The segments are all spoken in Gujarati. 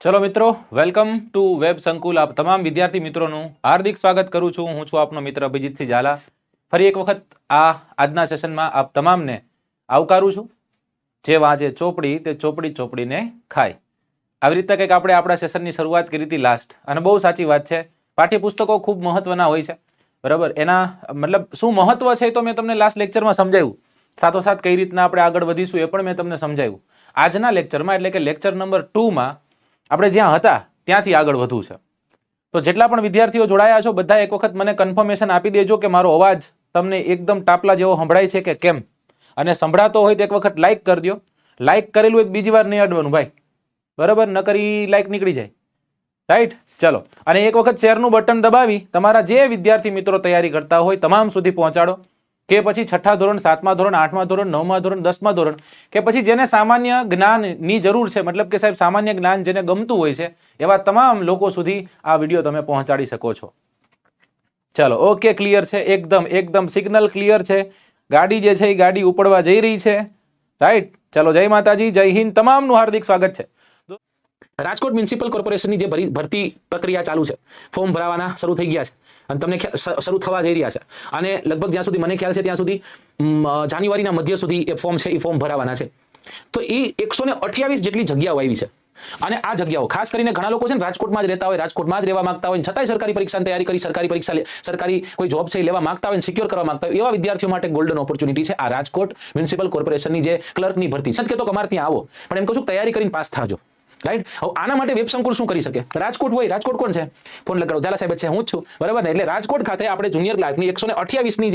ચલો મિત્રો, વેલકમ ટુ વેબ સંકુલ. આપ તમામ વિદ્યાર્થી મિત્રોનું હાર્દિક સ્વાગત કરું છું. હું છું આપનો મિત્ર અભિજીતસિંહ ઝાલા. ફરી એક વખત આજના સેશનમાં આપ તમામને આવકારું છું. જે વાંચે ચોપડી તે ચોપડીને ખાય. આવી રીતે કંઈક આપણે આપણા સેશનની શરૂઆત કરી હતી લાસ્ટ, અને બહુ સાચી વાત છે. પાઠ્યપુસ્તકો ખૂબ મહત્વના હોય છે, બરાબર. એના મતલબ શું મહત્વ છે તો મેં તમને લાસ્ટ લેક્ચરમાં સમજાવ્યું. સાથોસાથ કઈ રીતના આપણે આગળ વધીશું એ પણ મેં તમને સમજાવ્યું. આજના લેક્ચરમાં એટલે કે લેક્ચર નંબર 2માં આપણે જ્યાં હતા ત્યાંથી આગળ વધવું છે. તો જેટલા પણ વિદ્યાર્થીઓ જોડાયા છો બધા એક વખત મને કન્ફર્મેશન આપી દેજો કે મારો અવાજ તમને એકદમ ટાપલા જેવો સંભળાય છે કે કેમ. અને સંભળાતો હોય તો એક વખત લાઈક કરી દો. લાઈક કરેલું એક બીજી વાર નહીં અડવાનું ભાઈ, બરાબર. ન કરી લાઈક નીકળી જાય, રાઈટ. ચલો, અને એક વખત શેરનું બટન દબાવી તમારા જે વિદ્યાર્થી મિત્રો તૈયારી કરતા હોય તમામ સુધી પહોંચાડો. કે પછી 6થા ધોરણ, 7મા ધોરણ, 8મા ધોરણ, 9મા ધોરણ, 10મા ધોરણ, કે પછી જેને સામાન્ય જ્ઞાનની જરૂર છે, મતલબ કે સાહેબ સામાન્ય જ્ઞાન જેને ગમતું હોય છે એવા તમામ લોકો સુધી આ વિડીયો તમે પહોંચાડી શકો છો. ચલો, ઓકે, ક્લિયર છે એકદમ સિગ્નલ ક્લિયર છે. ગાડી જે છે એ ગાડી ઉપડવા જઈ રહી છે, રાઈટ. ચલો, જય માતાજી, જય હિન્દ, તમામનું હાર્દિક સ્વાગત છે. રાજકોટ મ્યુનિસિપલ કોર્પોરેશનની જે ભરતી પ્રક્રિયા ચાલુ છે, ફોર્મ ભરાવાના શરૂ થઈ ગયા છે અને તમને શરૂ થવા જઈ રહ્યા છે. અને લગભગ જ્યાં સુધી મને ખ્યાલ છે ત્યાં સુધી જાન્યુઆરીના મધ્ય સુધી એ ફોર્મ છે એ ફોર્મ ભરાવાના છે. તો એ 128 જેટલી જગ્યાઓ આવી છે. અને આ જગ્યાઓ ખાસ કરીને ઘણા લોકો છે ને રાજકોટમાં જ રહેતા હોય, રાજકોટમાં જ રહેવા માંગતા હોય, છતાંય સરકારી પરીક્ષાની તૈયારી કરી, સરકારી કોઈ જોબ છે એ લેવા માંગતા હોય, સિક્યોર કરવા માંગતા હોય, એવા વિદ્યાર્થીઓ માટે ગોલ્ડન ઓપોર્ચ્યુનિટી છે આ રાજકોટ મ્યુનિસિપલ કોર્પોરેશનની જે ક્લર્કની ભરતી છે. કે તો અમારે ત્યાં આવો, પણ એમ કહું છું તૈયારી કરીને પાસ થાજો, રાઈટ. હવે આના માટે વેબ સંકુલ શું કરી શકે? રાજકોટ હોય, રાજકોટ કોણ છે? ફોન લગાડો, ઝાલા સાહેબ છે, હું જ છું, બરાબર ને. એટલે રાજકોટ ખાતે આપણે જુનિયર ક્લાર્કની 128ની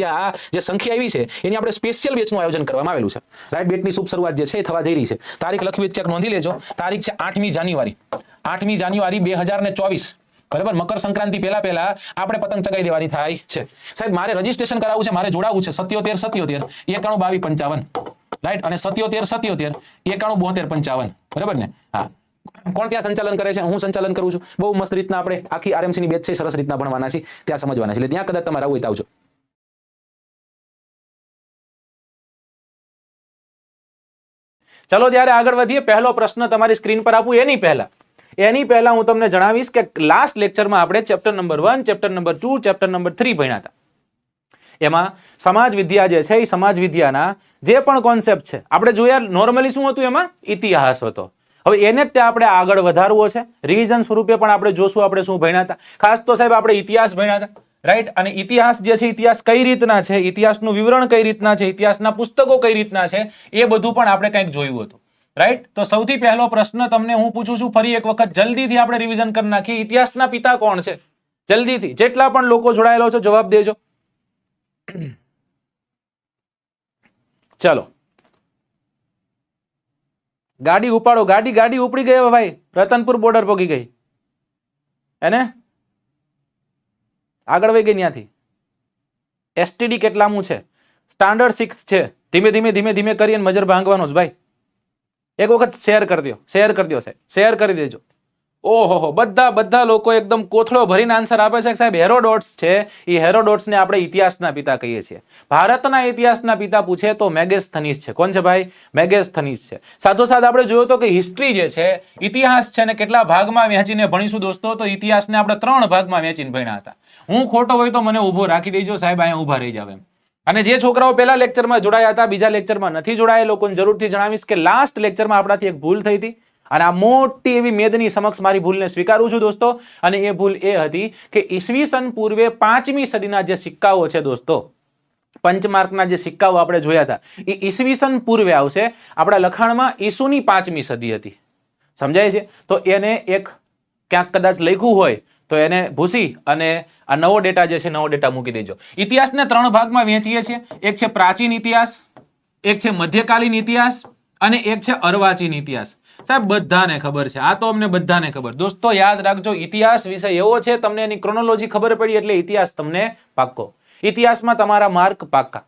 જે સંખ્યા આવી છે એની આપણે સ્પેશિયલ બેચનું આયોજન કરવામાં આવેલું છે, રાઈટ. બેચની શુભ શરૂઆત જે છે એ થવા જઈ રહી છે. તારીખ લખવી ક્યાંક નોંધી લેજો. તારીખ છે 8મી જાન્યુઆરી 2024, બરાબર. મકર સંક્રાંતિ પહેલા આપણે પતંગ ચગાવી દેવાની થાય છે. સાહેબ મારે રજીસ્ટ્રેશન કરાવવું છે, મારે જોડાવવું છે. 77 91 22 55, રાઈટ. અને 77 91 72 55, બરાબર ને. હા, કોણ ત્યાં સંચાલન કરે છે? હું સંચાલન કરું છું. બહુ મસ્ત રીતના આપણે આખી આરએમસી ની બેચ છે સરસ રીતના ભણવાના છે, ત્યાં સમજવાના છે. એટલે ત્યાં કદાચ તમારે આવું આવજો. ચલો ત્યારે આગળ વધીએ. પહેલો પ્રશ્ન તમારી સ્ક્રીન પર આપું એની પહેલા હું તમને જણાવીશ કે લાસ્ટ લેક્ચરમાં આપણે chapter number 1, chapter number 2, chapter number 3 ભણ્યા હતા. એમાં સમાજ વિદ્યા જે છે એ સમાજ વિદ્યાના જે પણ કોન્સેપ્ટ છે આપણે જોયા. નોર્મલી શું હતું એમાં? ઇતિહાસ હતો. હવે એને જ આપણે આગળ વધારવો છે. રિવિઝન સ્વરૂપે પણ આપણે જોશું આપણે શું ભણ્યા હતા. ખાસ તો સાહેબ આપણે ઇતિહાસ ભણ્યા હતા, રાઈટ. અને ઇતિહાસ જે છે, ઇતિહાસ કઈ રીતના છે, ઇતિહાસનું વિવરણ કઈ રીતના છે, ઇતિહાસના પુસ્તકો કઈ રીતના છે, એ બધું પણ આપણે કંઈક જોયું હતું, રાઈટ. તો સૌથી પહેલો પ્રશ્ન તમને હું પૂછું છું ફરી એક વખત, જલ્દીથી આપણે રિવિઝન કરી નાખીએ. ઇતિહાસના પિતા કોણ છે? જલ્દીથી જેટલા પણ લોકો જોડાયેલો છે જવાબ દેજો. ચલો, ગાડી ઉપાડો. ગાડી ઉપડી ગઈ હવે ભાઈ, રતનપુર બોર્ડર પહોંચી ગઈ. એને આગળ વહી ગઈ ત્યાંથી. એસટીડી કેટલામું છે? સ્ટાન્ડર્ડ 6 છે. ધીમે કરીને મજર ભાંગવાનો છે ભાઈ. એક વખત શેર કરી દો સાહેબ, શેર કરી દેજો. ઓહો, બધા લોકો એકદમ કોથળો ભરીને આન્સર આપે છે સાહેબ. હેરોડોટ્સ છે, એ હેરોડોટ્સને આપણે ઇતિહાસના પિતા કહીએ છીએ. ભારતના ઇતિહાસના પિતા પૂછે તો મેગેસ્થનીસ છે. કોણ છે ભાઈ? મેગેસ્થનીસ છે. સાથોસાથ આપણે જોયું તો કે હિસ્ટ્રી જે છે, ઇતિહાસ છે ને કેટલા ભાગમાં વહેંચીને ભણીશું દોસ્તો? તો ઇતિહાસને આપણે 3 ભાગમાં વહેંચીને ભણ્યા હતા. હું ખોટો હોય તો મને ઉભો રાખી દેજો સાહેબ, અહીંયા ઉભા રહી જાવ એમ. અને જે છોકરાઓ પહેલા લેક્ચરમાં જોડાયા હતા, બીજા લેક્ચરમાં નથી જોડાયા, એ લોકોને જરૂરથી જણાવીશ કે લાસ્ટ લેક્ચરમાં આપણાથી એક ભૂલ થઈ હતી. અને આ મોટી એવી મેદની સમક્ષ મારી ભૂલને સ્વીકારું છું દોસ્તો. અને એ ભૂલ એ હતી કે ઈસવીસન પૂર્વે 5મી સદીના જે સિક્કાઓ છે દોસ્તો, પંચમાર્કના જે સિક્કાઓ આપણે જોયા હતા, એ ઈસવીસન પૂર્વે આવશે. આપણા લખાણમાં ઈસુની 5મી સદી હતી, સમજાય છે? તો એને એક ક્યાંક કદાચ લખ્યું હોય તો એને ભૂસી અને આ નવો ડેટા જે છે, નવો ડેટા મૂકી દેજો. ઇતિહાસને 3 ભાગમાં વહેંચીએ છીએ. એક છે પ્રાચીન ઇતિહાસ, એક છે મધ્યકાલીન ઇતિહાસ અને એક છે અર્વાચીન ઇતિહાસ. સાહેબ બધાને ખબર છે, આ તો અમને બધાને ખબર. દોસ્તો યાદ રાખજો, ઇતિહાસ વિષય એવો છે, તમને એની ક્રોનોલોજી ખબર પડી એટલે ઇતિહાસ તમને પાક્કો. ઇતિહાસમાં તમારા માર્ક પાક્કા,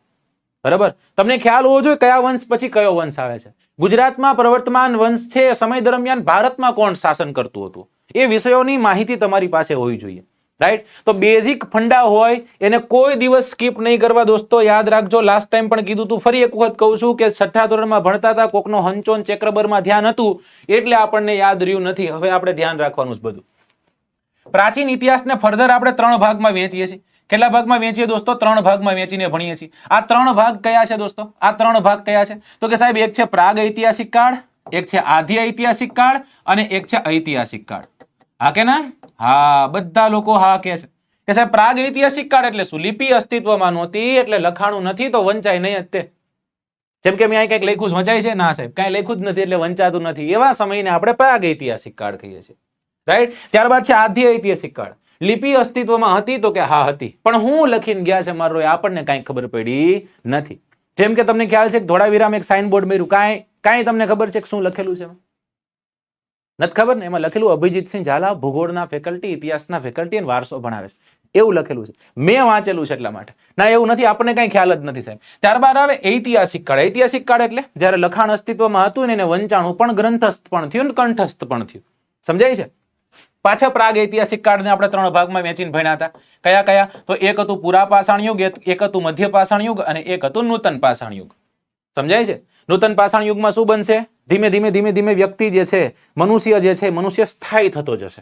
બરાબર. તમને ખ્યાલ હોવો જોઈએ કયા વંશ પછી કયો વંશ આવે છે. ગુજરાતમાં પ્રવર્તમાન વંશ છે, સમય દરમિયાન ભારતમાં કોણ શાસન કરતું હતું, એ વિષયોની માહિતી તમારી પાસે હોવી જોઈએ. રાઈટ? તો બેઝિક ફંડા હોય એને કોઈ દિવસ સ્કીપ નહીં કરવા દોસ્તો, યાદ રાખજો. લાસ્ટ ટાઈમ પણ કીધું તું, ફરી એક વખત કહું છું કે 6ઠ્ઠા ધોરણમાં ભણતા હતા, કોકનો હંચોન ચેક્રબરમાં ધ્યાન હતું એટલે આપણને યાદ રહ્યું નથી. હવે આપણે ધ્યાન રાખવાનું છે બધું. પ્રાચીન ઇતિહાસને ફર્ધર આપણે 3 ભાગમાં વહેંચીએ છીએ. કેટલા ભાગમાં વહેંચીએ દોસ્તો? 3 ભાગમાં વહેંચીને ભણીએ છીએ. આ 3 ભાગ કયા છે દોસ્તો? આ 3 ભાગ કયા છે? તો કે સાહેબ એક છે પ્રાગ ઐતિહાસિક કાળ, એક છે આદિ ઐતિહાસિક કાળ અને એક છે ઐતિહાસિક કાળ. હા કે ના? હા, બધા લોકો હા કે છે કે સાહેબ પ્રાગ ઐતિહાસિક કાળ એટલે શું? લિપિ અસ્તિત્વમાં નહોતી એટલે લખાણું નથી તો વંચાય નહીં જ તે. જેમ કે મેં અહીં કંઈક લખ્યું વંચાય છે? ના સાહેબ, કાંઈ લખ્યું જ નથી એટલે વંચાતું નથી. એવા સમયને આપણે પ્રાગ ઐતિહાસિક કાળ કહીએ છીએ. રાઈટ? ત્યારબાદ છે આદિ ઐતિહાસિક કાળ. લિપિ અસ્તિત્વમાં હતી તો કે હા હતી, પણ હું લખીને ગયા છે મારો આપણને કાંઈ ખબર પડી નથી. જેમ કે તમને ખ્યાલ છે કે ધોળાવીરામાં એક સાઇન બોર્ડ મેર્યું, કાંઈ તમને ખબર છે કે શું લખેલું છે? નથી ખબર ને? એમાં લખેલું અભિજીતસિંહ ઝાલા ભૂગોળના ફેકલ્ટી, ઇતિહાસના ફેકલ્ટી અને વારસો ભણાવે છે, એવું લખેલું છે. મેં વાંચેલું છે એટલા માટે. ના, એવું નથી, આપણને કઈ ખ્યાલ જ નથી સાહેબ. ત્યારબાદ આવે ઐતિહાસિક કાળ. ઐતિહાસિક કાળ એટલે જયારે લખાણ અસ્તિત્વમાં હતું ને એને વંચાણું પણ ગ્રંથસ્થ પણ થયું ને કંઠસ્થ પણ થયું. સમજાય છે? પાછા પ્રાગ ઐતિહાસિક કાળને આપણે 3 ભાગમાં વહેંચીને ભણ્યા હતા. કયા કયા? તો એક હતું પુરા પાષાણ યુગ, એક હતું મધ્ય પાષાણ યુગ અને એક હતું નૂતન પાષાણ યુગ. સમજાય છે? નૂતન પાષાણ યુગમાં શું બનશે? ધીમે ધીમે વ્યક્તિ જે છે, મનુષ્ય જે છે, મનુષ્ય સ્થાયી થતો જશે.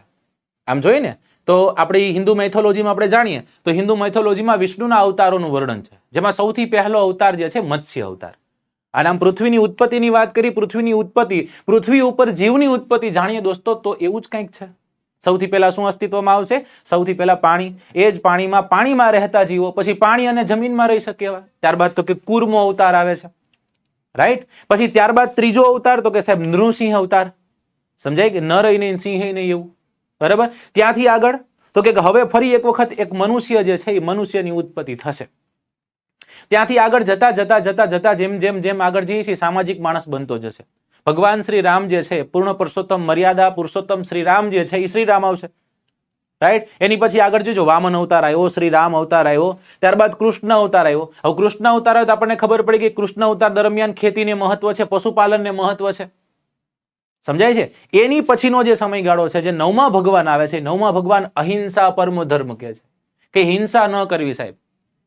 આમ જોઈએ ને તો આપણી હિન્દુ માઇથોલોજીમાં આપણે જાણીએ તો હિન્દુ માઇથોલોજીમાં વિષ્ણુના અવતારોનું વર્ણન છે, જેમાં સૌથી પહેલો અવતાર જે છે મત્સ્ય અવતાર. અને આમ પૃથ્વીની ઉત્પત્તિની વાત કરી, પૃથ્વીની ઉત્પત્તિ, પૃથ્વી ઉપર જીવની ઉત્પત્તિ જાણીએ દોસ્તો તો એવું જ કંઈક છે. સૌથી પહેલા શું અસ્તિત્વમાં આવશે? સૌથી પહેલા પાણી. એ જ પાણીમાં રહેતા જીવો, પછી પાણી અને જમીનમાં રહી શકે એવા. ત્યારબાદ તો કે કુર્મો અવતાર આવે છે. રાઈટ? પછી ત્યારબાદ ત્રીજો અવતાર તો કે સાહેબ નૃસિંહ અવતાર. સમજાય કે નર નહીં સિંહ નહીં એવું. બરાબર? ત્યાંથી આગળ તો કે હવે ફરી એક વખત એક મનુષ્ય જે છે એ મનુષ્યની ઉત્પત્તિ થશે. ત્યાંથી આગળ જતા જેમ આગળ જઈએ છીએ સામાજિક માણસ બનતો જશે. ભગવાન શ્રી રામ જે છે, પૂર્ણ પુરુષોત્તમ મર્યાદા પુરુષોત્તમ શ્રી રામ જે છે એ શ્રી રામ આવશે. રાઈટ? એની પછી આગળ જોજો વામન અવતાર આવ્યો, શ્રી રામ અવતાર આવ્યો, ત્યારબાદ કૃષ્ણ અવતાર આવ્યો. હવે કૃષ્ણ અવતાર આવ્યો તો આપણને ખબર પડી કે કૃષ્ણ અવતાર દરમિયાન ખેતીને મહત્વ છે, પશુપાલનને મહત્વ છે. સમજાય છે? એની પછીનો જે સમયગાળો છે, જે 9મા ભગવાન આવે છે, 9મા ભગવાન અહિંસા પરમો ધર્મ કહે છે કે હિંસા ન કરવી સાહેબ.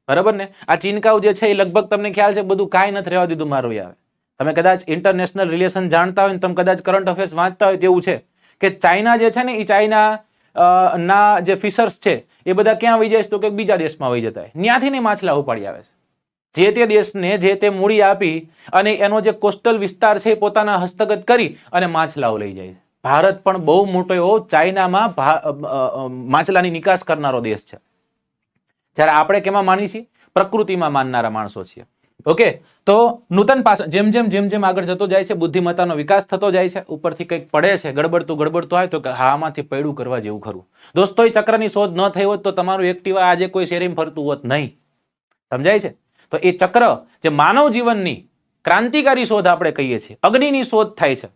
બરાબર ને? આ ચીનકાઉ જે છે એ લગભગ તમને ખ્યાલ છે બધું કાંઈ નથી રહેવા દીધું મારું આવે. તમે કદાચ ઇન્ટરનેશનલ રિલેશન જાણતા હોય ને તમે કદાચ કરંટ અફેર્સ વાંચતા હોય તેવું છે કે ચાઇના જે છે ને એ ચાઇના ના જે ફિશર્સ છે એ બધા ક્યાં વહી જાય છે તો કે બીજા દેશમાં વહી જતા હોય. ત્યાંથી ને માછલા ઉપાડી આવે છે. જે તે દેશને જે તે મૂડી આપી અને એનો જે કોસ્ટલ વિસ્તાર છે એ પોતાના હસ્તગત કરી અને માછલાઓ લઈ જાય છે. ભારત પણ બહુ મોટો એવો ચાઇનામાં માછલાની નિકાસ કરનારો દેશ છે. જ્યારે આપણે કેમાં માની છીએ? પ્રકૃતિમાં માનનારા માણસો છીએ. ઓકે, તો નૂતન પાષાણ જેમ આગળ જતો જાય છે બુદ્ધિમત્તાનો વિકાસ થતો જાય છે. ઉપરથી કંઈક પડે છે ગડબડતું હોય તો હા આમાંથી પૈડું કરવા જેવું ખરું. દોસ્તો, એ ચક્રની શોધ ન થઈ હોત તો તમારું એક્ટિવા આજે કોઈ શેરીમાં ફરતું હોત નહીં. સમજાય છે? તો એ ચક્ર જે માનવ જીવનની ક્રાંતિકારી શોધ આપણે કહીએ છીએ, અગ્નિની શોધ થાય છે.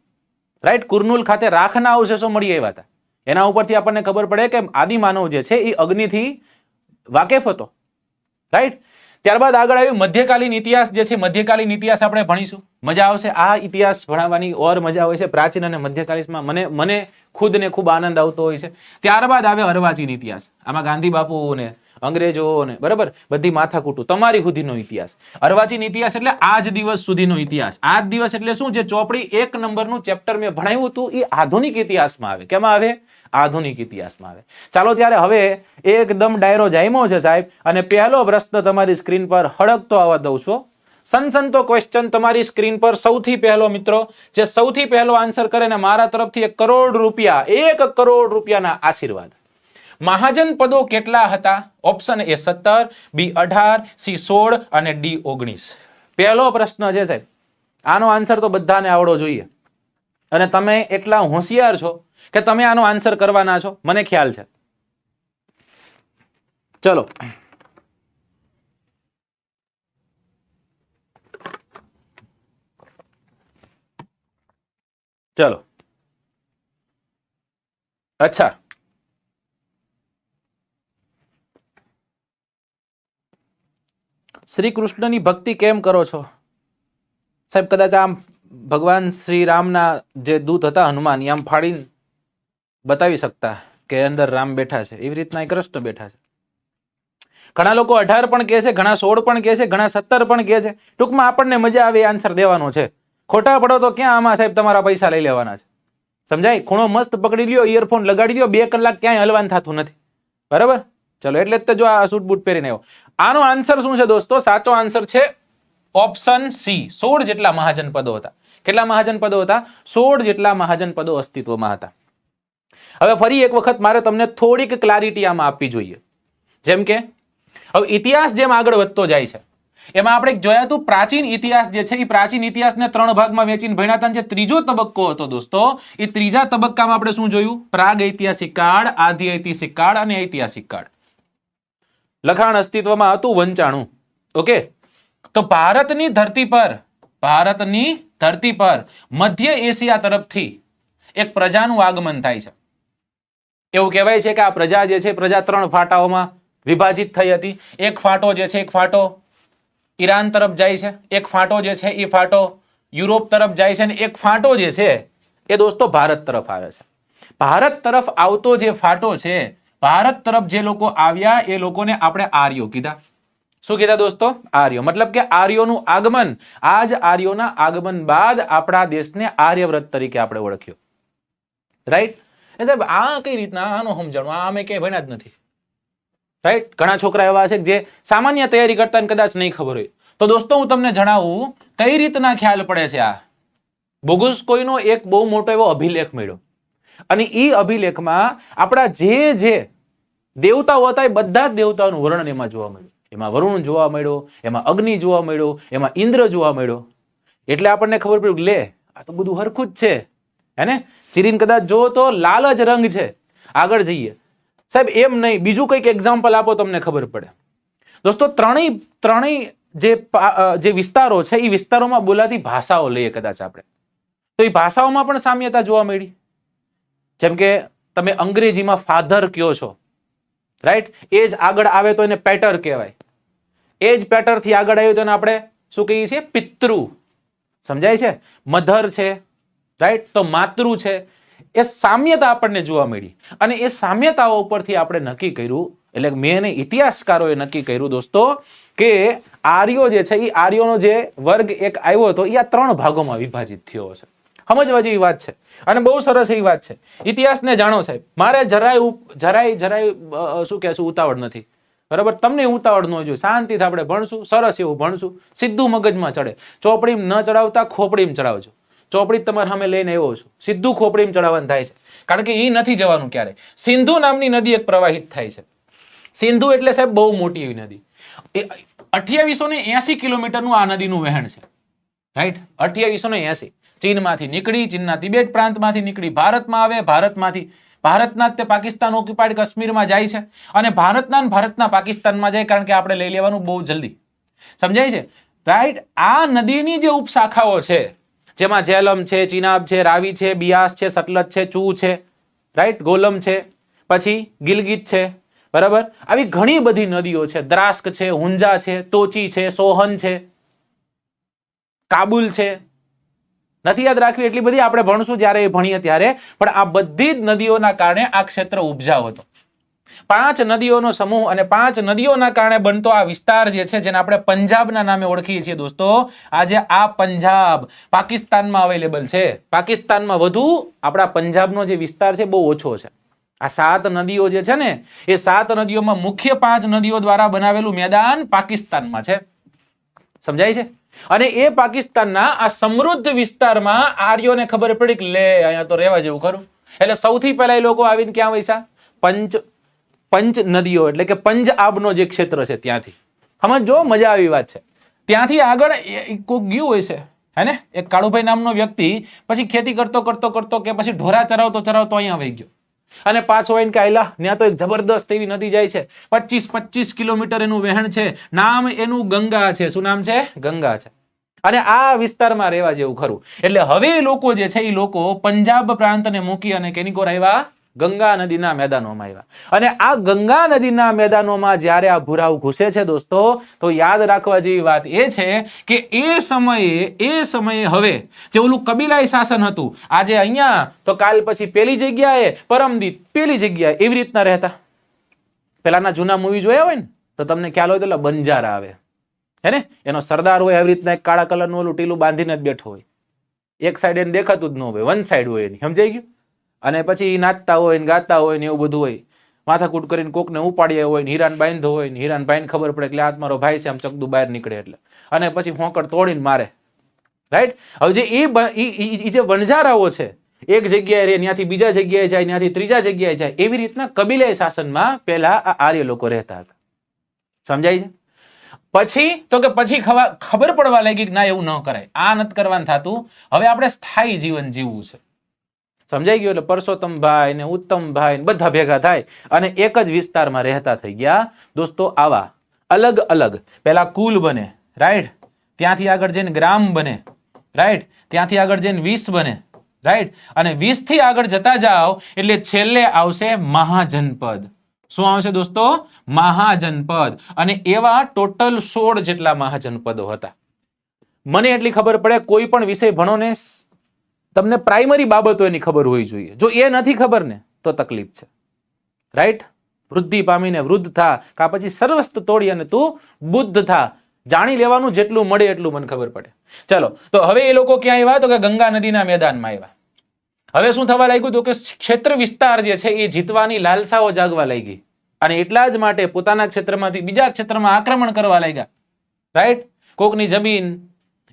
રાઈટ? કુર્નુલ ખાતે રાખના અવશેષો મળી આવ્યા હતા. એના ઉપરથી આપણને ખબર પડે કે આદિમાનવ જે છે એ અગ્નિથી વાકેફ હતો. રાઈટ? ત્યારબાદ આગળ આવ્યું મધ્યકાલીન ઇતિહાસ જે છે. મધ્યકાલીન ઇતિહાસ આપણે ભણીશું, મજા આવશે. આ ઇતિહાસ ભણાવવાની ઓર મજા હોય છે. પ્રાચીન અને મધ્યકાલીનમાં મને ખુદને ખૂબ આનંદ આવતો હોય છે. ત્યારબાદ આવે અર્વાચીન ઇતિહાસ. આમાં ગાંધી બાપુ ને અંગ્રેજો ને બરાબર બધી માથાકૂટું તમારી સુધીનો ઇતિહાસ. અર્વાચીન ઇતિહાસ એટલે આજ દિવસ સુધીનો ઇતિહાસ. આજ દિવસ એટલે શું? જે ચોપડી 1 નંબરનું ચેપ્ટર મેં ભણાવ્યું હતું એ આધુનિક ઇતિહાસમાં આવે. કેમાં આવે? આધુનિક ઇતિહાસમાં આવે. ચાલો ત્યારે હવે એકદમ ડાયરો જામ્યો છે સાહેબ, અને પહેલો પ્રશ્ન તમારી સ્ક્રીન પર હળકતો આવવા દઉં છું. સનસનતો ક્વેશ્ચન તમારી સ્ક્રીન પર. સૌથી પહેલો મિત્રો જે સૌથી પહેલો આન્સર કરે ને મારા તરફથી 1 કરોડ રૂપિયા, 1 કરોડ રૂપિયાના આશીર્વાદ. મહાજન પદો કેટલા હતા? ઓપ્શન એ 17, બી 18, સી 16 અને ડી 19. પહેલો પ્રશ્ન છે સાહેબ, આનો આન્સર તો બધાને આવડવો જોઈએ અને તમે એટલા હોશિયાર છો કે તમે આનો આન્સર કરવાના છો, મને ખ્યાલ છે. ચલો ચલો અચ્છા, શ્રી કૃષ્ણની ભક્તિ કેમ કરો છો સાહેબ? કદાચ આમ ભગવાન શ્રી રામના જે દૂત હતા હનુમાન, આમ ફાડીને બતાવી શકતા કે અંદર રામ બેઠા છે, એવી રીતના કૃષ્ણ બેઠા છે. ઘણા લોકો 18 પણ કહે છે, ઘણા 16 પણ કહે છે, ઘણા 17 પણ કહે છે. ટૂંકમાં આપણને મજા આવે આન્સર દેવાનો છે. ખોટા પડો તો ક્યાં આમાં સાહેબ તમારા પૈસા લઈ લેવાના છે. સમજાય? ખૂણો મસ્ત પકડી લ્યો, ઇયરફોન લગાડી દો, 2 કલાક ક્યાંય હલવાન થતું નથી. બરાબર? ચલો, એટલે જ તો જો આ સૂટ બૂટ પહેરીને આવ્યો. આનો આન્સર શું છે દોસ્તો? સાચો આન્સર છે ઓપ્શન સી. 16 જેટલા મહાજન પદો હતા. કેટલા મહાજન પદો હતા? 16 જેટલા મહાજન પદો અસ્તિત્વમાં હતા. હવે ફરી એક વખત મારે તમને થોડીક ક્લારિટી આમાં આપવી જોઈએ. જેમ કે હવે ઇતિહાસ જેમ આગળ વધતો જાય છે એમાં આપણે જોયા હતું પ્રાચીન ઇતિહાસ જે છે એ પ્રાચીન ઇતિહાસને 3 ભાગમાં વેચીને ભણ્યા હતા. જે ત્રીજો તબક્કો હતો દોસ્તો, એ ત્રીજા તબક્કામાં આપણે શું જોયું? પ્રાગ ઐતિહાસિક કાળ, આદિ ઐતિહાસિક કાળ અને ઐતિહાસિક કાળ. લખાણ અસ્તિત્વમાં હતું 95. ઓકે, તો ભારતની ધરતી પર મધ્ય એશિયા તરફથી એક પ્રજાનું આગમન થાય છે. એવું કહેવાય છે કે આ પ્રજા જે છે પ્રજા 3 ફાટાઓમાં વિભાજિત થઈ હતી. એક ફાટો જે છે, એક ફાટો ઈરાન તરફ જાય છે, એક ફાટો જે છે એ ફાટો યુરોપ તરફ જાય છે, અને એક ફાટો જે છે એ દોસ્તો ભારત તરફ આવે છે. ભારત તરફ આવતો જે ફાટો છે, ભારત તરફ જે લોકો આવ્યા એ લોકોને આપણે આર્યો કીધા. શું કીધા દોસ્તો? આર્યો. મતલબ કે આર્યોનું આગમન, આ જ આર્યોના આગમન બાદ આપણા દેશને આર્યવ્રત તરીકે આપણે ઓળખ્યો. રાઈટ? સાહેબ આ કઈ રીતના આનો સમજણું? આ અમે ક્યાંય ભણ્યા જ નથી. રાઈટ? ઘણા છોકરા એવા છે જે સામાન્ય તૈયારી કરતા કદાચ નહીં ખબર હોય. તો દોસ્તો હું તમને જણાવું કઈ રીતના ખ્યાલ પડે છે. આ બોગુસ્કોઈનો એક બહુ મોટો એવો અભિલેખ મળ્યો, અને એ અભિલેખમાં આપણા જે દેવતાઓ હતા એ બધા જ દેવતાઓનું વર્ણન એમાં જોવા મળ્યું. એમાં વરુણ જોવા મળ્યો, એમાં અગ્નિ જોવા મળ્યો, એમાં ઇન્દ્ર જોવા મળ્યો. એટલે આપણને ખબર પડ્યું કે લે આ તો બધું હરખું જ છે. હેને? ચીરીને કદાચ જો તો લાલ જ રંગ છે. આગળ જઈએ સાહેબ, એમ નહીં, બીજું કંઈક એક્ઝામ્પલ આપો તમને ખબર પડે. દોસ્તો ત્રણેય જે વિસ્તારો છે એ વિસ્તારોમાં બોલાતી ભાષાઓ લઈએ કદાચ આપણે, તો એ ભાષાઓમાં પણ સામ્યતા જોવા મળી. જેમ કે તમે અંગ્રેજીમાં ફાધર કયો છો, રાઈટ? એ જ આગળ આવે તો એને પેટર કહેવાય. એ જ પેટર થી આગળ આવ્યું તો આપણે શું કહીએ છીએ? પિતૃ. સમજાય છે? મધર છે, રાઈટ? તો માતૃ છે. એ સામ્યતા આપણને જોવા મળી, અને એ સામ્યતાઓ ઉપરથી આપણે નક્કી કર્યું, એટલે મેં અને ઇતિહાસકારોએ નક્કી કર્યું દોસ્તો કે આર્યો જે છે એ આર્યોનો જે વર્ગ એક આવ્યો હતો એ આ 3 ભાગોમાં વિભાજિત થયો છે. સમજવા જેવી વાત છે, અને બહુ સરસ એવી વાત છે. ઇતિહાસને જાણો સાહેબ. મારે જરાય શું કહેશું ઉતાવળ નથી. બરાબર? તમને ઉતાવળ ન જોઈએ. શાંતિથી આપણે ભણશું, સરસ એવું ભણશું, સીધું મગજમાં ચડે. ચોપડીમાં ન ચડાવતા ખોપડીમાં ચડાવજો. ચોપડી તમારે સામે લઈને આવ્યો છું, સીધું ખોપડીમાં ચડાવવાનું થાય છે, કારણ કે એ નથી જવાનું ક્યારે. સિંધુ નામની નદી એક પ્રવાહિત થાય છે. સિંધુ એટલે સાહેબ બહુ મોટી એવી નદી. 2880 કિલોમીટરનું આ નદીનું વહેણ છે. રાઈટ? 2880. ચીનમાંથી નીકળી, ચીનના તિબેટ પ્રાંતમાંથી નીકળી ભારતમાં આવે, ભારતના તે પાકિસ્તાન ઓક્યુપાઈડ કાશ્મીરમાં જાય છે, અને ભારતના પાકિસ્તાનમાં જાય, કારણ કે આપણે લઈ લેવાનું બહુ જલ્દી. સમજાય છે? રાઈટ? આ નદીની જે ઉપશાખાઓ છે, જેમાં ઝેલમ છે, ચિનાબ છે, રાવી છે, બિયાસ છે, સતલજ છે, ચૂ છે, રાઈટ? ગોલમ છે, પછી ગિલગિત છે. બરાબર? આવી ઘણી બધી નદીઓ છે. દ્રાસ્ક છે, હુંજા છે, તોચી છે, સોહન છે, કાબુલ છે. નથી યાદ રાખવી એટલી બધી, આપણે ભણશું જ્યારે ભણીએ ત્યારે. પણ આ બધી જ નદીઓના કારણે આ ક્ષેત્ર ઉપજાવ હતો. 5 નદીઓનો સમૂહ અને 5 નદીઓના કારણે બનતો આ વિસ્તાર જે છે, જેને આપણે પંજાબના નામે ઓળખીએ છીએ દોસ્તો. આજે આ પંજાબ પાકિસ્તાનમાં અવેલેબલ છે. પાકિસ્તાનમાં વધુ, આપણા પંજાબનો જે વિસ્તાર છે બહુ ઓછો છે. આ 7 નદીઓ જે છે ને, એ 7 નદીઓમાં મુખ્ય 5 નદીઓ દ્વારા બનાવેલું મેદાન પાકિસ્તાનમાં છે. સમજાય છે? અને એ પાકિસ્તાનના આ સમૃદ્ધ વિસ્તારમાં આર્યોને ખબર પડી કે લે અહીંયા તો રહેવા જેવું ખરું. એટલે સૌથી પહેલા એ લોકો આવીને ક્યાં વસ્યા? પંચ નદીઓ, એટલે કે પંજાબનો જે ક્ષેત્ર છે ત્યાંથી. સમજો, મજા આવી વાત છે. ત્યાંથી આગળ કોક ગયું હોય છે, હે ને? એક કાળુભાઈ નામનો વ્યક્તિ પછી ખેતી કરતો કે પછી ઢોરા ચરાવતો અહીંયા આવી ગયો, અને પાછો આવીને કે આયલા ત્યાં તો એક જબરદસ્ત એવી નદી જાય છે, 25 કિલોમીટર એનું વહેણ છે, નામ એનું ગંગા છે. શું નામ છે? ગંગા છે. અને આ વિસ્તારમાં રહેવા જેવું ખરું. એટલે હવે લોકો જે છે એ લોકો પંજાબ પ્રાંતને મૂકી અને કેની કોર આવ્યા? ગંગા નદીના મેદાનોમાં આવ્યા. અને આ ગંગા નદીના મેદાનોમાં જ્યારે આ ભુરાઓ ઘૂસે છે દોસ્તો, તો યાદ રાખવા જેવી વાત એ છે કે એ સમયે હવે જે ઓલું કબીલાઈ શાસન હતું, આજે અહીંયા તો કાલ પછી પેલી જગ્યાએ, પરમદીત પેલી જગ્યાએ, એવી રીતના રહેતા. પેલાના જૂના મૂવી જોયા હોય ને તો તમને ખ્યાલ હોય તો બંજારા આવે, હે ને, એનો સરદાર હોય આવી રીતના એક કાળા કલરનું ઓલું ટીલું બાંધીને જ બેઠો હોય, એક સાઈડ એને દેખાતું જ ન હોય, વન સાઈડ હોય એની, સમજાઈ ગયું? અને પછી નાચતા હોય ને ગાતા હોય ને એવું બધું હોય, માથાકૂટ કરીને કોકને ઉપાડ્યા હોય ને હીરાન બાંધો હોય ને હીરાન બાઈને ખબર પડે એટલે આ મારો ભાઈ છે, આમ ચકદું બહાર નીકળે એટલે, અને પછી હોંકડ તોડીને મારે, રાઈટ? હવે જે વણઝારાઓ છે, એક જગ્યાએ રે, ત્યાંથી બીજા જગ્યાએ જાય, ત્યાંથી ત્રીજા જગ્યાએ જાય, એવી રીતના કબીલાઈ શાસનમાં પહેલા આ આર્ય લોકો રહેતા હતા. સમજાય છે? પછી તો કે પછી ખબર પડવા લાગી કે ના એવું ન કરાય, આ નથી કરવાનું થતું, હવે આપણે સ્થાયી જીવન જીવવું છે. સમજાઈ ગયું? એટલે પરસોત્તમભાઈ ને ઉત્તમભાઈ ને બધા ભેગા થાય અને એક જ વિસ્તારમાં રહેતા થઈ ગયા દોસ્તો. આવા અલગ અલગ પેલા કુલ બને, રાઈટ? ત્યાંથી આગળ જઈને ગ્રામ બને, રાઈટ? ત્યાંથી આગળ જઈને 20 બને, રાઈટ? અને 20 થી આગળ જતા જાઓ એટલે છેલ્લે આવશે મહાજનપદ. શું આવશે દોસ્તો? મહાજનપદ. અને એવા ટોટલ 16 જેટલા મહાજનપદો હતા. મને એટલી ખબર પડે, કોઈ પણ વિષય ભણો ને તમને પ્રાઇમરી બાબતો એની ખબર હોવી જોઈએ. જો એ નથી ખબર ને તો તકલીફ છે, રાઈટ? વૃદ્ધિ પામીને વૃદ્ધ થા, કા પછી સર્વસ્ત તોડી અને તું બુદ્ધ થા. જાણી લેવાનું, જેટલું મળે એટલું મને ખબર પડે. ચલો, તો હવે એ લોકો ક્યાં આવ્યા? તો કે ગંગા નદીના મેદાનમાં આવ્યા. હવે શું થવા લાગ્યું? તો કે ક્ષેત્ર વિસ્તાર જે છે એ જીતવાની લાલસાઓ જાગવા લાગી, અને એટલા જ માટે પોતાના ક્ષેત્રમાંથી બીજા ક્ષેત્રમાં આક્રમણ કરવા લાગ્યા, રાઈટ? કોકની જમીન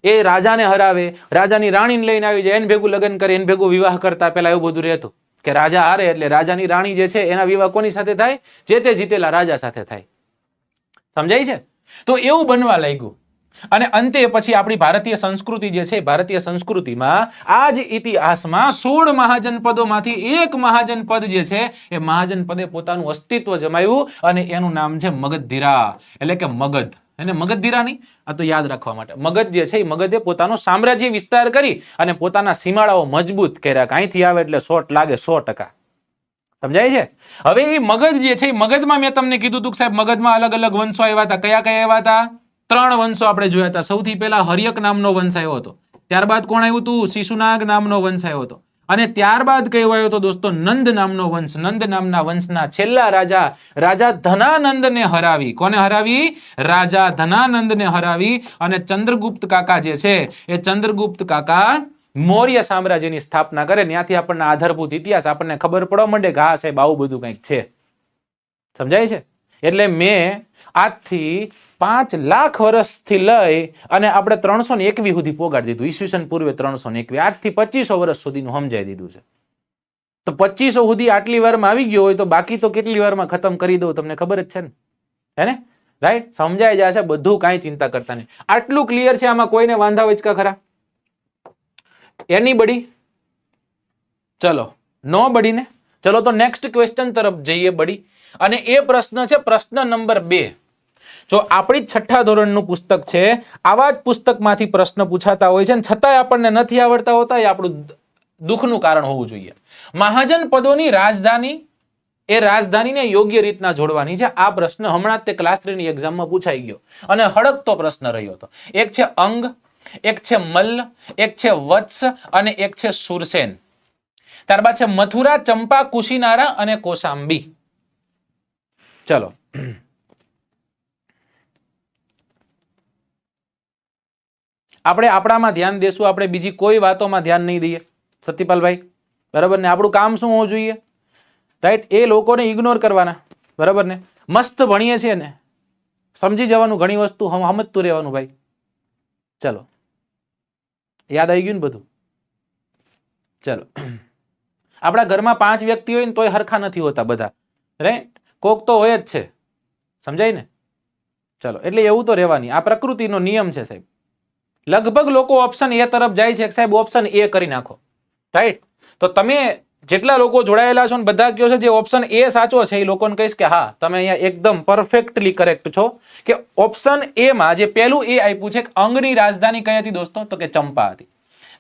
એ રાજાને હરાવે, રાજાની રાણીને લઈને આવી જાય, એને ભેગું લગ્ન કરે, એને ભેગું વિવાહ કરતા. પેલા એવું બધું રહેતું કે રાજા હારે એટલે રાજાની રાણી જે છે એના વિવાહ કોની સાથે થાય? જે તે જીતેલા રાજા સાથે થાય. સમજાય છે? તો એવું બનવા લાગ્યું. અને અંતે પછી આપણી ભારતીય સંસ્કૃતિ જે છે, ભારતીય સંસ્કૃતિમાં આ જ ઇતિહાસમાં 16 મહાજનપદોમાંથી એક મહાજનપદ જે છે એ મહાજનપદે પોતાનું અસ્તિત્વ જમાવ્યું, અને એનું નામ છે મગધીરા, એટલે કે મગધ. એને મગધીરા નહીં, આ તો યાદ રાખવા માટે. મગધ જે છે એ મગધે પોતાનો સામ્રાજ્ય વિસ્તાર કરી અને પોતાના સીમાડાઓ મજબૂત કર્યા. અહીંથી આવે એટલે શોટ લાગે 100%. સમજાય છે? હવે એ મગધ જે છે, એ મગધમાં મેં તમને કીધું હતું કે સાહેબ મગધમાં અલગ અલગ વંશો આવ્યા હતા. કયા કયા આવ્યા હતા? 3 વંશો આપણે જોયા હતા. સૌથી પહેલા હર્યક નામનો વંશ આવ્યો હતો. ત્યારબાદ કોણ આવ્યું હતું? શિશુનાગ નામનો વંશ આવ્યો હતો. અને ત્યારબાદ કયો આવ્યો હતો દોસ્તો? નંદ નામનો વંશ. નંદ નામના વંશના છેલ્લા રાજા ધનાનંદને હરાવી. કોને હરાવી? રાજા ધનાનંદને હરાવી. અને ચંદ્રગુપ્ત કાકા જે છે એ ચંદ્રગુપ્ત કાકા મૌર્ય સામ્રાજ્યની સ્થાપના કરે. ત્યાંથી આપણને આધારભૂત ઇતિહાસ આપણને ખબર પડવા માંડે કે હા સાહેબ આવું બધું કંઈક છે. સમજાય છે? એટલે મેં આજથી 5 લાખ વર્ષથી લઈ અને આપણે 321 સુધી પોગાડી દીધું. ઈસવીસન પૂર્વે 321. આજથી 2500 વર્ષ સુધીનું સમજાઈ દીધું છે. તો 2500 સુધી આટલી વારમાં આવી ગયો હોય તો બાકી તો કેટલી વારમાં ખતમ કરી દઉં તમને ખબર જ છે ને, હે ને? રાઈટ? સમજાઈ જશે બધું, કાંઈ ચિંતા કરતા નહીં. આટલું ક્લિયર છે. આમાં કોઈને વાંધા વચકા ખરા? એનીબડી? ચલો, નો બડી ને? ચલો તો નેક્સ્ટ ક્વેશ્ચન તરફ જઈએ બડી. અને એ પ્રશ્ન છે પ્રશ્ન નંબર 2. જો આપણી 6ઠા ધોરણનું પુસ્તક છે, આવા જ પુસ્તકમાંથી પ્રશ્ન પૂછાતા હોય છે, છતાંય આપણને નથી આવડતા હોતા. એ આપણું દુઃખનું કારણ હોવું જોઈએ. મહાજનપદોની રાજધાની, એ રાજધાનીને યોગ્ય રીતના જોડવાની છે. આ પ્રશ્ન હમણાં જ તે ક્લાસ 3 ની એક્ઝામમાં પૂછાઈ ગયો અને હળકતો પ્રશ્ન રહ્યો હતો. એક છે અંગ, એક છે મલ્લ, એક છે વત્સ અને એક છે સુરસેન. ત્યારબાદ છે મથુરા, ચંપા, કુશીનારા અને કોશાંબી. ચલો, આપણે આપણામાં ધ્યાન દેશું, આપણે બીજી કોઈ વાતોમાં ધ્યાન નહીં દઈએ. સતીપાલભાઈ, બરાબર ને? આપણું કામ શું હોવું જોઈએ? રાઈટ? એ લોકોને ઇગ્નોર કરવાના, બરાબર ને? મસ્ત ભણીએ છીએ ને, સમજી જવાનું, ઘણી વસ્તુ સમજતું રહેવાનું ભાઈ. ચલો, યાદ આવી ગયું ને બધું? ચલો, આપણા ઘરમાં 5 વ્યક્તિ હોય ને તોય હરખા નથી હોતા બધા, રાઈટ? કોક તો હોય જ છે. સમજાય ને? ચલો, એટલે એવું તો રહેવાની, આ પ્રકૃતિનો નિયમ છે સાહેબ. લગભગ લોકો ઓપ્શન એ તરફ જાય છે કે સાહેબ ઓપ્શન એ કરી નાખો, રાઈટ? તો તમે જેટલા લોકો જોડાયેલા છો ને બધા કહો છો જે ઓપ્શન એ સાચો છે, એ લોકોને કહીશ કે હા તમે અહીંયા એકદમ પરફેક્ટલી કરેક્ટ છો. કે ઓપ્શન એ માં જે પહેલું એ આપ્યું છે કે અંગની રાજધાની કઈ હતી દોસ્તો? તો કે ચંપા હતી.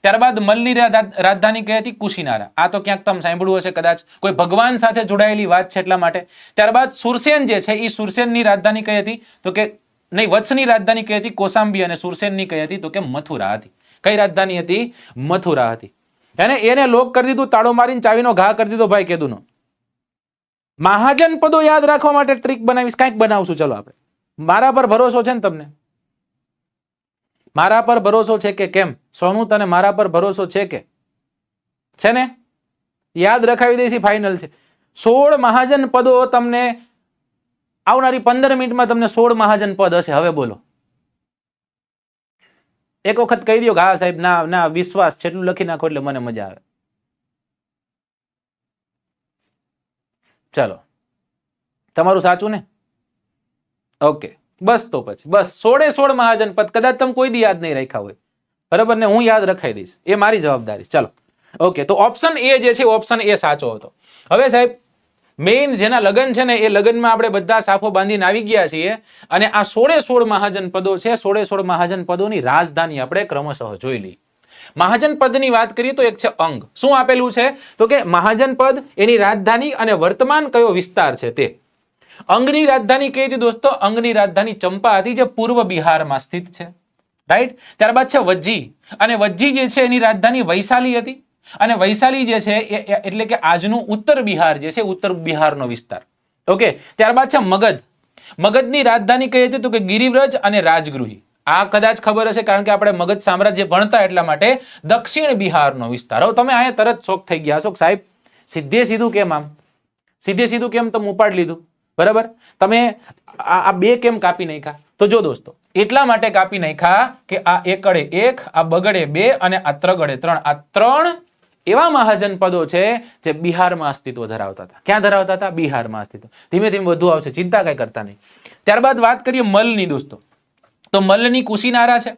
ત્યારબાદ મલની રાજધાની કઈ હતી? કુશીનારા. આ તો ક્યાંક તમે સાંભળ્યું હશે કદાચ, કોઈ ભગવાન સાથે જોડાયેલી વાત છે એટલા માટે. ત્યારબાદ સુરસેન જે છે એ સુરસેનની રાજધાની કઈ હતી? તો કે નહીં, વત્સની રાજધાની કઈ હતી? કોસાંબી. અને સુરસેનની કઈ હતી? તો કે મથુરા હતી. કઈ રાજધાની હતી? મથુરા હતી. એને લોક કરી દીધું, તાળો મારીને ચાવીનો ઘા કરી દીધો ભાઈ કેદુનો. મહાજન પદો યાદ રાખવા માટે ટ્રીક બનાવીશ, કંઈક બનાવશું. ચલો આપણે, મારા પર ભરોસો છે ને તમને? મારા પર ભરોસો છે કે કેમ? સોનું, તને મારા પર ભરોસો છે કે છે ને? યાદ રખાવી દઈશી, ફાઇનલ છે. 16 મહાજન પદો તમને આવનારી 15 મિનિટમાં તમને 16 મહાજન પદ હશે. હવે બોલો, એક વખત કહી દો કે હા સાહેબ, ના ના વિશ્વાસ છે એટલું લખી નાખો એટલે મને મજા આવે. ચલો, તમારું સાચું ને? ઓકે, બસ તો પછી બસ 16 મહાજન પદ કદાચ તમે કોઈ દી યાદ નહીં રાખ્યા હોય, બરાબર ને? હું યાદ રખાઈ દઈશ, એ મારી જવાબદારી. ચલો, ઓકે, તો ઓપ્શન એ જે છે, ઓપ્શન એ સાચો હતો. હવે સાહેબ, મેઇન જેના લગ્ન છે ને એ લગ્નમાં આપણે બધા સાફો બાંધીને આવી ગયા છીએ, અને આ 16 મહાજન પદો છે. 16 મહાજન પદોની રાજધાની આપણે ક્રમશઃ જોઈ લઈએ. મહાજન પદની વાત કરીએ તો એક છે અંગ. શું આપેલું છે? તો કે મહાજન પદ, એની રાજધાની અને વર્તમાન કયો વિસ્તાર છે તે. અંગની રાજધાની કઈ હતી દોસ્તો? અંગની રાજધાની ચંપા હતી, જે પૂર્વ બિહારમાં સ્થિત છે. રાઈટ. ત્યારબાદ છે વજ્જી, અને વજ્જી જે છે એની રાજધાની વૈશાલી હતી, અને વૈશાલી જે છે એટલે કે આજનું ઉત્તર બિહાર જે છે, ઉત્તર બિહારનો વિસ્તાર. ઓકે. ત્યારબાદ છે મગધ. મગધની રાજધાની કઈ હતી? તો કે ગિરિવ્રજ અને રાજગૃહી. આ કદાચ ખબર હશે, કારણ કે આપણે મગધ સામ્રાજ્ય ભણતા એટલા માટે. દક્ષિણ બિહારનો વિસ્તાર. હવે તમે અહીંયા તરત શોક થઈ ગયા હશો, સાહેબ સીધે સીધું કેમ? આમ સીધે સીધું કેમ તમે ઉપાડ લીધું? બરાબર, તમે આ બે કેમ કાપી નાખ્યા? તો જો દોસ્તો, એટલા માટે કાપી નાખ્યા કે આ એકડે 1, આ બગડે 2 અને આ ત્રગડે 3, આ 3 એવા મહાજન પદો છે જે બિહારમાં અસ્તિત્વ ધરાવતા હતા. ક્યાં ધરાવતા હતા? બિહારમાં અસ્તિત્વ. ધીમે ધીમે વધુ આવશે, ચિંતા કઈ કરતા નહીં. ત્યારબાદ વાત કરીએ મલની દોસ્તો. તો મલની કુશીનારા છે,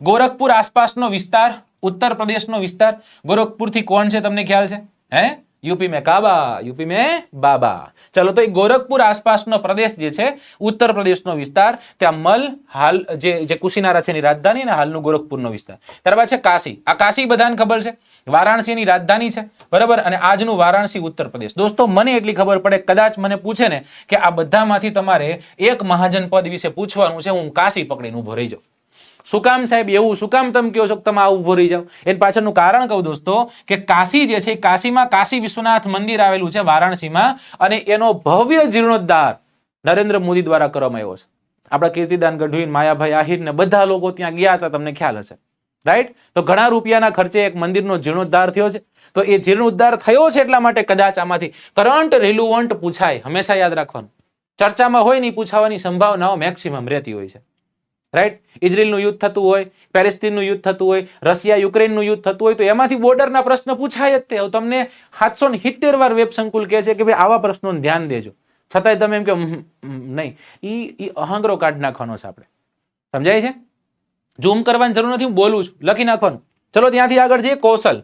ગોરખપુર આસપાસનો વિસ્તાર, ઉત્તર પ્રદેશનો વિસ્તાર. ગોરખપુરથી કોણ છે તમને ખ્યાલ છે? હે? यूपी में काबा, यूपी में बाबा. चलो, तो गोरखपुर आसपासનો પ્રદેશ જે છે, ઉત્તર પ્રદેશનો વિસ્તાર, ત્યાં મલ હાલ જે કુશીનારા છે એની રાજધાની, અને હાલનું ગોરખપુરનો વિસ્તાર. ત્યારબાદ છે કાશી. આ કાશી બધાને ખબર છે, વારાણસીની રાજધાની છે, બરાબર, અને આજનું વારાણસી ઉત્તર પ્રદેશ. દોસ્તો, મને એટલી ખબર પડે, કદાચ મને પૂછે ને કે આ બધામાંથી તમારે એક મહાજન પદ વિશે પૂછવાનું છે, હું કાશી પકડીને ઉભો રહી જાઉં. શું કામ સાહેબ એવું? શું કામ તમે કહો છો કે તમે આ ઉભો રહી જાઓ? એની પાછળનું કારણ કહું દોસ્તો, કે કાશી જે છે, કાશીમાં કાશી વિશ્વનાથ મંદિર આવેલું છે વારાણસીમાં, અને એનો ભવ્ય જીર્ણોદ્ધાર નરેન્દ્ર મોદી દ્વારા કરવામાં આવ્યો છે. આપણા કીર્તિદાન ગઢવી, માયાભાઈ આહિર ને બધા લોકો ત્યાં ગયા હતા, તમને ખ્યાલ હશે. રાઈટ. તો ઘણા રૂપિયાના ખર્ચે એક મંદિરનો જીર્ણોદ્ધાર થયો છે. તો એ જીર્ણોદ્ધાર થયો છે એટલા માટે કદાચ આમાંથી કરંટ રિલેવન્ટ પૂછાય. હંમેશા યાદ રાખવાનું, ચર્ચામાં હોય નહીં, પૂછાવાની સંભાવનાઓ મેક્સિમમ રહેતી હોય છે. રાઈટ. ઇઝરાયલનું યુદ્ધ થતું હોય, પેલેસ્તીનનું યુદ્ધ થતું હોય, રશિયા યુક્રેનનું યુદ્ધ થતું હોય, તો એમાંથી બોર્ડરના પ્રશ્ન પૂછાય જ તે. તમને 770 વાર વેબ સંકુલ કહે છે કે ભાઈ આવા પ્રશ્નોને ધ્યાન દેજો, છતાંય તમે એમ કે નહીં, ઈ અહંગ્રો કાઢ નાખવાનો છે આપણે. સમજાય છે? ઝૂમ કરવાની જરૂર નથી, હું બોલું છું, લખી નાખવાનું. ચલો, ત્યાંથી આગળ જઈએ. કૌશલ.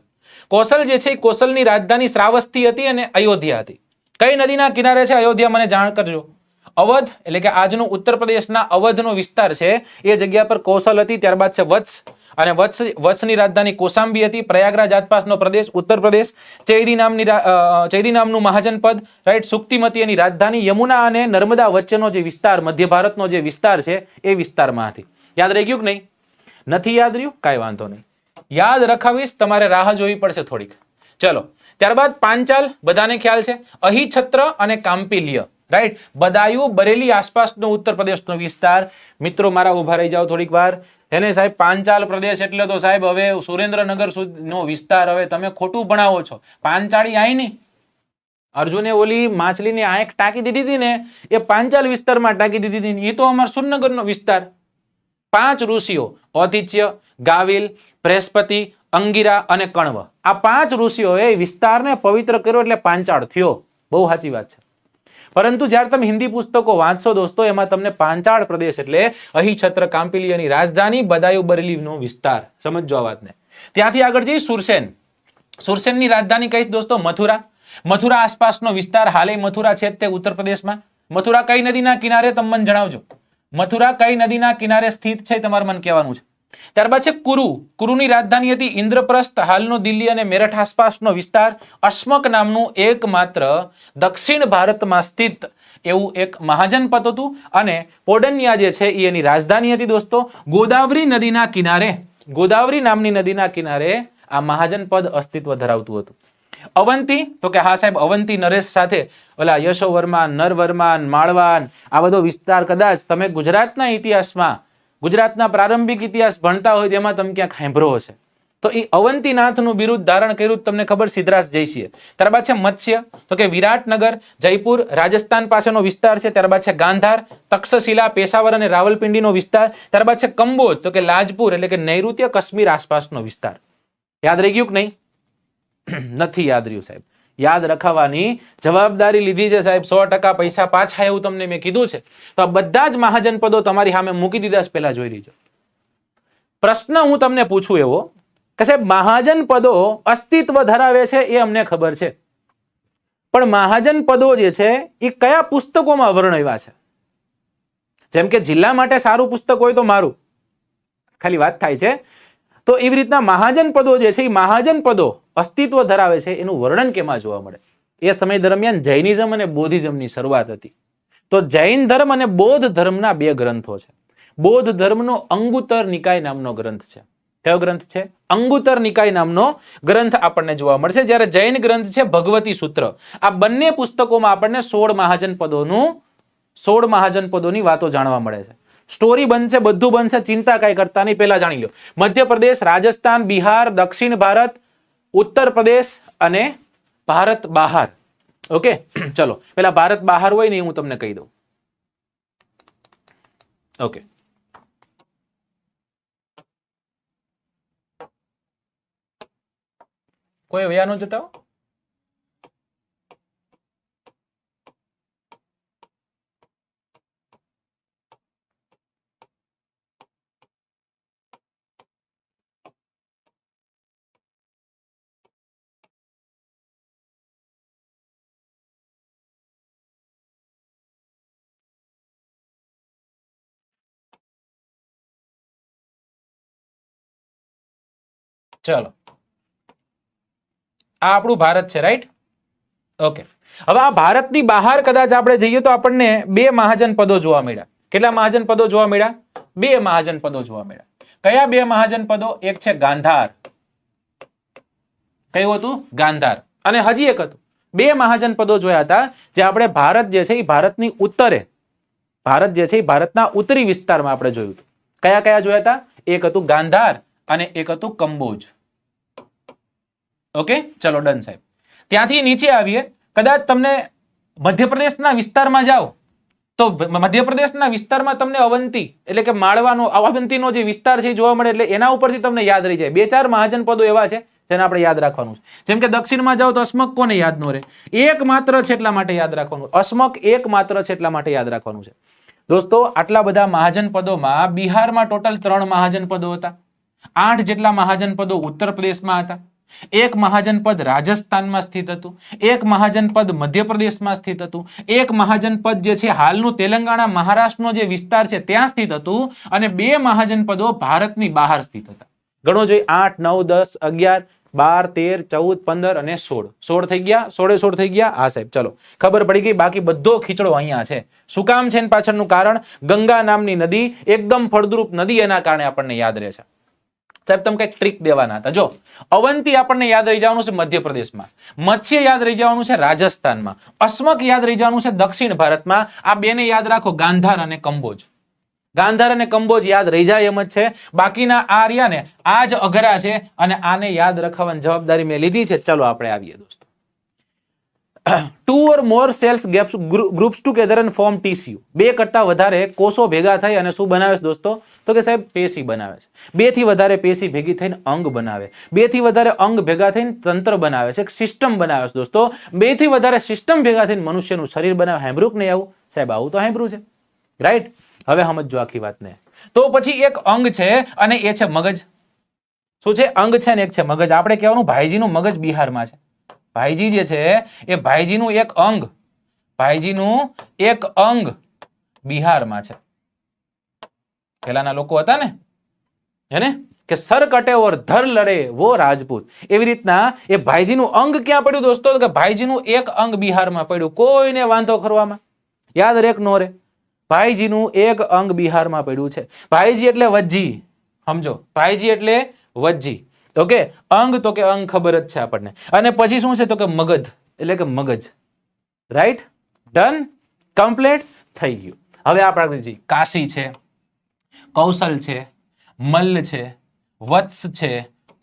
કૌશલ જે છે, કૌશલની રાજધાની શ્રાવસ્તી હતી અને અયોધ્યા હતી. કઈ નદીના કિનારે છે અયોધ્યા? મને જાણ કરજો. અવધ, એટલે કે આજનું ઉત્તર પ્રદેશના અવધનો વિસ્તાર છે, એ જગ્યા પર કૌશલ હતી. ત્યારબાદ છે વત્સ, અને વત્સની રાજધાની કોસાંબી હતી. પ્રયાગરાજ આસપાસનો પ્રદેશ, ઉત્તર પ્રદેશ. ચૈદી નામનું મહાજન પદ, રાઈટ. સુક્તિમતી એની રાજધાની. યમુના અને નર્મદા વચ્ચેનો જે વિસ્તાર, મધ્ય ભારતનો જે વિસ્તાર છે, એ વિસ્તારમાં હતી. યાદ રહી ગયું કે નહીં? નથી યાદ રહ્યું? કાંઈ વાંધો નહીં, યાદ રખાવીશ, તમારે રાહ જોવી પડશે થોડીક. ચલો, ત્યારબાદ પાંચાલ, બધાને ખ્યાલ છે. અહિછત્ર અને કામ્પિલ્ય, રાઈટ. બદાયુ, બરેલી આસપાસનો ઉત્તર પ્રદેશનો વિસ્તાર. મિત્રો મારા ઉભા રહી જાઓ થોડીક વાર. એને સાહેબ પાંચાલ પ્રદેશ એટલે તો સાહેબ હવે સુરેન્દ્રનગર સુધીનો વિસ્તાર. હવે તમે ખોટું ભણાવો છો. પાંચાળી આઈ નહીં, અર્જુને ઓલી માછલીની આંખ ટાંકી દીધી હતી ને, એ પાંચાલ વિસ્તારમાં ટાંકી દીધી હતી. એ તો અમારા સુરનગરનો વિસ્તાર. 5 ઋષિઓ, ઓદિત્ય, ગાવિલ, બૃહસ્પતિ, અંગિરા અને કણવ, આ 5 ઋષિઓએ વિસ્તારને પવિત્ર કર્યો એટલે પાંચાળ થયો. બહુ સાચી વાત છે. પરંતુ જ્યારે તમે હિન્દી પુસ્તકો વાંચશો દોસ્તો, એમાં તમને પાંચાળ પ્રદેશ એટલે અહિછત્ર, કામ્પિલિયની રાજધાની, બદાયુ બરેલીનો વિસ્તાર. સમજો આ વાતને. ત્યાંથી આગળ જઈએ સુરસેન. સુરસેનની રાજધાની કઈ દોસ્તો? મથુરા. મથુરા આસપાસનો વિસ્તાર, હાલે મથુરા છે તે ઉત્તર પ્રદેશમાં. મથુરા કઈ નદીના કિનારે? તમે મને જણાવજો. મથુરા કઈ નદીના કિનારે સ્થિત છે? તમારે મને કહેવાનું છે. ત્યારબાદ છે કુરુ. કુરુની રાજધાની હતી ઇન્દ્રપ્રસ્થ, હાલનો દિલ્હી અને મેરઠ આસપાસનો વિસ્તાર. અશ્મક નામનું એકમાત્ર દક્ષિણ ભારતમાં સ્થિત એવું એક મહાજનપદ હતું અને પોડન્યા જે છે એ એની રાજધાની હતી દોસ્તો. ગોદાવરી નદીના કિનારે, ગોદાવરી નામની નદીના કિનારે આ મહાજનપદ અસ્તિત્વ ધરાવતું હતું. અવંતી, તો કે હા સાહેબ, અવંતી નરેશ સાથે ઓલા યશોવર્માન, નરવર્માન, માળવાન, આ બધો વિસ્તાર કદાચ તમે ગુજરાતના ઇતિહાસમાં, ગુજરાતના પ્રારંભિક ઇતિહાસ ભણતા હોય તેમાં તમે ક્યાંક સાંભળ્યો હશે. તો એ અવંતીનાથનું બિરુદ ધારણ કર્યું તમને ખબર, સિદ્ધરાજ જયસિંહે. ત્યારબાદ છે મત્સ્ય, તો કે વિરાટનગર, જયપુર, રાજસ્થાન પાસેનો વિસ્તાર છે. ત્યારબાદ છે ગાંધાર, તક્ષશિલા, પેશાવર અને રાવલપિંડીનો વિસ્તાર. ત્યારબાદ છે કંબોજ, તો કે લાજપુર એટલે કે નૈઋત્ય કાશ્મીર આસપાસનો વિસ્તાર. યાદ રહી ગયું કે નહીં? નથી યાદ રહ્યું સાહેબ. યાદ રખાવાની જવાબદારી લીધી છે સાહેબ. 100% પૈસા પાછા એવું તમને મેં કીધું છે. તો આ બધા જ મહાજનપદો તમારી સામે મૂકી દીધા છે, પહેલા જોઈ લીજો. પ્રશ્ન હું તમને પૂછું એવો કે સાહેબ મહાજનપદો અસ્તિત્વ ધરાવે છે એ અમને ખબર છે, પણ મહાજનપદો જે છે એ કયા પુસ્તકોમાં વર્ણવ્યા છે? જેમ કે જિલ્લા માટે સારું પુસ્તક હોય તો મારું, ખાલી વાત થાય છે. તો એવી રીતના મહાજનપદો જે છે એ મહાજનપદો અસ્તિત્વ ધરાવે છે એનું વર્ણન કેમાં જોવા મળે? એ સમય દરમિયાન જૈનિઝમ અને બૌદ્ધિઝમની શરૂઆત હતી. તો જૈન ધર્મ અને બૌદ્ધ ધર્મના બે ગ્રંથો છે. બૌદ્ધ ધર્મનો અંગુત્તર નિકાય નામનો ગ્રંથ છે. કયો ગ્રંથ છે? અંગુત્તર નિકાય નામનો ગ્રંથ આપણને જોવા મળશે. જ્યારે જૈન ગ્રંથ છે ભગવતી સૂત્ર. આ બંને પુસ્તકોમાં આપણને 16 મહાજનપદોની વાતો જાણવા મળે છે. સ્ટોરી બનશે, બધું બનશે, ચિંતા કઈ કરતા નહીં. પહેલા જાણી લો. મધ્યપ્રદેશ, રાજસ્થાન, બિહાર, દક્ષિણ ભારત, ઉત્તર પ્રદેશ અને ભારત બહાર. ઓકે, ચલો પેલા ભારત બહાર હોય ને હું તમને કહી દઉં. ઓકે, કોઈ વયા ન જતા હો. ચલો, આ આપણું ભારત છે, રાઈટ? ઓકે, હવે આ ભારતની બહાર કદાચ આપણે જઈએ તો આપણને બે મહાજનપદો જોવા મળ્યા. કેટલા મહાજનપદો જોવા મળ્યા? બે મહાજનપદો જોવા મળ્યા. કયા બે મહાજનપદો? એક છે ગાંધાર. કયું હતું? ગાંધાર. અને હજી એક હતું. બે મહાજનપદો જોયા હતા જે આપણે ભારત જે છે એ ભારતની ઉત્તરે, ભારત જે છે એ ભારતના ઉત્તરી વિસ્તારમાં આપણે જોયું હતું. કયા કયા જોયા હતા? એક હતું ગાંધાર અને એક હતું કંબોજ. ઓકે, ચલો ડન સાહેબ. ત્યાંથી નીચે આવીએ. કદાચ તમને મધ્યપ્રદેશના વિસ્તારમાં જાઓ તો મધ્યપ્રદેશના વિસ્તારમાં તમને અવંતી એટલે કે માળવાનો, અવંતીનો જે વિસ્તાર છે જોવા મળે. એટલે એના ઉપરથી તમને યાદ રહી જાય. બે ચાર મહાજનપદો એવા છે જેને આપણે યાદ રાખવાનું છે. જેમ કે દક્ષિણમાં જાઓ તો અસ્મક, કોને યાદ ન રહે? એકમાત્ર છે એટલા માટે યાદ રાખવાનું. અસ્મક એકમાત્ર છે એટલા માટે યાદ રાખવાનું છે. દોસ્તો, આટલા બધા મહાજનપદોમાં બિહારમાં ટોટલ 3 મહાજનપદો હતા. 8 જેટલા મહાજનપદો ઉત્તર પ્રદેશમાં હતા. એક મહાજનપદ રાજસ્થાનમાં સ્થિત હતું. એક મહાજનપદ મધ્યપ્રદેશમાં સ્થિત હતું. એક મહાજનપદ જે છે હાલનું તેલંગાણા, મહારાષ્ટ્રનો જે વિસ્તાર છે ત્યાં સ્થિત હતું. અને 2 મહાજનપદો ભારતની બહાર સ્થિત હતા. ગણો જોઈએ. 8, 9, 10, 11, 12, 13, 14, 15 અને 16. 16 થઈ ગયા. 16 થઈ ગયા. હા સાહેબ, ચલો ખબર પડી ગઈ. બાકી બધો ખીચડો અહીંયા છે. શું કામ છે? એના પાછળનું કારણ ગંગા નામની નદી, એકદમ ફળદ્રુપ નદી, એના કારણે આપણને યાદ રહે છે. સાહેબ તમે કઈક ટ્રીક દેવાના હતા. જો, અવંતી આપણને યાદ રહી જવાનું છે મધ્યપ્રદેશમાં, મત્સ્ય યાદ રહી જવાનું છે રાજસ્થાનમાં, અસ્મક યાદ રહી જવાનું છે દક્ષિણ ભારતમાં. આ બેને યાદ રાખો, ગાંધાર અને કંબોજ. ગાંધાર અને કંબોજ યાદ રહી જાય એમ જ છે. બાકીના આ રહ્યા ને, આ જ અઘરા છે અને આને યાદ રાખવાની જવાબદારી મેં લીધી છે. ચલો આપણે આવીએ દોસ્તો. 2 or more cells groups together and form tissue. 2 કરતા વધારે કોષો ભેગા થઈ અને શું બનાવે છે દોસ્તો? તો કે સાહેબ પેશી બનાવે છે. 2 થી વધારે પેશી ભેગી થઈને અંગ બનાવે. 2 થી વધારે અંગ ભેગા થઈને તંત્ર બનાવે છે, સિસ્ટમ બનાવે છે દોસ્તો. 2 થી વધારે સિસ્ટમ ભેગા થઈને મનુષ્યનું શરીર બનાવે. સાંભળ્યું કે નહીં આવું? સાહેબ આવું તો સાંભળ્યું છે, રાઈટ? હવે સમજો આખી વાતને. તો પછી એક અંગ છે અને એ છે મગજ. શું છે? અંગ છે ને એક છે મગજ. આપણે કહેવાનું ભાઈજીનું મગજ બિહારમાં છે. ભાઈજી જે છે એ ભાઈજીનું એક અંગ, ભાઈજીનું એક અંગ બિહારમાં છે. પેલાના લોકો હતા ને, હે ને કે સર કટે ઓર ધર લડે વો રાજપૂત. એવી રીતના એ ભાઈજીનું અંગ ક્યાં પડ્યું દોસ્તો? કે ભાઈજીનું એક અંગ બિહારમાં પડ્યું. કોઈને વાંધો કરવામાં યાદ રેક નો રે? ભાઈજીનું એક અંગ બિહારમાં પડ્યું છે. ભાઈજી એટલે વજ્જી, સમજો, ભાઈજી એટલે વજ્જી. ઓકે, અંગ તો કે અંગ ખબર જ છે આપણને. અને પછી શું છે તો કે મગધ એટલે કે મગજ. રાઈટ, ડન, કમ્પ્લીટ થઈ ગયું. હવે આપણે કાશી છે, કૌશલ છે, મલ્લ છે, વત્સ છે,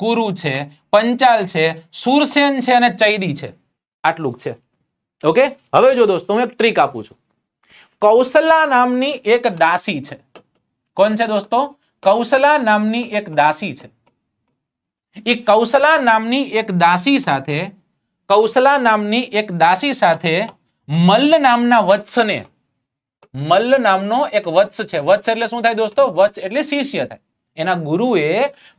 કુરુ છે, પંચાલ છે, સુરસેન છે અને ચૈદી છે. આટલું છે. ઓકે, હવે જો દોસ્તો હું એક ટ્રીક આપું છું. કૌશલા નામની એક દાસી છે. કોણ છે દોસ્તો? કૌશલા નામની એક દાસી છે. એ કૌશલા નામની એક દાસી સાથે, કૌશલા નામની એક દાસી સાથે મલ્લ નામના વત્સને, મલ્લ નામનો એક વત્સ છે. વત્સ એટલે શું થાય દોસ્તો? વત્સ એટલે શિષ્ય થાય. એના ગુરુએ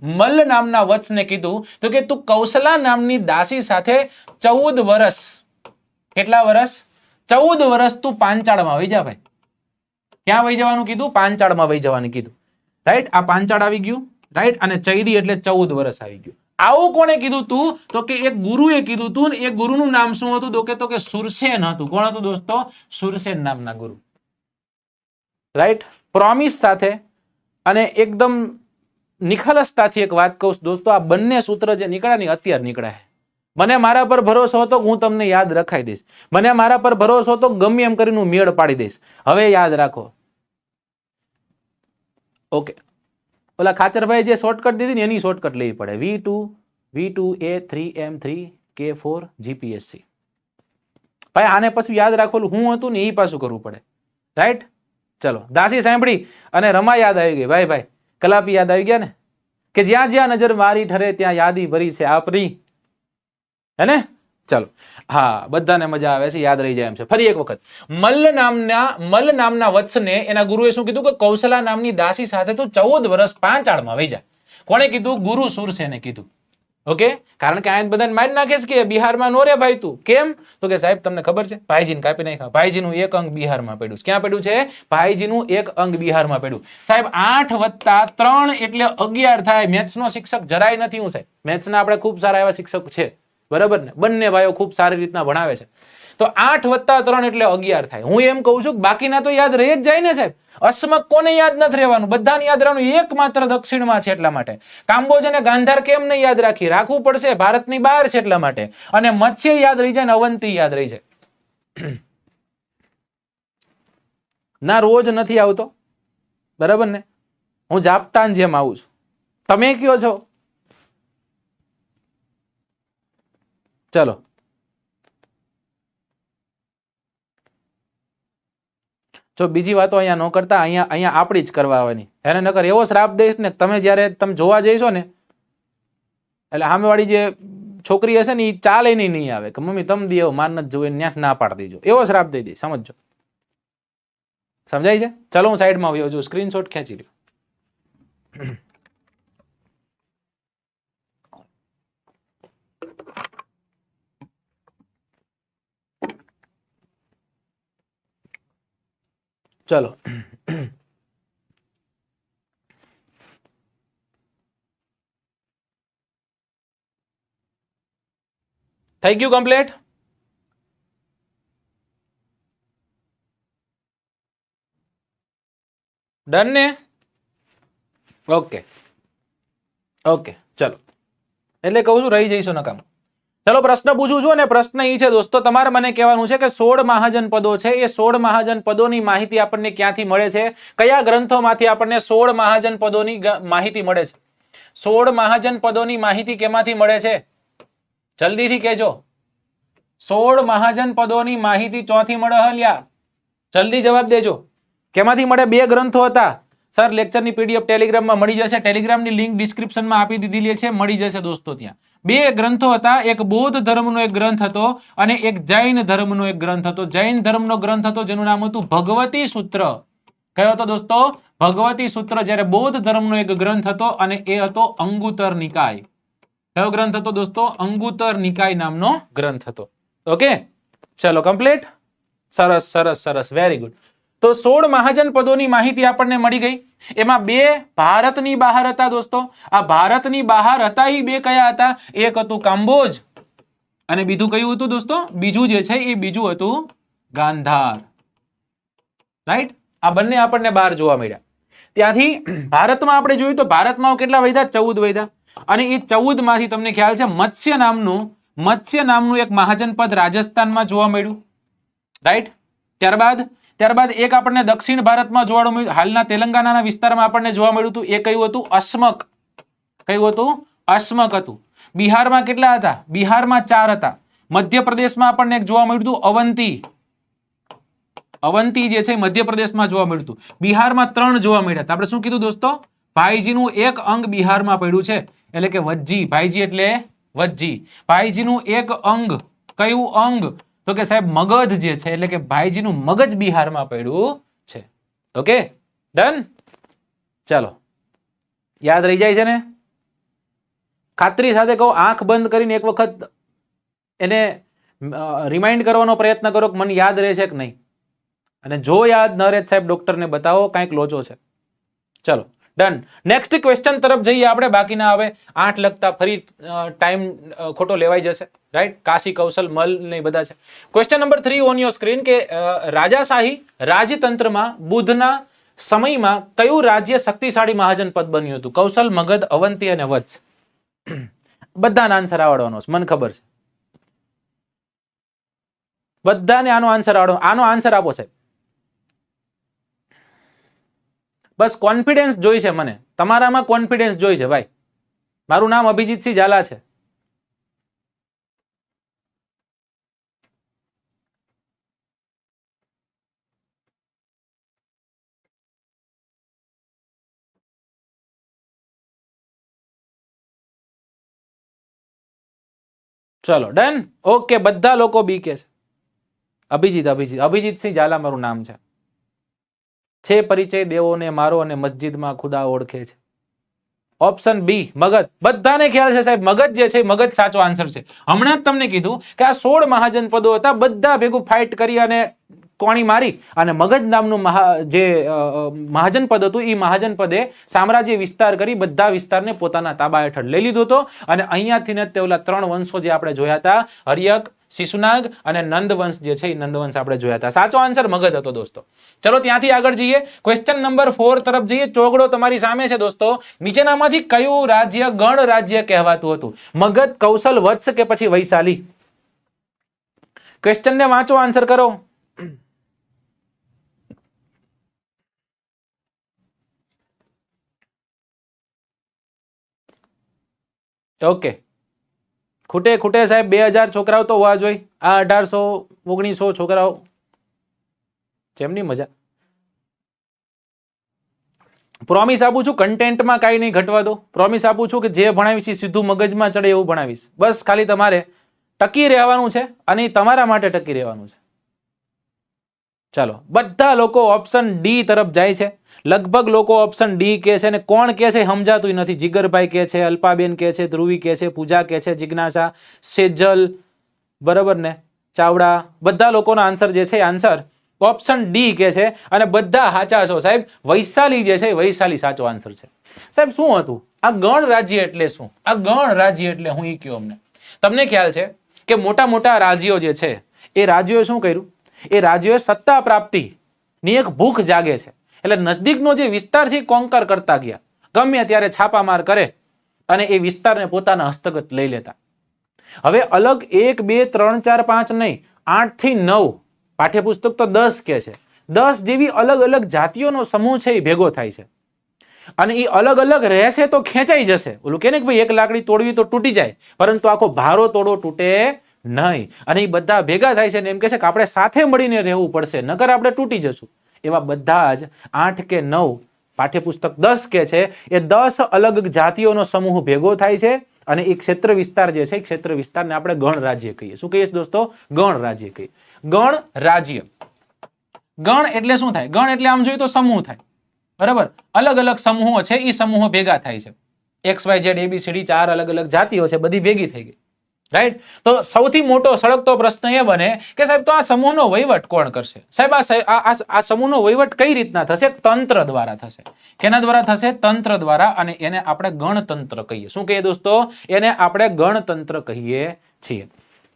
મલ્લ નામના વત્સને કીધું તો કે તું કૌશલા નામની દાસી સાથે 14 વર્ષ, કેટલા વર્ષ? 14 વર્ષ તું પાંચાળમાં વહી જા ભાઈ. ક્યાં વહી જવાનું કીધું? પાંચાળમાં વહી જવાનું કીધું. રાઈટ, આ પાંચાળ આવી ગયું. રાઈટ, અને ચૈદી એટલે 14 વર્ષ આવી ગયું. આવું કોણે કીધું તું? તો કે એક ગુરુએ કીધું તું. એ ગુરુનું નામ શું હતું? તો કે સુરસેન હતું. કોણ હતું દોસ્તો? સુરસેન નામના ગુરુ. રાઈટ, પ્રોમિસ સાથે અને એકદમ નિખાલસતાથી એક વાત કહું દોસ્તો, આ બંને સૂત્ર જે નીકળ્યા ને અત્યારે નીકળ્યા. મને મારા પર ભરોસો હતો હું તમને યાદ રખાઈ દઈશ. મને મારા પર ભરોસો હતો ગમે એમ કરીને હું મેળ પાડી દઈશ. હવે યાદ રાખો. ઓકે, ઓલા ખાચરભાઈ જે શોર્ટકટ દીધી ને એની શોર્ટકટ લેવી પડે. V2A3M3K4 GPSC. ભાઈ આને પછી યાદ રાખવાનું હું હતું ને એ પાછું કરવું પડે. રાઈટ, ચલો દાસી સાંભળી અને રમા યાદ આવી ગઈ. ભાઈ ભાઈ કલાપી યાદ આવી ગયા ને? કે જ્યાં જ્યાં નજર મારી ઠરે ત્યાં યાદી ભરી છે આપની. હે ને? ચલો, હા, બધાને મજા આવે છે, યાદ રહી જાય એમ છે. ફરી એક વખત, મલ્લ નામના વત્સને એના ગુરુએ શું કીધું? કે કૌશલા નામની દાસી સાથે તું 14 વર્ષ પાંચાળમાં વહી જા. કોણે કીધું? ગુરુ સુરસેને કીધું. ઓકે, કારણ કે આ બધાને મારી નાખે છે કે બિહારમાં નો રે ભાઈ તું. કેમ? તો કે સાહેબ તમને ખબર છે ભાઈજીને કાપી નાખ્યા. ભાઈજીનું એક અંગ બિહારમાં પડ્યું છે. ક્યાં પડ્યું છે? ભાઈજીનું એક અંગ બિહારમાં પડ્યું. સાહેબ 8 + 3 એટલે 11 થાય. મેથ્સનો શિક્ષક જરાય નથી હું સાહેબ. મેથ્સના આપણે ખૂબ સારા એવા શિક્ષક છે, બરાબર ને? બંને ભાઈઓ ખૂબ સારી રીતના ભણાવે છે. તો 8 + 3 એટલે 11 થાય. હું એમ કહું છું કે બાકીના તો યાદ રહી જ જાય ને સાહેબ. અસ્મક કોને યાદ નથી રહેવાનું? બધાને યાદ રહેવાનું. એકમાત્ર દક્ષિણમાં છે એટલા માટે. કાંબોજ અને ગાંધાર કેમ નહીં યાદ રાખી? રાખવું પડશે, ભારતની બહાર છે એટલા માટે. અને મત્સ્ય યાદ રહી જાય ને અવંતી યાદ રહી જાય. ના રોજ નથી આવતો, બરાબર ને? હું જાપતાન જેમ આવું છું. તમે કયો છો? ચલો, જો બીજી વાતો અહીંયા ન કરતા અહીંયા આપણી જ કરવા આવવાની. એને નકર એવો શ્રાપ દઈશ ને તમે જ્યારે તમે જોવા જઈશો ને એટલે સામેવાળી જે છોકરી હશે ને એ ચાલે નહીં આવે કે મમ્મી તમે દે માર નથી જોવે, ત્યાં ના પાડી દેજો. એવો શ્રાપ દઈ દઈશ, સમજો. સમજાય છે? ચલો હું સાઈડમાં આવ્યો છું, સ્ક્રીનશોટ ખેંચી લ્યો. ચલો, થઈ ગયું કમ્પ્લીટ? ડન ને? ઓકે ઓકે, ચલો. એટલે કહું છું રહી જઈશું નકામ. ચલો પ્રશ્ન પૂછું છું, અને પ્રશ્ન એ છે દોસ્તો, તમારે મને કહેવાનું છે કે 16 મહાજન પદો છે. એ 16 મહાજન પદોની માહિતી આપણને ક્યાંથી મળે છે? કયા ગ્રંથોમાંથી આપણને 16 મહાજન પદોની માહિતી મળે છે? 16 મહાજન પદોની માહિતી કેમાંથી મળે છે? જલ્દીથી કહેજો. 16 મહાજન પદોની માહિતી ચોથી મળે હલ્યા? જલ્દી જવાબ દેજો. કેમાંથી મળે? 2 ગ્રંથો હતા. સર લેક્ચરની પીડીએફ ટેલિગ્રામમાં મળી જશે. ટેલિગ્રામની લિંક ડિસ્ક્રિપ્શનમાં આપી દીધેલી છે, મળી જશે દોસ્તો. ત્યાં 2 ગ્રંથો હતા. એક બૌદ્ધ ધર્મનો એક ગ્રંથ હતો અને એક જૈન ધર્મનો એક ગ્રંથ હતો. જૈન ધર્મનો ગ્રંથ હતો જેનું નામ હતું ભગવતી સૂત્ર. કયો હતો દોસ્તો? ભગવતી સૂત્ર. જ્યારે બૌદ્ધ ધર્મનો એક ગ્રંથ હતો અને એ હતો અંગુત્તર નિકાય. કયો ગ્રંથ હતો દોસ્તો? અંગુત્તર નિકાય નામનો ગ્રંથ હતો. ઓકે, ચલો કમ્પ્લીટ. સરસ સરસ સરસ, વેરી ગુડ. તો 16 મહાજનપદોની માહિતી આપણને મળી ગઈ. એમાં 2 ભારતની બહાર હતા દોસ્તો. આ ભારતની બહાર હતા એ 2 કયા હતા? એક હતું કામ્બોજ અને બીજું કયું હતું દોસ્તો? બીજું જે છે એ બીજું હતું ગાંધાર. રાઈટ? આ બંને આપણને બહાર જોવા મળ્યા. ત્યાંથી ભારતમાં આપણે જોયું તો ભારતમાં કેટલા વધ્યા? 14 વધ્યા. અને એ 14 માંથી તમને ખ્યાલ છે મત્સ્ય નામનું એક મહાજનપદ રાજસ્થાનમાં જોવા મળ્યું. રાઈટ? ત્યારબાદ એક આપણને દક્ષિણ ભારતમાં જોવા મળ્યું, હાલના તેલંગાણાના વિસ્તારમાં આપણને જોવા મળ્યું હતું. એ કયું હતું? અસ્મક. કયું હતું? અસ્મક હતું. બિહારમાં કેટલા હતા? બિહારમાં 4 હતા. મધ્યપ્રદેશમાં આપણને એક જોવા મળ્યું હતું અવંતી. અવંતી જે છે મધ્યપ્રદેશમાં જોવા મળ્યું હતું. બિહારમાં 3 જોવા મળ્યા હતા. આપણે શું કીધું દોસ્તો? ભાઈજીનું એક અંગ બિહારમાં પડ્યું છે એટલે કે વજ્જી. ભાઈજી એટલે વજ્જી. ભાઈજીનું એક અંગ. કયું અંગ? તો કે સાહેબ મગધ જે છે એટલે કે ભાઈજીનું મગજ બિહારમાં પડ્યું છે. Okay, done. ચાલો, યાદ રહી જાય છે ને? ખાતરી સાથે કહો, આંખ બંધ કરીને એક વખત એને રિમાઇન્ડ કરવાનો પ્રયત્ન કરો કે મને યાદ રહે છે કે નહીં. અને જો યાદ ન રહે સાહેબ ડોક્ટરને બતાવો, કાંઈક લોચો છે. ચલો, ડન. નેક્સ્ટ ક્વેશ્ચન તરફ જઈએ આપણે. બાકીના હવે 8 લગતા ફરી ટાઈમ ખોટો લેવાઈ જશે. રાઈટ? કાશી, કૌશલ, મલ ને બધા છે. Question number 3 on your screen કે રાજાશાહી રાજતંત્રમાં બુદ્ધના સમયમાં કયું રાજ્ય શક્તિશાળી મહાજનપદ બન્યું હતું? કૌશલ, મગધ, અવંતી અને વત્સ. બધાને આન્સર આવડવાનો છે, મને ખબર છે. બધાને આનો આન્સર આવડવાનો. આનો આન્સર આપો સાહેબ. બસ કોન્ફિડન્સ જોઈ છે મને, તમારામાં કોન્ફિડન્સ જોઈ છે ભાઈ. મારું નામ અભિજીતસિંહ ઝાલા છે. ચલો, ડન. ઓકે, બધા લોકો બી કે છે. અભિજીતસિંહ ઝાલા મારું નામ છે. પરિચય દેવોને મારો અને મસ્જિદમાં ખુદા ઓળખે છે. Option B Magadh. બધાને ખ્યાલ છે સાહેબ મગધ જે છે મગધ સાચો આન્સર છે. હમણાં જ તમને કીધું કે આ 16 મહાજનપદો હતા, બધા ભેગું ફાઇટ કરી અને કોણી મારી અને મગધ નામનું જે મહાજનપદ હતું એ મહાજનપદે સામ્રાજ્ય વિસ્તાર કરી બધા વિસ્તારને પોતાના તાબા હેઠળ લઈ લીધો હતો. અને અહીંયાથી ને તે ઓલા 3 વંશો જે આપણે જોયા હતા, હર્યક, શિશુનાગ અને નંદવંશ જે છે એ નંદવંશ આપણે જોયા હતા. સાચો આન્સર મગધ હતો દોસ્તો. ચલો ત્યાંથી આગળ જઈએ. ક્વેશ્ચન નંબર 4 તરફ જઈએ. ચોગડો તમારી સામે છે દોસ્તો. નીચેનામાંથી કયું રાજ્ય ગણ રાજ્ય કહેવાતું હતું? મગધ, કૌશલ, વત્સ કે પછી વૈશાલી? ક્વેશ્ચન ને વાંચો, આન્સર કરો. ઓકે, ખૂટે સાહેબ 2000 છોકરાઓ તો હોવા જોઈએ. આ 1800 1900 છોકરાઓ જેમની મજા. પ્રોમિસ આપું છું કન્ટેન્ટમાં કાંઈ નહીં ઘટવા દો. પ્રોમિસ આપું છું કે જે ભણાવીશ સીધું મગજમાં ચડે એવું ભણાવીશ. બસ ખાલી તમારે ટકી રહેવાનું છે અને તમારા માટે ટકી રહેવાનું છે. ચાલો, બધા લોકો ઓપ્શન ડી તરફ જાય છે. લગભગ લોકો ઓપ્શન ડી કે છે અને કોણ કે છે સમજાતું નથી. જીગરભાઈ કે છે, અલ્પાબેન કે છે, ધ્રુવી કે છે, પૂજા કે છે, જિજ્ઞાસા, સેજલ, બરાબર ને, ચાવડા, બધા લોકોનો આન્સર જે છે આન્સર ઓપ્શન ડી કે છે અને બધા સાચા છો સાહેબ. વૈશાલી જે છે વૈશાલી સાચો આન્સર છે. સાહેબ શું હતું આ ગણ રાજ્ય એટલે શું? આ ગણ રાજ્ય એટલે હું ઈ કયો અમને. તમને ખ્યાલ છે કે મોટા મોટા રાજ્યો જે છે એ રાજ્યોએ શું કર્યું? એ રાજ્યોએ સત્તા પ્રાપ્તિ ની એક ભૂખ જાગે છે એટલે નજદીકનો જે વિસ્તાર છે એ કોન્કર કરતા ગયા. ગમે ત્યારે છાપામાર કરે અને એ વિસ્તારને પોતાના હસ્તગત લઈ લેતા. હવે અલગ 1 2 3 4 5 નહીં, 8 થી 9 પાઠ્યપુસ્તક તો 10 કે છે. 10 જેવી અલગ અલગ જાતિઓનો સમૂહ છે એ ભેગો થાય છે અને એ અલગ અલગ રહેશે તો ખેંચાઈ જશે. ઓલું કે ને કે ભાઈ એક લાકડી તોડવી તો તૂટી જાય, પરંતુ આખો ભારો તોડો તૂટે નહીં. અને એ બધા ભેગા થાય છે ને એમ કે છે કે આપણે સાથે મળીને રહેવું પડશે, નકર આપણે તૂટી જશું. એવા બધા જ 8 કે 9 પાઠ્યપુસ્તક 10 કે છે એ 10 અલગ જાતિઓનો સમૂહ ભેગો થાય છે અને એ ક્ષેત્ર વિસ્તાર જે છે એ ક્ષેત્ર વિસ્તારને આપણે ગણ રાજ્ય કહીએ. શું કહીએ દોસ્તો? ગણ રાજ્ય કહીએ. ગણ રાજ્ય. ગણ એટલે શું થાય? ગણ એટલે આમ જોઈએ તો સમૂહ થાય, બરાબર? અલગ અલગ સમૂહો છે એ સમૂહો ભેગા થાય છે. XYZ ABCD 4 અલગ અલગ જાતિઓ છે, બધી ભેગી થઈ ગઈ. રાઈટ? તો સૌથી મોટો સળગતો પ્રશ્ન એ બને કે સાહેબ તો આ સમૂહનો વહીવટ કોણ કરશે? સાહેબ આ સમૂહનો વહીવટ કઈ રીતના થશે? તંત્ર દ્વારા થશે. કેના દ્વારા થશે? તંત્ર દ્વારા. અને એને આપણે ગણતંત્ર કહીએ. શું કહીએ દોસ્તો? એને આપણે ગણતંત્ર કહીએ છીએ.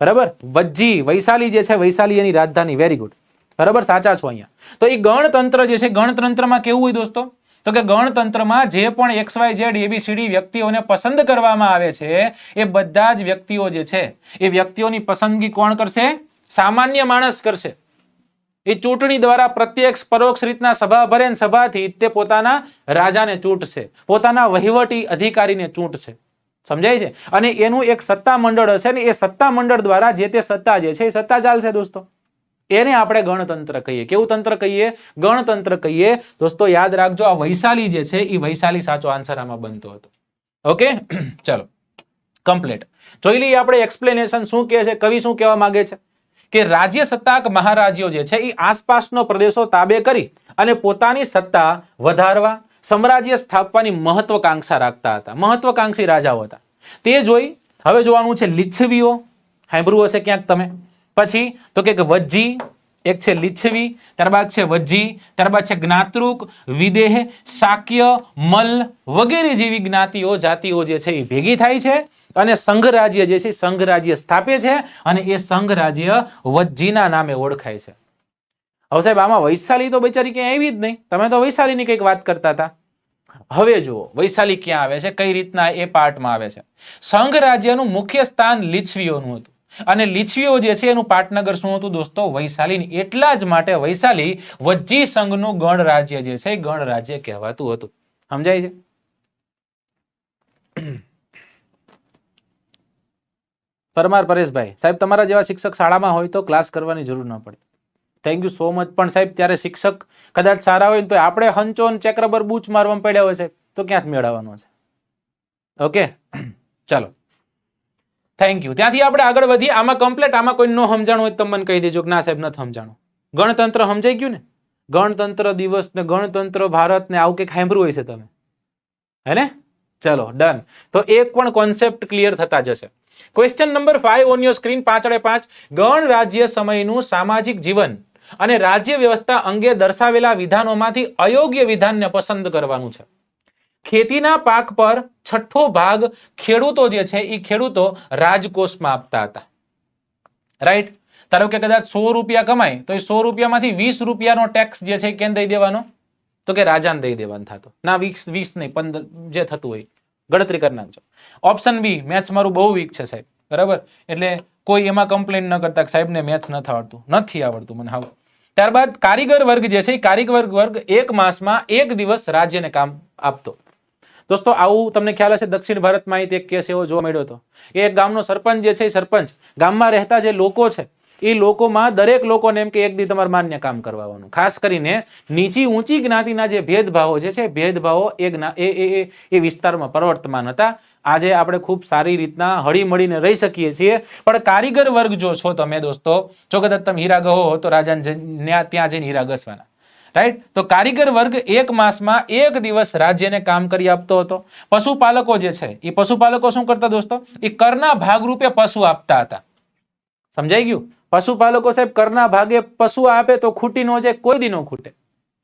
બરાબર? વજ્જી વૈશાલી જે છે, વૈશાલી એની રાજધાની. Very good. બરાબર, સાચા છો અહીંયા. તો એ ગણતંત્ર જે છે, ગણતંત્રમાં કેવું હોય દોસ્તો? તો કે ગણતંત્રમાં જે પણ XYZ ABCD વ્યક્તિઓને પસંદ કરવામાં આવે છે, એ બધા જ વ્યક્તિઓ જે છે એ વ્યક્તિઓની પસંદગી કોણ કરશે? સામાન્ય માણસ કરશે. એ ચૂંટણી દ્વારા પ્રત્યક્ષ પરોક્ષ રીતના સભા ભરે, સભાથી તે પોતાના રાજાને ચૂંટશે, પોતાના વહીવટી અધિકારીને ચૂંટશે. સમજાય છે? અને એનું એક સત્તા મંડળ હશે ને એ સત્તા મંડળ દ્વારા જે તે સત્તા જે છે એ સત્તા ચાલશે દોસ્તો. એને આપણે ગણતંત્ર કહીએ. કેવું તંત્ર કહીએ? ગણતંત્ર કહીએ. દોસ્તો યાદ રાખજો, આ વૈશાલી જે છે એ વૈશાલી સાચો આન્સર આમાં બનતો હતો. ઓકે, ચલો કમ્પ્લીટ. જોઈ લઈએ આપણે એક્સપ્લેનેશન શું કહે છે, કવિ શું કહેવા માંગે છે કે રાજ્ય સત્તાક મહારાજ્યો જે છે એ આસપાસનો પ્રદેશો તાબે કરી અને પોતાની સત્તા વધારવા, સામ્રાજ્ય સ્થાપવાની મહત્વકાંક્ષા રાખતા હતા. મહત્વકાંક્ષી રાજાઓ હતા. તે જોઈ હવે જોવાનું છે લીછવીઓ. સાંભળ્યું હશે ક્યાંક તમે. પછી તો કે વજ્જી, એક છે લીછવી, ત્યારબાદ છે વજ્જી, ત્યારબાદ છે જ્ઞાતૃક, વિદેહ, શાક્ય, મલ્લ વગેરે જેવી જ્ઞાતિઓ જાતિઓ જે છે એ ભેગી થાય છે અને સંઘ રાજ્ય જે છે સંઘ રાજ્ય સ્થાપે છે અને એ સંઘ રાજ્ય વજ્જીના નામે ઓળખાય છે. હવે સાહેબ આમાં વૈશાલી તો બિચારી ક્યાંય આવી જ નહીં. તમે તો વૈશાલીની કંઈક વાત કરતા હતા. હવે જુઓ વૈશાલી ક્યાં આવે છે, કઈ રીતના એ પાર્ટમાં આવે છે. સંઘ રાજ્યનું મુખ્ય સ્થાન લીછવીઓનું હતું અને લીછવીઓ જે છે એનું પાટનગર શું હતું દોસ્તો? વૈશાલી. એટલા જ માટે વૈશાલી વજ્જી સંઘનું ગણ રાજ્ય જે છે ગણ રાજ્ય કહેવાતું હતું. સમજાય છે? પરમાર પરેશભાઈ, સાહેબ તમારા જેવા શિક્ષક શાળામાં હોય તો ક્લાસ કરવાની જરૂર ન પડે. Thank you so much. પણ સાહેબ ત્યારે શિક્ષક કદાચ સારા હોય તો આપણે હંચો ચેકરબર બૂચ મારવા પડ્યા હોય સાહેબ, તો ક્યાં મેળવવાનો છે? ઓકે, ચાલો થેન્ક યુ. ત્યાંથી આપણે આગળ વધીએ. આમાં કમ્પ્લીટ, આમાં કોઈ ન સમજાણું હોય તો મને કહી દેજો કે ના સાહેબ નથી સમજાણું. ગણતંત્ર સમજાઈ ગયું ને? ગણતંત્ર દિવસ ને ગણતંત્ર ભારત ને આવું કંઈક સાંભળ્યું હોય છે તમે, હે ને? ચલો ડન. તો એક પણ કોન્સેપ્ટ ક્લિયર થતા જશે. Question number 5 on your screen. 5/5 ગણ રાજ્ય સમયનું સામાજિક જીવન અને રાજ્ય વ્યવસ્થા અંગે દર્શાવેલા વિધાનોમાંથી અયોગ્ય વિધાનને પસંદ કરવાનું છે. ખેતીના પાક પર 6ઠ્ઠો ભાગ ખેડૂતો જે છે એ ખેડૂતો રાજકોષમાં આપતા હતા. રાઈટ? ધારો કે કદાચ 100 રૂપિયા કમાય તો એ 100 રૂપિયામાંથી 20 રૂપિયાનો ટેક્સ જે છે કેમ દઈ દેવાનો? તો કે રાજાને દઈ દેવાનો થતો. ના 20 નહીં 15 જે થતું હોય ગણતરી કરી નાખજો. ઓપ્શન બી, મેથ્સ મારું બહુ વીક છે સાહેબ, બરાબર? એટલે કોઈ એમાં કમ્પ્લેન ન કરતા કે સાહેબને મેથ્સ નથી આવડતું મને. હાવ. ત્યારબાદ કારીગર વર્ગ જે છે કારીગર વર્ગ એક માસમાં એક દિવસ રાજ્યને કામ આપતો. દોસ્તો આવું તમને ખ્યાલ હશે દક્ષિણ ભારતમાં એક કેસ એવો જોવા મળ્યો હતો. એક ગામનો સરપંચ જે છે સરપંચ ગામમાં રહેતા જે લોકો છે એ લોકોમાં દરેક લોકોને એમ કે એક દી તમારે માન્ય કામ કરવાનું. ખાસ કરીને નીચી ઊંચી જ્ઞાતિના જે ભેદભાવો જે છે ભેદભાવો એ વિસ્તારમાં પ્રવર્તમાન હતા. આજે આપણે ખૂબ સારી રીતના હળી મળીને રહી શકીએ છીએ. પણ કારીગર વર્ગ જો છો તમે દોસ્તો, જો કદાચ તમે હીરા ગહો તો રાજાને ત્યાં જઈને હીરા ઘસવાના. રાઈટ? તો કારીગર વર્ગ એક માસમાં એક દિવસ રાજ્યને કામ કરી આપતો હતો. પશુપાલકો જે છે એ પશુપાલકો શું કરતા દોસ્તો? એ કરના ભાગરૂપે પશુ આપતા હતા. સમજાઈ ગયું? પશુપાલકો સાહેબ કરના ભાગે પશુ આપે તો ખૂટી નો જાય, કોઈ દી નો ખૂટે.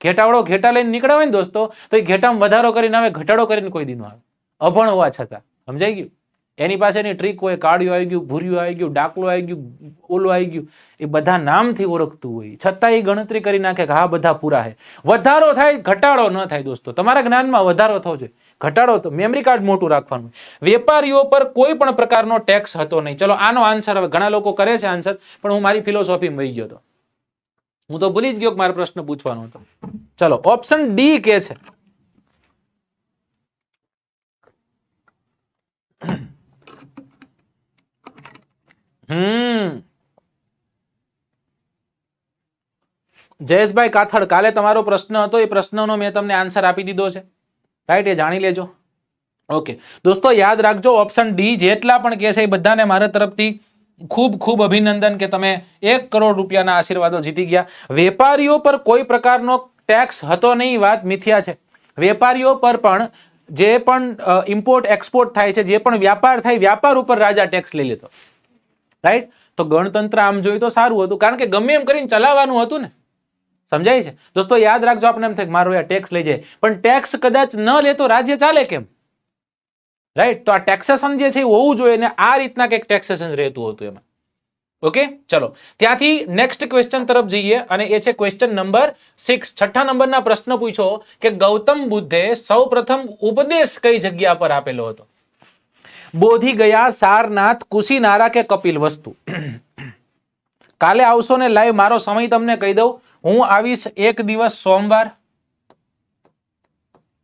ઘેટાવાળો ઘેટા લઈને નીકળ્યા હોય ને દોસ્તો તો એ ઘેટામાં વધારો કરીને આવે, ઘટાડો કરીને કોઈ દી નો આવે, અભણ હોવા છતાં. સમજાઈ ગયું? એની પાસેની ટ્રીક હોય, કાળિયું આવી ગયું, ભૂર્યું આવી ગયું, ડાકલું આવી ગયું, ઓલું આવી ગયું, એ બધા નામથી ઓળખતું હોય છતાં એ ગણતરી કરી નાખે કે હા બધા પૂરા છે. વધારો થાય, ઘટાડો ન થાય દોસ્તો. તમારા જ્ઞાનમાં વધારો થવો જોઈએ, ઘટાડો તો મેમરી કાર્ડ મોટું રાખવાનું. વેપારીઓ પર કોઈ પણ પ્રકારનો ટેક્સ હતો નહીં. ચલો આનો આન્સર હવે ઘણા લોકો કરે છે આન્સર, પણ હું મારી ફિલોસોફીમાં વહી ગયો હતો. હું તો ભૂલી જ ગયો કે મારો પ્રશ્ન પૂછવાનો હતો. ચલો ઓપ્શન ડી કે છે જયેશભાઈ કાથડ, કાલે તમારો પ્રશ્ન હતો એ પ્રશ્નનો મેં તમને આન્સર આપી દીધો છે. રાઈટ? એ જાણી લેજો. ઓકે દોસ્તો યાદ રાખજો ઓપ્શન ડી. જેટલા પણ કે છે એ બધાને મારા તરફથી ખૂબ ખૂબ અભિનંદન કે તમે 1 કરોડ રૂપિયાના આશીર્વાદો જીતી ગયા. વેપારીઓ પર કોઈ પ્રકારનો ટેક્સ હતો નહીં, વાત મિથ્યા છે. વેપારીઓ પર પણ જે પણ ઇમ્પોર્ટ એક્સપોર્ટ થાય છે, જે પણ વ્યાપાર થાય, વ્યાપાર ઉપર રાજા ટેક્સ લઈ લેતો. રાઈટ? તો ગણતંત્ર આમ જોઈએ તો સારું હતું, કારણ કે ગમે એમ કરીને ચલાવવાનું હતું ને. સમજાય છે દોસ્તો? યાદ રાખજો, આપણે એમ થાય કે મારો ટેક્સ લઈ જાય, પણ ટેક્સ કદાચ ન લે તો રાજ્ય ચાલે કેમ? રાઈટ? તો આ ટેક્સેશન જે છે એ હોવું જોઈએ ને આ રીતના કંઈક ટેક્સેશન રહેતું હતું એમાં. ઓકે, ચલો ત્યાંથી નેક્સ્ટ ક્વેશ્ચન તરફ જઈએ અને એ છે ક્વેશ્ચન નંબર 6. 6થા નંબરના પ્રશ્ન પૂછો કે ગૌતમ બુદ્ધે સૌપ્રથમ ઉપદેશ કઈ જગ્યા પર આપેલો હતો? બોધિ ગયા, સારનાથ, કુશીનારા કે કપિલ વસ્તુ? કાલે આવશો ને લાઈવ, મારો સમય તમને કહી દઉં, હું આવીશ એક દિવસ સોમવાર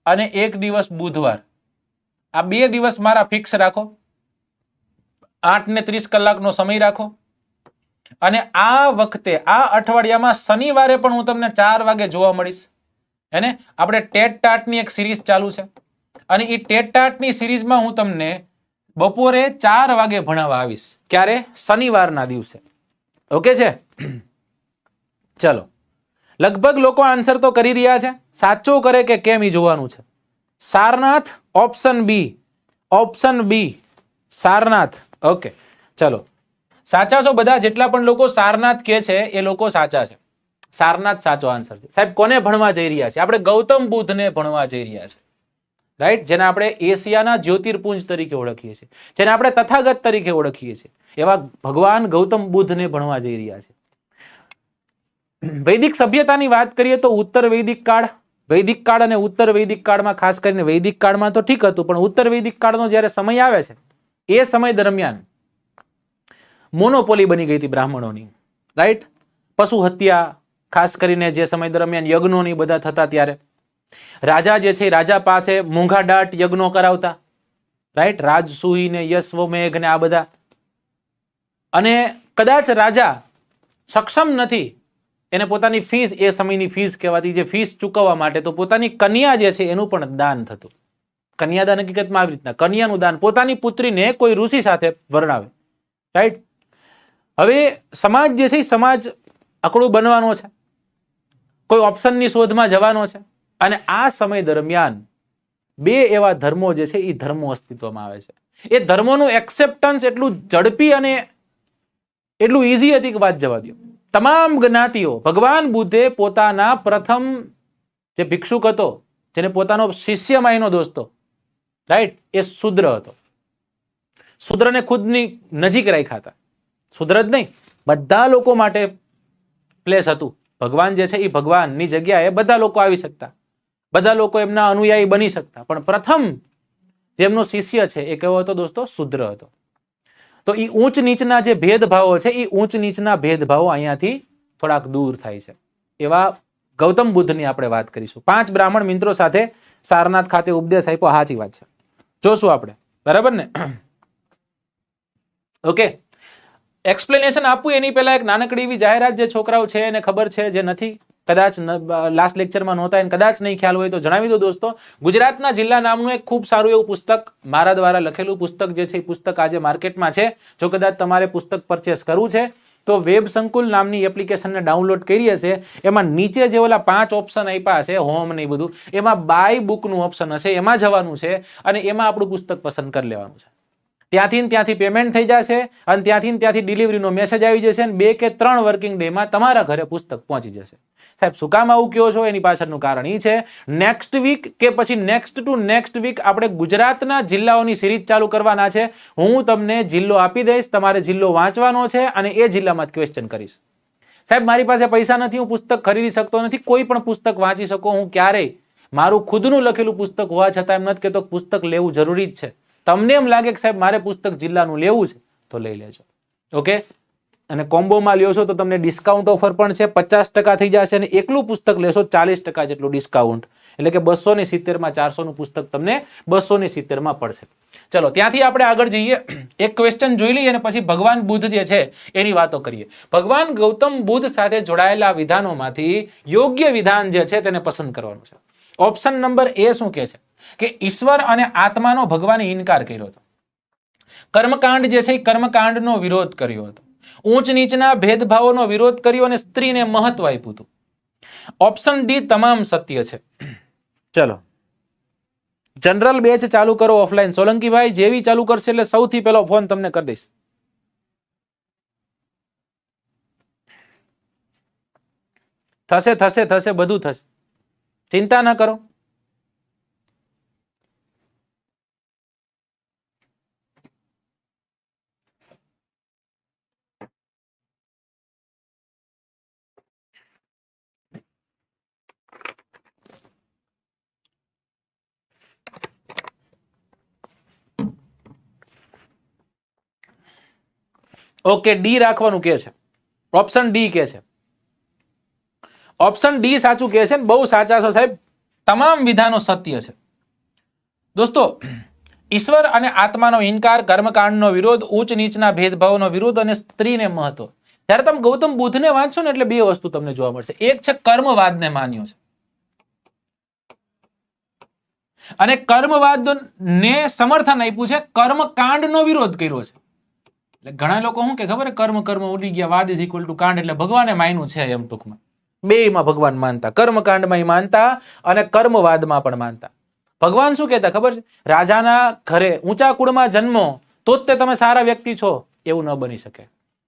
અને એક દિવસ બુધવાર. આ 2 દિવસ મારા ફિક્સ રાખો, 8 ને 30 કલાકનો સમય રાખો. અને આ વખતે આ અઠવાડિયામાં શનિવારે પણ હું તમને 4 વાગે જોવા મળીશ. એને આપણે ટેટ ટાટની એક સિરીઝ ચાલુ છે અને એ ટેટ ટાટની સિરીઝમાં હું તમને બપોરે 4 વાગે ભણાવવા આવીશ. ક્યારે? શનિવારના દિવસે. ઓકે છે? ચલો, લગભગ લોકો આન્સર તો કરી રહ્યા છે, સાચો કરે કે કેમ એ જોવાનું છે. Sarnath, option B, option B Sarnath. Okay, ચલો સાચા છો બધા? જેટલા પણ લોકો સારનાથ કે છે એ લોકો સાચા છે. સારનાથ સાચો આન્સર છે. સાહેબ કોને ભણવા જઈ રહ્યા છે? આપણે ગૌતમ બુદ્ધને ભણવા જઈ રહ્યા છે. રાઈટ? જેને આપણે એશિયાના જ્યોતિર્પુંજ તરીકે ઓળખીએ છીએ, જેને આપણે તથાગત તરીકે ઓળખીએ છીએ, એવા ભગવાન ગૌતમ બુદ્ધને ભણવા જઈ રહ્યા છે. વૈદિક સભ્યતાની વાત કરીએ તો ઉત્તર વૈદિક કાળ, વૈદિક કાળ અને ઉત્તર વૈદિક કાળમાં, ખાસ કરીને વૈદિક કાળમાં તો ઠીક હતું, પણ ઉત્તર વૈદિક કાળનો જ્યારે સમય આવે છે એ સમય દરમિયાન મોનોપોલી બની ગઈ હતી બ્રાહ્મણોની. રાઈટ? પશુ હત્યા, ખાસ કરીને જે સમય દરમિયાન યજ્ઞોની બધા થતા ત્યારે રાજા જે છે રાજા પાસે મૂંઘાડાટ યજ્ઞો કરાવતા. રાઈટ? રાજસૂહી ને યશ્વમેઘ ને આ બધા. અને કદાચ રાજા સક્ષમ નથી, એને પોતાની ફીસ, એ સમયની ફીસ કહેવાતી, જે ફીસ ચૂકવવા માટે તો પોતાની કન્યા જે છે એનું પણ દાન થતું. કન્યાદાન હકીકતમાં આવી રીતના કન્યાનું દાન, પોતાની પુત્રીને કોઈ ઋષિ સાથે વર્ણાવે. રાઈટ? હવે સમાજ જે છે એ સમાજ અકડું બનવાનો છે, કોઈ ઓપ્શનની શોધમાં જવાનો છે, અને આ સમય દરમિયાન 2 એવા ધર્મો જે છે એ ધર્મો અસ્તિત્વમાં આવે છે. એ ધર્મોનું એક્સેપ્ટન્સ એટલું ઝડપી અને એટલું ઈઝી હતી કે વાત જવા દો. તમામ જ્ઞાતિઓ, ભગવાન બુદ્ધે પોતાના પ્રથમ જે ભિક્ષુક હતો, જેને પોતાનો શિષ્ય માયનો દોસ્તો, રાઈટ, એ શૂદ્ર હતો. શૂદ્રને ખુદની નજીક રાખ્યા હતા. શૂદ્ર જ નહીં, બધા લોકો માટે પ્લેસ હતું. ભગવાન જે છે એ ભગવાનની જગ્યાએ બધા લોકો આવી શકતા, બધા લોકો એમના અનુયાયી બની શકતા, પણ પ્રથમ જેમનો શિષ્ય છે એ કેવો હતો દોસ્તો? શૂદ્ર હતો. તો એ ઊંચ નીચના જે ભેદભાવો છે એ ઊંચ નીચના ભેદભાવો અહીંયાથી થોડાક દૂર થાય છે. એવા ગૌતમ બુદ્ધની આપણે વાત કરીશું. 5 બ્રાહ્મણ મિત્રો સાથે સારનાથ ખાતે ઉપદેશ આપ્યો. સાચી વાત છે, જોશું આપણે. બરાબર ને? ઓકે, એક્સપ્લેનેશન આપવું એની પહેલા એક નાનકડી એવી જાહેરાત, જે છોકરાઓ છે એને ખબર છે, જે નથી કદાચ લાસ્ટ લેક્ચરમાં નહોતા એને કદાચ નહીં ખ્યાલ હોય તો જણાવી દો દોસ્તો. ગુજરાતના જિલ્લા નામનું એક ખૂબ સારું એવું પુસ્તક, મારા દ્વારા લખેલું પુસ્તક જે છે એ પુસ્તક આજે માર્કેટમાં છે. જો કદાચ તમારે પુસ્તક પરચેસ કરવું છે તો વેબ સંકુલ નામની એપ્લિકેશનને ડાઉનલોડ કરી હશે. એમાં નીચે જે ઓલા 5 ઓપ્શન આપ્યા હશે, હોમ ને બધું, એમાં બાય બુકનું ઓપ્શન હશે, એમાં જવાનું છે અને એમાં આપણું પુસ્તક પસંદ કરી લેવાનું છે. ત્યાંથી પેમેન્ટ થઈ જશે અને ત્યાંથી ડિલિવરીનો મેસેજ આવી જશે અને 2 કે 3 વર્કિંગ ડેમાં તમારા ઘરે પુસ્તક પહોંચી જશે. સાહેબ શું કામ આવું કહો છો? એની પાછળનું કારણ એ છે, નેક્સ્ટ વીક કે પછી નેક્સ્ટ ટુ નેક્સ્ટ વીક આપણે ગુજરાતના જિલ્લાઓની સિરીઝ ચાલુ કરવાના છે. હું તમને જિલ્લો આપી દઈશ, તમારે જિલ્લો વાંચવાનો છે અને એ જિલ્લામાં ક્વેશ્ચન કરીશ. સાહેબ મારી પાસે પૈસા નથી, હું પુસ્તક ખરીદી શકતો નથી. કોઈ પણ પુસ્તક વાંચી શકો. હું ક્યારેય મારું ખુદનું લખેલું પુસ્તક હોવા છતાં એમ નથી કહેતો પુસ્તક લેવું જરૂરી જ છે. તમને એમ લાગે કે સાહેબ મારે પુસ્તક જિલ્લાનું લેવું છે તો લઈ લેજો. ઓકે, અને કોમ્બોમાં લ્યો છો તો તમને ડિસ્કાઉન્ટ ઓફર પણ છે, 50% થઈ જશે, અને એકલું પુસ્તક લેશો 40% જેટલું ડિસ્કાઉન્ટ, એટલે કે 270 માં 400 નું પુસ્તક તમને 270 માં પડશે. ચલો ત્યાંથી આપણે આગળ જઈએ, એક ક્વેશ્ચન જોઈ લઈએ અને પછી ભગવાન બુદ્ધ જે છે એની વાતો કરીએ. ભગવાન ગૌતમ બુદ્ધ સાથે જોડાયેલા વિધાનોમાંથી યોગ્ય વિધાન જે છે તેને પસંદ કરવાનું છે. ઓપ્શન નંબર એ શું કહે છે કે ઈશ્વર અને આત્માનો ભગવાને ઇનકાર કર્યો હતો. કર્મકાંડ જે છે એ કર્મકાંડનો વિરોધ કર્યો હતો. ઊંચ નીચના ભેદભાવોનો વિરોધ કર્યો અને સ્ત્રીને મહત્વ આપ્યું હતું. ઓપ્શન ડી તમામ સત્ય છે. ચલો જનરલ બેચ ચાલુ કરો ઓફલાઈન. સોલંકીભાઈ જેવી ચાલુ કરશે એટલે સૌથી પહેલો ફોન તમને કરી દઈશ. થશે થશે થશે, બધું થશે, ચિંતા ન કરો. ઓકે, ડી રાખવાનું કે છે, ઓપ્શન ડી કે છે, ઓપ્શન ડી સાચું કે છે. બહુ સાચા છો સાહેબ, તમામ વિધાનો સત્ય છે. દોસ્તો, ઈશ્વર અને આત્માનો ઇનકાર, કર્મકાંડનો વિરોધ, ઉચ્ચ નીચના ભેદભાવનો વિરોધ અને સ્ત્રીને મહત્વ. જ્યારે તમે ગૌતમ બુદ્ધને વાંચશો ને એટલે બે વસ્તુ તમને જોવા મળશે. એક છે કર્મવાદને માન્યો છે અને કર્મવાદને સમર્થન આપ્યું છે, કર્મકાંડનો વિરોધ કર્યો છે. એટલે ઘણા લોકો શું કે ખબર, કર્મ કર્મ ઉડી ગયા, વાદ ઇઝ ઇક્વલ ટુ કાંડ, એટલે ભગવાને માન્યું છે એમ ટૂંકમાં. બેયમાં ભગવાન માનતા, કર્મકાંડમાં માનતા અને કર્મવાદમાં પણ માનતા. ભગવાન શું કહેતા ખબર છે, રાજાના ઘરે ઊંચા કુળમાં જન્મો તો જ તમે સારા વ્યક્તિ છો એવું ન બની શકે.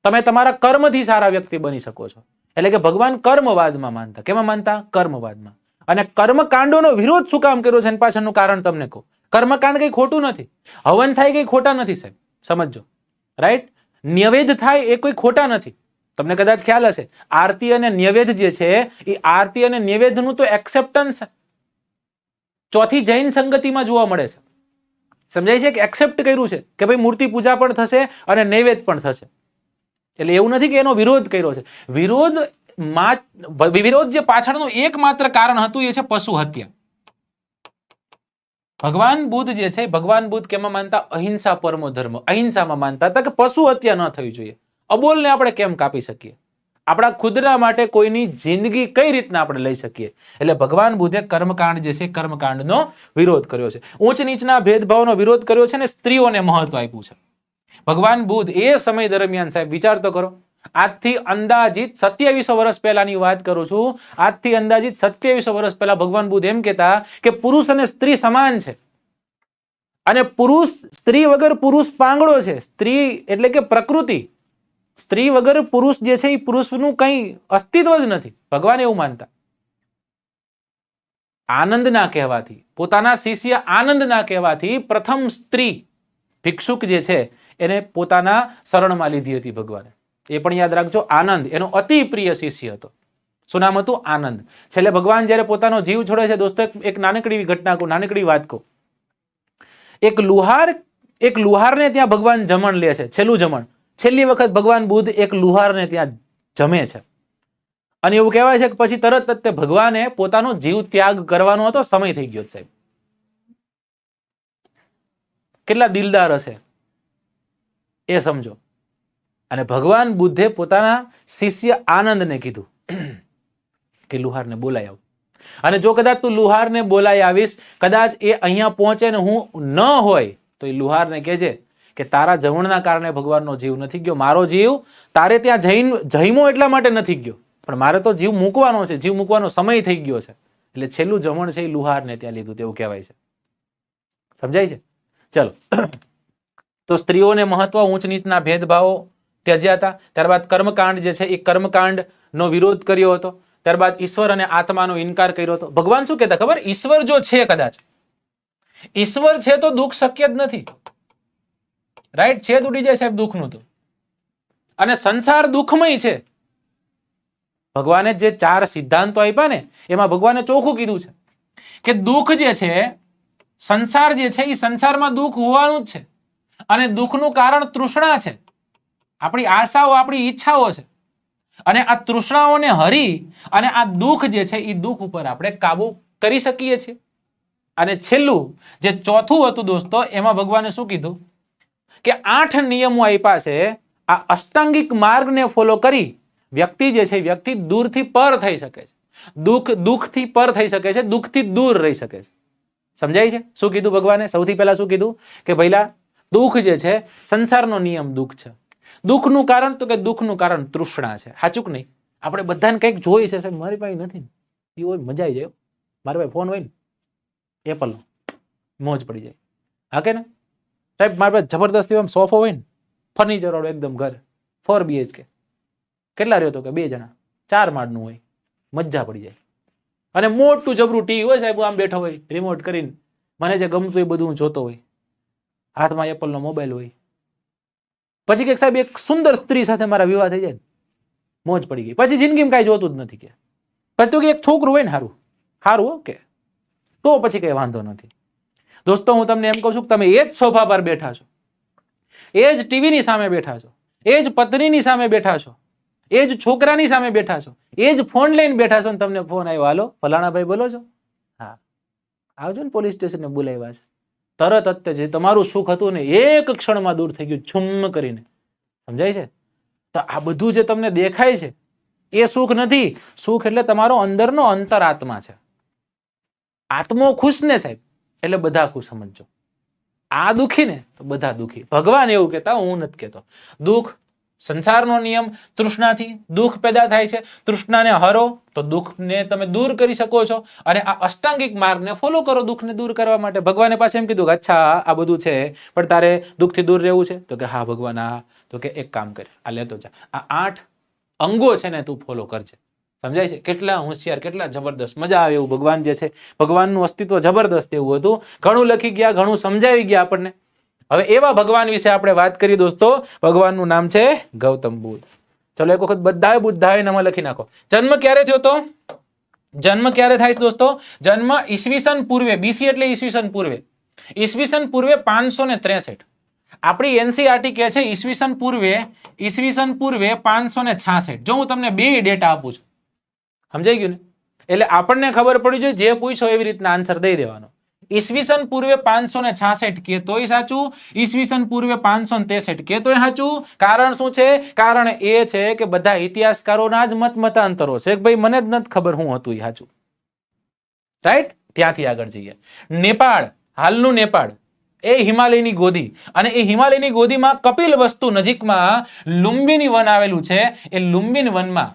તમે તમારા કર્મથી સારા વ્યક્તિ બની શકો છો. એટલે કે ભગવાન કર્મવાદમાં માનતા. કેમાં માનતા? કર્મવાદમાં. અને કર્મકાંડોનો વિરોધ શું કામ કર્યો છે એના પાછળનું કારણ તમને કહું. કર્મકાંડ કઈ ખોટું નથી, હવન થાય કઈ ખોટા નથી સાહેબ, સમજો, રાઈટ? ન્યવેદ થાય એ કોઈ ખોટા નથી. તમને કદાચ ખ્યાલ હશે, આરતી અને ન્યવેદ જે છે એ આરતી અને ન્યવેદનું તો એક્સેપ્ટન્સ ચોથી જૈન સંગતિમાં જોવા મળે છે. સમજાય છે કે એક્સેપ્ટ કર્યું છે કે ભાઈ મૂર્તિ પૂજા પણ થશે અને નૈવેદ્ય પણ થશે. એટલે એવું નથી કે એનો વિરોધ કર્યો છે. વિરોધ જે પાછળનું એકમાત્ર કારણ હતું એ છે પશુ હત્યા. ભગવાન બુદ્ધ જે છે, ભગવાન બુદ્ધ કેમાં માનતા? અહિંસા પરમો ધર્મ, અહિંસામાં માનતા હતા કે પશુ હત્યા ન થવી જોઈએ. અબોલને આપણે કેમ કાપી શકીએ? આપણા ખુદના માટે કોઈની જિંદગી કઈ રીતના આપણે લઈ શકીએ? એટલે ભગવાન બુદ્ધે કર્મકાંડ જે છે, કર્મકાંડનો વિરોધ કર્યો છે. ઉચ્ચ નીચના ભેદભાવનો વિરોધ કર્યો છે અને સ્ત્રીઓને મહત્વ આપ્યું છે. ભગવાન બુદ્ધ એ સમય દરમિયાન સાહેબ વિચાર તો કરો, આજથી અંદાજિત 2700 વર્ષ પહેલાની વાત કરું છું. આજથી અંદાજિત 2700 વર્ષ પહેલા ભગવાન બુદ્ધ એમ કહેતા કે પુરુષ અને સ્ત્રી સમાન છે અને પુરુષ, સ્ત્રી વગર પુરુષ પાંગડો છે. સ્ત્રી એટલે કે પ્રકૃતિ, સ્ત્રી વગર પુરુષ જે છે એ પુરુષનું કઈ અસ્તિત્વ જ નથી. ભગવાન એવું માનતા. આનંદના કહેવાથી, પોતાના શિષ્ય આનંદના કહેવાથી પ્રથમ સ્ત્રી ભિક્ષુક જે છે એને પોતાના શરણમાં લીધી હતી ભગવાને. એ પણ યાદ રાખજો, આનંદ એનો અતિ પ્રિય શિષ્ય હતો. શું નામ હતું? આનંદ. છેલ્લે ભગવાન જયારે પોતાનો જીવ છોડે છે દોસ્તો, એક નાનકડી ઘટના કહું, નાનકડી વાત કહું. એક લુહારને ત્યાં ભગવાન જમણ લે છે, છેલ્લું જમણ. છેલ્લી વખત ભગવાન બુદ્ધ એક લુહારને ત્યાં જમે છે અને એવું કહેવાય છે કે પછી તરત જ તે ભગવાને પોતાનો જીવ ત્યાગ કરવાનો હતો, સમય થઈ ગયો સાહેબ. કેટલા દિલદાર હશે એ સમજો. અને ભગવાન બુદ્ધે પોતાના શિષ્ય આનંદને કીધું કે લુહારને બોલાય આવ. અને જો કદાચ તું લુહારને બોલાય આવીશ, કદાચ એ અહીંયા પહોંચે ને હું ન હોય તો એ લુહારને કહેજે કે તારા જમણના કારણે ભગવાનનો જીવ નથી ગયો. મારો જીવ તારે ત્યાં જઈમો એટલા માટે નથી ગયો, પણ મારે તો જીવ મૂકવાનો છે, જીવ મૂકવાનો સમય થઈ ગયો છે. એટલે છેલ્લું જમણ છે એ લુહારને ત્યાં લીધું તેવું કહેવાય છે. સમજાય છે? ચલો, તો સ્ત્રીઓને મહત્વ, ઊંચ નીચના ભેદભાવો ત્યજ્યા હતા. ત્યારબાદ કર્મકાંડ જે છે એ કર્મકાંડ નો વિરોધ કર્યો હતો. ત્યારબાદ ઈશ્વર અને આત્માનો ઇનકાર કર્યો હતો. ભગવાન શું કહેતા ખબર? ઈશ્વર જો છે, કદાચ ઈશ્વર છે તો દુઃખ શક્ય જ નથી. રાઈટ? છે તૂટી જાય સાહેબ દુઃખનું તો. અને સંસાર દુઃખમય છે. ભગવાને જે 4 સિદ્ધાંતો આપ્યા ને એમાં ભગવાને ચોખ્ખું કીધું છે કે દુઃખ જે છે, સંસાર જે છે એ સંસારમાં દુઃખ હોવાનું જ છે અને દુઃખનું કારણ તૃષ્ણા છે. આપણી આશાઓ, આપણી ઈચ્છાઓ છે અને આ તૃષ્ણાઓને હરી અને આ દુઃખ જે છે એ દુઃખ ઉપર આપણે કાબુ કરી શકીએ છીએ. અને છેલ્લું જે ચોથું હતું દોસ્તો, એમાં ભગવાને શું કીધું કે 8 નિયમો આપ્યા છે. આ અષ્ટાંગિક માર્ગને ફોલો કરી વ્યક્તિ જે છે, વ્યક્તિ દૂરથી પર થઈ શકે છે, દુઃખથી પર થઈ શકે છે, દુઃખથી દૂર રહી શકે છે. સમજાય છે? શું કીધું ભગવાને? સૌથી પહેલા શું કીધું કે ભઈલા દુઃખ જે છે, સંસારનો નિયમ દુઃખ છે. દુઃખનું કારણ તો કે દુઃખનું કારણ તૃષ્ણા છે. સાચું કે નહીં? આપણે બધાને કંઈક જોઈ છે, મારી પાસે નથી, એ હોય મજા આવી જાય. મારી પાસે ફોન હોય ને એપલનો, મોજ પડી જાય. હા કે ને સાહેબ? મારી પાસે જબરદસ્તી આમ સોફો હોય ને, ફર્નિચર વાળો એકદમ ઘર, 4 BHK. કેટલા રહ્યો તો કે 2 જણા, 4 માળનું હોય, મજા પડી જાય. અને મોટું જબરું ટીવી હોય સાહેબ, આમ બેઠો હોય રિમોટ કરીને, મને જે ગમતું એ બધું હું જોતો હોય, હાથમાં એપલ નો મોબાઈલ હોય. પછી કે સાહેબ એક સુંદર સ્ત્રી સાથે મારા વિવાહ થઈ જાય, મોજ પડી ગઈ. પછી જિંદગીમાં કાંઈ જોતું જ નથી કે. પછી તો કે એક છોકરું હોય ને સારું સારું ઓકે, તો પછી કઈ વાંધો નથી. દોસ્તો હું તમને એમ કહું છું કે તમે એ જ સોફા પર બેઠા છો, એ જ ટીવીની સામે બેઠા છો, એ જ પત્નીની સામે બેઠા છો, એ જ છોકરાની સામે બેઠા છો, એ જ ફોન લઈને બેઠા છો, ને તમને ફોન આવ્યો, હાલો ફલાણા ભાઈ બોલો છો, હા આવજો ને, પોલીસ સ્ટેશને બોલાવ્યા છે. તરત જ જે તમારું સુખ હતું ને એક ક્ષણમાં દૂર થઈ ગયું, છુમ્મ કરીને. સમજાય છે? તો આ બધું જે તમને દેખાય છે એ સુખ નથી. સુખ એટલે તમારો અંદરનો અંતરાત્મા છે. આત્મો ખુશ ને સાહેબ એટલે બધા ખુશ. સમજો, આ દુખી ને તો બધા દુખી. ભગવાન એવું કહેતા, હું નથી કહેતો. દુઃખ સંસારનો નિયમ, તૃષ્ણાથી દુઃખ પેદા થાય છે. તૃષ્ણાને હરો તો દુઃખને તમે દૂર કરી શકો છો. અને આ અષ્ટાંગિક માર્ગને ફોલો કરો દુઃખને દૂર કરવા માટે. ભગવાને પાસે એમ કીધું કે અચ્છા આ બધું છે પણ તારે દુઃખથી દૂર રહેવું છે, તો કે હા ભગવાન, આ તો કે એક કામ કર, આ લેતો જા, આ 8 અંગો છે ને તું ફોલો કરજે. સમજાય છે? કેટલા હોશિયાર, કેટલા જબરદસ્ત, મજા આવે એવું ભગવાન જે છે. ભગવાનનું અસ્તિત્વ જબરદસ્ત એવું હતું. ઘણું લખી ગયા, ઘણું સમજાવી ગયા આપણને. હવે એવા ભગવાન વિશે આપણે વાત કરી દોસ્તો. ભગવાનનું નામ છે ગૌતમ બુદ્ધ. ચલો એક વખત બધાએ બુદ્ધાએ નામ લખી નાખો. જન્મ ક્યારે થયો તો? જન્મ ક્યારે થાય છે દોસ્તો? જન્મ ઈસવીસન પૂર્વે, બીસી એટલે ઈસવીસન પૂર્વે, ઈસવીસન પૂર્વે 563. આપણી એનસીઆરટી કહે છે ઈસવીસન પૂર્વે 566. જો હું તમને બે ડેટા આપું છું, સમજાઈ ગયું ને? એટલે આપણને ખબર પડી જોઈએ, જે પૂછો એવી રીતના આન્સર દઈ દેવાનો. ઈસવીસન પૂર્વે 566 કે તોય સાચું, ઈસવીસન પૂર્વે 563 કે તોય સાચું. કારણ શું છે? કારણ એ છે કે બધા ઇતિહાસકારોના જ મતાંતરો છે. ભાઈ મને જ નથી ખબર હું હતું એ સાચું. રાઈટ? ત્યાંથી આગળ જઈએ. નેપાળ, હાલનું નેપાળ, એ હિમાલયની ગોદી, અને એ હિમાલયની ગોદીમાં કપિલ વસ્તુ નજીકમાં લુંબિની વન આવેલું છે. એ લુંબિન વનમાં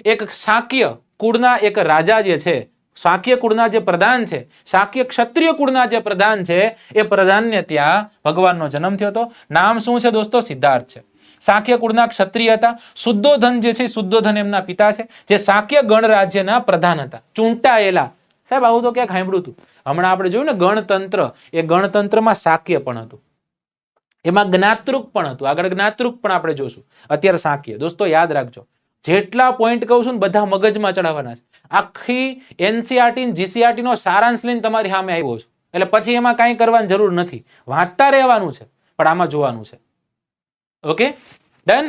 એક શાક્ય કુળના એક રાજા જે છે, શાક્ય કુળના જે પ્રધાન છે, શાક્ય ક્ષત્રિય કુળના જે પ્રધાન છે, એ પ્રધાનને ત્યાં ભગવાનનો જન્મ થયો હતો. નામ શું છે દોસ્તો? સિદ્ધાર્થ છે. શાક્ય કુળના ક્ષત્રિય હતા. શુદ્ધોધન જે છે, શુદ્ધોધન એમના પિતા છે, જે શાક્ય ગણરાજ્યના પ્રધાન હતા, ચૂંટાયેલા. સાહેબ આવું તો ક્યાંક સાંભળ્યું હતું. હમણાં આપણે જોયું ને ગણતંત્ર, એ ગણતંત્રમાં શાક્ય પણ હતું, એમાં જ્ઞાતૃક પણ હતું. આગળ જ્ઞાતૃક પણ આપણે જોશું, અત્યારે શાક્ય. દોસ્તો યાદ રાખજો, જેટલા પોઈન્ટ કહું છું ને બધા મગજમાં ચડાવવાના છે. આખી એનસીઆરટી જીસીઆરટી નો સારાંશ લઈને તમારી સામે આવ્યો છું, એટલે પછી એમાં કાંઈ કરવાની જરૂર નથી. વાંચતા રહેવાનું છે પણ આમાં જોવાનું છે. Okay done?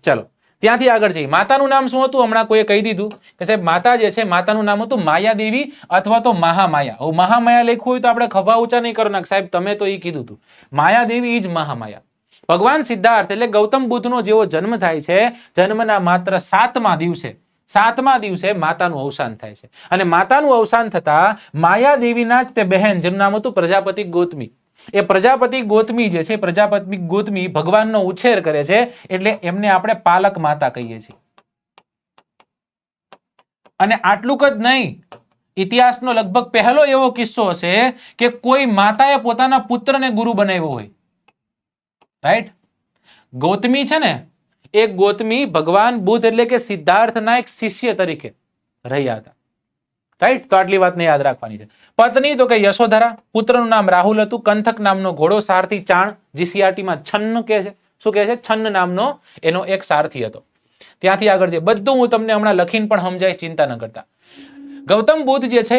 ચલો ત્યાંથી આગળ જઈએ. માતાનું નામ શું હતું? હમણાં કોઈએ કહી દીધું કે સાહેબ માતા જે છે માતાનું નામ હતું માયાદેવી અથવા તો મહામાયા. હવે મહામાયા લખ્યું હોય તો આપણે ખભા ઊંચા નહીં કરવાના, સાહેબ તમે તો એ કીધું હતું. માયાદેવી ઈ જ મહામાયા. ભગવાન સિદ્ધાર્થ એટલે ગૌતમ બુદ્ધનો જેવો જન્મ થાય છે, જન્મના માત્ર 7મા દિવસે માતાનું અવસાન થાય છે. અને માતાનું અવસાન થતા માયાદેવીના જ તે બહેન, જેનું નામ હતું પ્રજાપતિ ગૌતમી, એ પ્રજાપતિ ગૌતમી જે છે, પ્રજાપતિ ગૌતમી ભગવાનનો ઉછેર કરે છે, એટલે એમને આપણે પાલક માતા કહીએ છીએ. અને આટલું જ નહીં, ઇતિહાસનો લગભગ પહેલો એવો કિસ્સો હશે કે કોઈ માતાએ પોતાના પુત્રને ગુરુ બનાવ્યો હોય. રાઈટ? ગૌતમી છે ને, એ ગૌતમી ભગવાન બુદ્ધ એટલે કે સિદ્ધાર્થના એક શિષ્ય તરીકે રહ્યા હતા. રાઈટ? તો આટલી વાતને યાદ રાખવાની છે. પત્ની તો કે યશોધરા, પુત્રનું નામ રાહુલ હતું, કંથક નામનો ઘોડો, સારથી ચાણ, જીસીઆરટીમાં છન્ન કહે છે. શું કહે છે? છન્ન નામનો એનો એક સારથી હતો. ત્યાંથી આગળ છે બધું હું તમને હમણાં લખીને પણ સમજાય, ચિંતા ન કરતા. ગૌતમ બુદ્ધ જે છે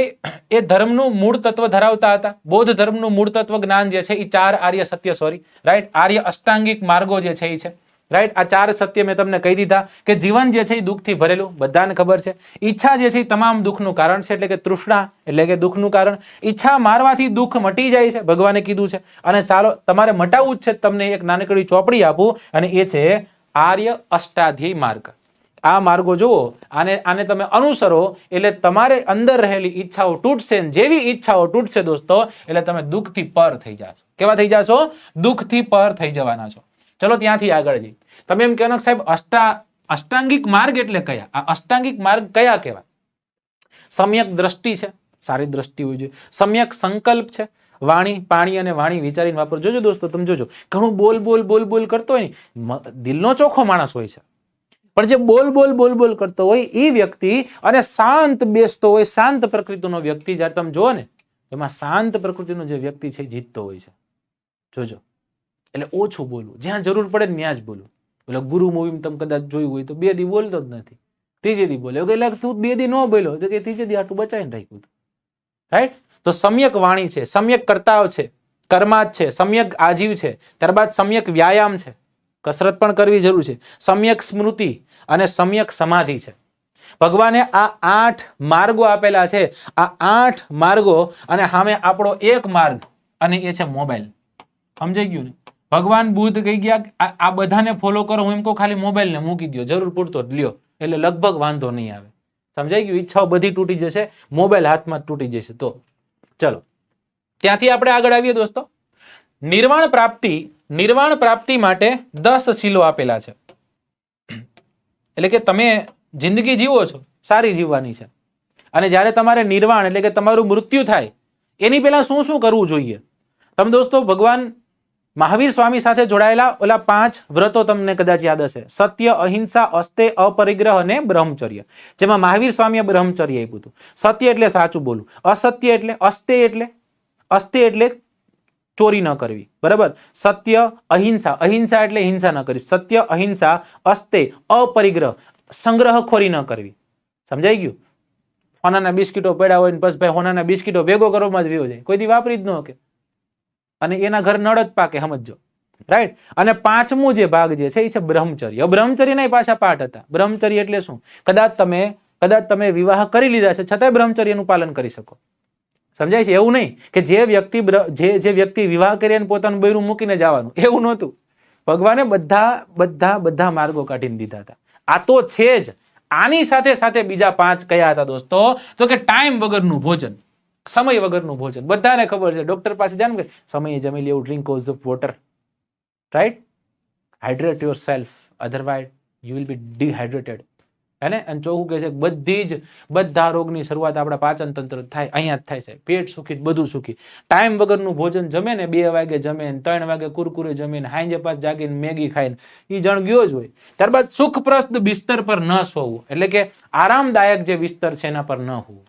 એ ધર્મનું મૂળ તત્વ ધરાવતા હતા. બૌદ્ધ ધર્મનું મૂળ તત્વ જ્ઞાન જે છે એ 4 આર્ય સત્ય, રાઈટ, આર્ય અષ્ટાંગિક માર્ગો જે છે એ છે. રાઈટ? આ 4 સત્ય મેં તમને કહી દીધા કે જીવન જે છે એ દુઃખથી ભરેલું, બધાને ખબર છે. ઈચ્છા જે છે એ તમામ દુઃખનું કારણ છે, એટલે કે તૃષ્ણા એટલે કે દુઃખનું કારણ. ઈચ્છા મારવાથી દુઃખ મટી જાય છે, ભગવાને કીધું છે. અને ચાલો તમારે મટાવવું જ છે, તમને એક નાનકડી ચોપડી આપું, અને એ છે આર્ય અષ્ટાધ્યાયી માર્ગ. આ માર્ગો જુઓ, આને તમે અનુસરો એટલે તમારે અંદર રહેલી ઈચ્છાઓ તૂટશે. જેવી ઈચ્છાઓ તૂટશે દોસ્તો, એટલે તમે દુઃખથી પર થઈ જાશો. કેવા થઈ જાશો? દુઃખથી પર થઈ જવાના છો. ચલો ત્યાંથી આગળ જઈએ. તમે એમ કહેવાનો સાહેબ અષ્ટાંગિક માર્ગ એટલે કયા? આ અષ્ટાંગિક માર્ગ કયા કહેવાય? સમ્યક દ્રષ્ટિ છે, સારી દ્રષ્ટિ હોવી જોઈએ. સમ્યક સંકલ્પ છે, વાણી, પાણી અને વાણી વિચારીને વાપરો. જોજો દોસ્તો, તમે જોજો ઘણું બોલ કરતો હોય ને, દિલનો ચોખ્ખો માણસ હોય છે, પણ જે બોલ બોલ બોલ બોલ કરતો હોય એ વ્યક્તિ અને શાંત બેસતો હોય, શાંત પ્રકૃતિનો વ્યક્તિ, જયારે તમે જુઓ ને એમાં શાંત પ્રકૃતિનો જે વ્યક્તિ છે જીતતો હોય છે. જોજો. એટલે ઓછું બોલવું, જ્યાં જરૂર પડે ને ત્યાં જ બોલવું. એટલે ગુરુ મૂવી તમે કદાચ જોયું હોય તો 2 દી બોલતો જ નથી, ત્રીજે દી બોલ્યો. એટલે તું 2 દી ન બોલ્યો તો કે ત્રીજે દી આટલું બચાવીને રાખ્યું. રાઈટ? તો સમ્યક વાણી છે, સમ્યક કર્તાવ છે, કર્માજ છે, સમ્યક આજીવ છે, ત્યારબાદ સમ્યક વ્યાયામ છે, કસરત પણ કરવી જરૂર છે, સમ્યક સ્મૃતિ અને સમ્યક સમાધિ છે. ભગવાને આ 8 માર્ગો આપેલા છે. આ 8 માર્ગો અને સામે આપણો એક માર્ગ, અને એ છે મોબાઈલ. સમજાઈ ગયું ને? ભગવાન બુદ્ધ કહી ગયા આ બધાને ફોલો કરો, હું એમ કહું ખાલી મોબાઈલ ને મૂકી દો, જરૂર પૂરતો જ લ્યો, એટલે લગભગ વાંધો નહીં આવે. સમજાઈ ગયું? ઈચ્છાઓ બધી તૂટી જશે, મોબાઈલ હાથમાં તૂટી જશે. તો ચલો ત્યાંથી આપણે આગળ આવીએ દોસ્તો. નિર્વાણ પ્રાપ્તિ માટે 10 શીલો આપેલા છે. એટલે કે તમે જિંદગી જીવો છો, સારી જીવવાની છે, અને જ્યારે તમારે નિર્વાણ એટલે કે તમારું મૃત્યુ થાય એની પહેલા શું શું કરવું જોઈએ? તમે દોસ્તો ભગવાન મહાવીર સ્વામી સાથે જોડાયેલા ઓલા 5 વ્રતો તમને કદાચ યાદ હશે. સત્ય, અહિંસા, અસ્તેય, અપરિગ્રહ અને બ્રહ્મચર્ય. જેમાં મહાવીર સ્વામીએ બ્રહ્મચર્ય આપ્યું હતું. સત્ય એટલે સાચું બોલવું, અસત્ય એટલે અસ્તેય એટલે ચોરી ન કરવી. બરાબર? સત્ય, અહિંસા, અહિંસા એટલે હિંસા ન કરવી. સત્ય, અહિંસા, અસ્તેય, અપરિગ્રહ, સંગ્રહખોરી ન કરવી. સમજાઈ ગયું? હોનાના બિસ્કીટો પડ્યા હોય ને બસ ભાઈ હોનાના બિસ્કીટો ભેગો કરવામાં જ વયો જાય, કોઈ દી વાપરી જ ન શકે, અને એના ઘર નળ જ પાકે. સમજો. રાઈટ? અને 5મું જે ભાગ જે છે એ છે બ્રહ્મચર્ય. બ્રહ્મચર્યના પાછા પાઠ હતા. બ્રહ્મચર્ય એટલે શું? કદાચ તમે વિવાહ કરી લીધા છે છતાંય બ્રહ્મચર્યનું પાલન કરી શકો. સમજાય છે? એવું નહીં કે જે વ્યક્તિ વિવાહ કરી અને પોતાનું બૈરું મૂકીને જવાનું, એવું નહોતું. ભગવાને બધા માર્ગો કાઢીને દીધા હતા. આ તો છે જ. આની સાથે સાથે બીજા 5 કયા હતા દોસ્તો? તો કે ટાઈમ વગરનું ભોજન, સમય વગરનું ભોજન. બધાને ખબર છે, ડોક્ટર પાસે જાણ કે સમયે જમી લેવું, drink of water. Right? Hydrate your self, otherwise you will be ડિહાઇડ્રેટેડ. હે ને? અને ચોખ્ખું કહે છે બધા રોગની શરૂઆત આપણા પાચન તંત્ર થાય, અહીંયા જ થાય છે. પેટ સુખી, બધું સુખી. ટાઈમ વગરનું ભોજન જમે ને, 2 વાગે જમે ને, 3 વાગે કુરકુરે જમીને, હાંજે પાછ જાગીને મેગી ખાઈને એ જણ ગયો જ હોય. ત્યારબાદ સુખપ્રદ બિસ્તર પર ન સોવું, એટલે કે આરામદાયક જે બિસ્તર છે એના પર ન હોવું.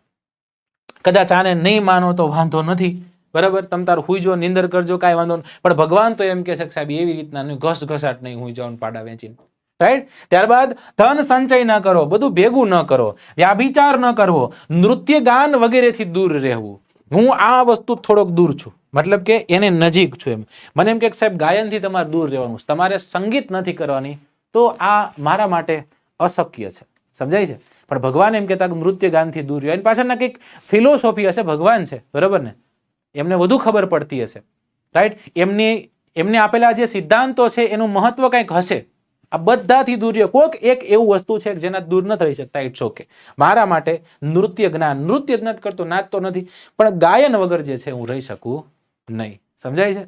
કદાચ આને નહીં માનો તો વાંધો નથી. બરાબર? તમ તાર હુઈજો, નિંદર કરજો, કાંઈ વાંધો નહીં. પણ ભગવાન તો એમ કે છે સાહેબ એવી રીતના ઘસઘસાટ નહીં હુઈ જાવ પાડા વેચીને. રાઈટ? ત્યારબાદ ધન સંચય ન કરો, બધું ભેગું ન કરો, વ્યાભિચાર ન કરવો, નૃત્ય ગાન વગેરેથી દૂર રહેવું. હું આ વસ્તુ થોડોક દૂર છું, મતલબ કે એને નજીક છું. એમ મને એમ કે સાહેબ ગાયનથી તમારે દૂર રહેવાનું, તમારે સંગીત નથી કરવાની, તો આ મારા માટે અશક્ય છે. સમજાય છે? પણ ભગવાન એમ કહેતા નૃત્ય ગાનથી દૂર રહ્યો. એની પાછળના કંઈક ફિલોસોફી હશે. ભગવાન છે, બરાબર ને? એમને વધુ ખબર પડતી હશે. રાઈટ? એમને આપેલા જે સિદ્ધાંતો છે એનું મહત્વ કંઈક હશે. આ બધાથી દૂર રહ્યો. કોઈક એક એવું વસ્તુ છે જેના દૂર ન થઈ શકતા. It's okay. મારા માટે નૃત્ય જ્ઞાન, નૃત્ય જ નથી કરતો, નાચતો નથી, પણ ગાયન વગર જે છે હું રહી શકું નહીં. સમજાય છે?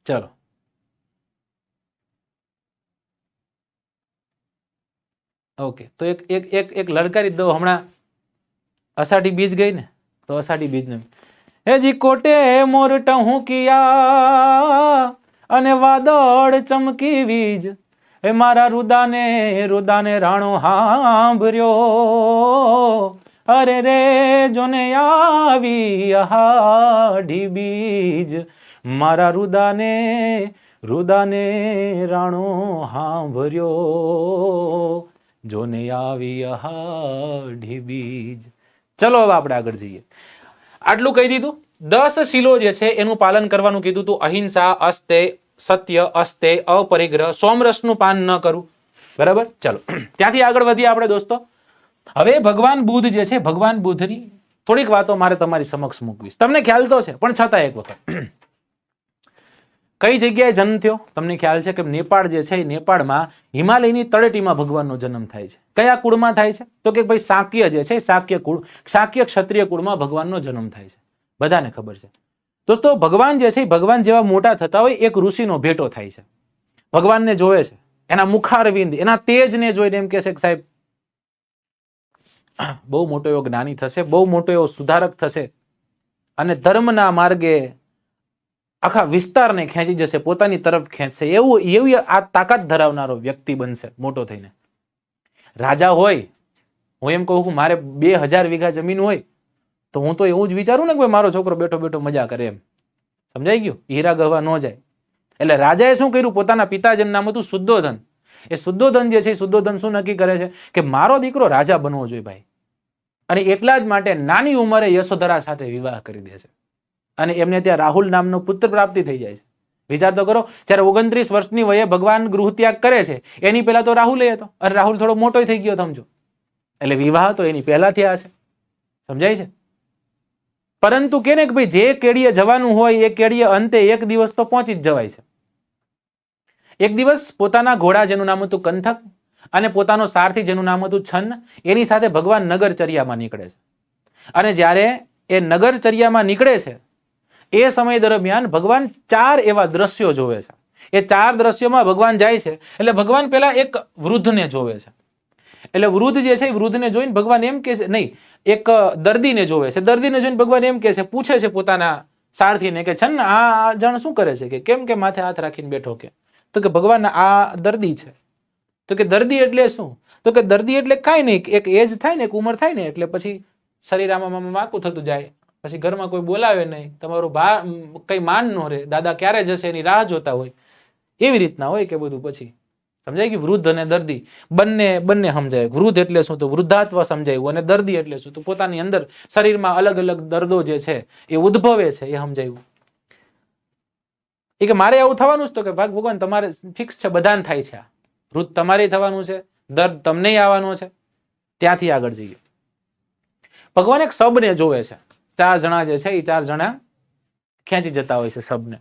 ચલો ઓકે. તો એક લડકારી દો. હમણાં અષાઢી બીજ ગઈ ને, તો અષાઢી બીજ ને હેજી કોટે મોર ટહુકિયા અને વાદળ ચમકી વીજ, એ મારા રુદાને રાણો હાંભર્યો, અરે રે જોને આવી અહાઢી બીજ, મારા રુદાને રાણો હાંભર્યો, જોને આવી અહાઢી બીજ. ચલો હવે આપણે આગળ જઈએ. આટલું કહી દીધું. 10 શીલો જે છે એનું પાલન કરવાનું કીધું તું. અહિંસા, અસ્તેય, સત્ય, અસ્તેય, અપરિગ્રહ, સોમરસનું પાન ન કરવું. બરાબર? ચલો ત્યાંથી આગળ વધીએ આપણે દોસ્તો. હવે ભગવાન બુદ્ધ જે છે, ભગવાન બુદ્ધની થોડીક વાતો મારે તમારી સમક્ષ મૂકવીશ. તમને ખ્યાલ તો છે, પણ છતાં એક વખત કઈ જગ્યાએ જન્મ થયો તમને ખ્યાલ છે કે નેપાળ જે છે, નેપાળમાં હિમાલયની તળેટીમાં ભગવાનનો જન્મ થાય છે. કયા કુળમાં થાય છે? તો કે ભાઈ શાક્ય જે છે, શાક્ય કુળ, શાક્ય ક્ષત્રિય કુળમાં ભગવાનનો જન્મ થાય છે. બધાને ખબર છે દોસ્તો. ભગવાન જે છે, ભગવાન જેવા મોટા થતા હોય એક ઋષિનો ભેટો થાય છે. ભગવાનને જોવે છે, એના મુખારવિંદ, એના તેજને જોઈને એમ કહે છે કે સાહેબ બહુ મોટો એવો જ્ઞાની થશે, બહુ મોટો એવો સુધારક થશે, અને ધર્મના માર્ગે આખા વિસ્તારને ખેંચી જશે, પોતાની તરફ ખેંચશે, એવી આ તાકાત ધરાવનારો વ્યક્તિ બનશે મોટો થઈને. રાજા હોય, હું એમ કહું મારે 2000 વીઘા જમીન હોય તો હું તો એવું જ વિચારું ને કે મારો છોકરો બેઠો બેઠો મજા કરે એમ. સમજાઈ ગયું? હીરા ગહવા ન જાય. એટલે રાજાએ શું કર્યું? પોતાના પિતા જેનું નામ હતું શુદ્ધોધન. એ શુદ્ધોધન જે છે, શુદ્ધોધન શું નક્કી કરે છે કે મારો દીકરો રાજા બનવો જોઈએ ભાઈ. અને એટલા જ માટે નાની ઉંમરે યશોધરા સાથે વિવાહ કરી દે છે અને એમને ત્યાં રાહુલ નામનો પુત્ર પ્રાપ્તિ થઈ જાય છે. વિચાર તો કરો, જ્યારે 29 વર્ષની વયે ભગવાન ગૃહ ત્યાગ કરે છે એની પહેલા તો રાહુલ હતો અને રાહુલ થોડો મોટો થઈ ગયો સમજો. એટલે વિવાહ તો એની પહેલા થયા છે. સમજાય છે? પરંતુ કે ને કે ભાઈ જે કેડીએ જવાનું હોય એ કેડીએ અંતે એક દિવસ તો પહોંચી જ જવાય છે. એક દિવસ પોતાના ઘોડા જેનું નામ હતું કંથક અને પોતાનો સારથી જેનું નામ હતું છન્ન, એની સાથે ભગવાન નગરચર્યામાં નીકળે છે. અને જ્યારે એ નગરચર્યામાં નીકળે છે એ સમય દરમિયાન ભગવાન 4 એવા દ્રશ્યો જોવે છે. એ 4 દ્રશ્યોમાં ભગવાન જાય છે એટલે ભગવાન પેલા એક વૃદ્ધને જોવે છે. એટલે વૃદ્ધ જે છે એ વૃદ્ધને જોઈને ભગવાન એમ કે છે, નહીં, એક દર્દીને જોવે છે. દર્દીને જોઈને ભગવાન એમ કે છે, પૂછે છે પોતાના સારથીને કે છન્ન આ જણ શું કરે છે, કે કેમ કે માથે હાથ રાખીને બેઠો? કે તો કે ભગવાન આ દર્દી છે. તો કે દર્દી એટલે શું? તો કે દર્દી એટલે કાંઈ નહીં, એક એજ થાય ને, એક ઉંમર થાય ને એટલે પછી શરીર આમાં માકું થતું જાય, પછી ઘરમાં કોઈ બોલાવે નહીં, તમારું કઈ માન ન રહે, દાદા ક્યારે જશે એની રાહ જોતા હોય, એવી રીતના હોય કે બધું. પછી સમજાય કે વૃદ્ધ અને દર્દી બંને સમજાય. વૃદ્ધ એટલે શું? તો વૃદ્ધાત્વ સમજાયું. અને દર્દી એટલે શું? તો પોતાની અંદર શરીરમાં અલગ અલગ દર્દો જે છે એ ઉદ્ભવે છે એ સમજાયું. એ કે મારે આવું થવાનું જ, તો કે ભગવાન તમારે ફિક્સ છે, બધાને થાય છે. વૃદ્ધ તમારે થવાનું છે, દર્દ તમને આવવાનો છે. ત્યાંથી આગળ જઈએ. ભગવાન એક શબને જોવે છે. 4 જણા જે છે એ 4 જણા ખેંચી જતા હોય છે શબને,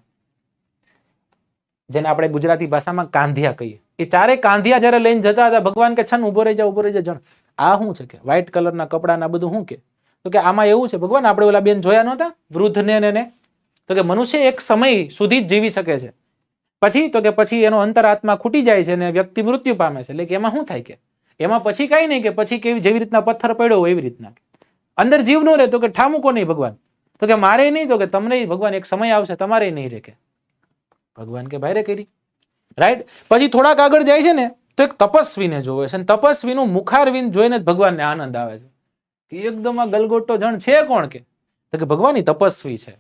જેને આપણે ગુજરાતી ભાષામાં કાંધિયા કહીએ. એ 4 કાંધિયા જયારે લઈને જતા હતા, ભગવાન કે છન ઉભો રહી જા, ઉભો રહી જા. જણ આ શું છે? કે વ્હાઈટ કલરના કપડાના બધું શું? કે તો કે આમાં એવું છે ભગવાન, આપણે ઓલા બેન જોયા નહોતા વૃદ્ધને ને, તો કે મનુષ્ય એક સમય સુધી જ જીવી શકે છે, પછી તો કે પછી એનો અંતરાત્મા ખૂટી જાય છે અને વ્યક્તિ મૃત્યુ પામે છે. એટલે કે એમાં શું થાય? કે એમાં પછી કઈ નહીં, કે પછી કેવી જેવી રીતના પથ્થર પડ્યો હોય એવી રીતના અંદર જીવ ન રહે. તો કે ઠામુકો નહીં ભગવાન. તો કે મારે નહીં, તો કે તમને ભગવાન એક સમય આવશે તમારે નહીં રહે. કે ભગવાન કે ભાઈ રે કરી રાઈટ. પછી થોડાક આગળ જાય છે ને તો એક તપસ્વીને જોવે છે, અને તપસ્વીનું મુખારવિંદ જોઈને જ ભગવાનને આનંદ આવે છે કે એકદમ આ ગલગોટો જણ છે કોણ? કે તો કે ભગવાન ઈ તપસ્વી છે.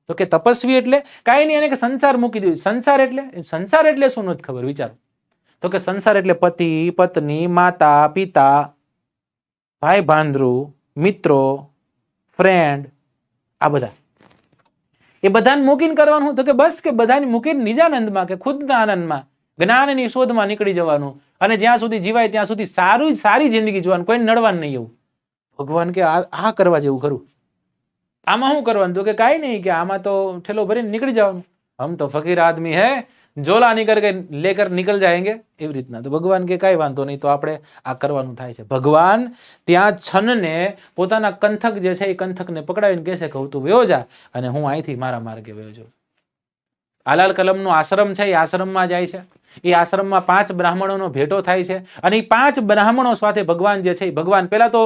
તો કે તપસ્વી એટલે કાંઈ નહીં, એને કે સંસાર મૂકી દીધું. સંસાર એટલે શું નથી ખબર, વિચારો. તો કે સંસાર એટલે પતિ, પત્ની, માતા, પિતા, ભાઈ ભાંદરુ, મિત્રો, ફ્રેન્ડ, આ બધા. એ બધાને મૂકીને કરવાનું. તો કે બસ કે બધાને મૂકીને નિજાનંદમાં કે ખુદના આનંદમાં જ્ઞાનની શોધમાં નીકળી જવાનું, અને જ્યાં સુધી જીવાય ત્યાં સુધી સારી જિંદગી જોવાનું, કોઈને નડવાનું નહીં. એવું ભગવાન કે આ કરવા જેવું ખરું. આમાં શું કરવાનું? તો કે કાંઈ નહીં, કે આમાં તો ઠેલો ભરીને નીકળી જવાનું. હમ તો ફકીર આદમી હે, જોલા નીકળ કે લેકર નીકળ જાયંગે, એવી રીતના. તો ભગવાન કે કાંઈ વાંધો નહીં, તો આપણે આ કરવાનું થાય છે. ભગવાન ત્યાં છન્નને પોતાના કંથક જે છે એ કંથકને પકડાવીને કહે છે કે તું વયો જા અને હું અહીંથી મારા માર્ગે વયો જાઉં. આલાલ કલમનો આશ્રમ છે, એ આશ્રમમાં જાય છે. એ આશ્રમમાં 5 બ્રાહ્મણોનો ભેટો થાય છે, અને એ 5 બ્રાહ્મણો સાથે ભગવાન જે છે, ભગવાન પેલા તો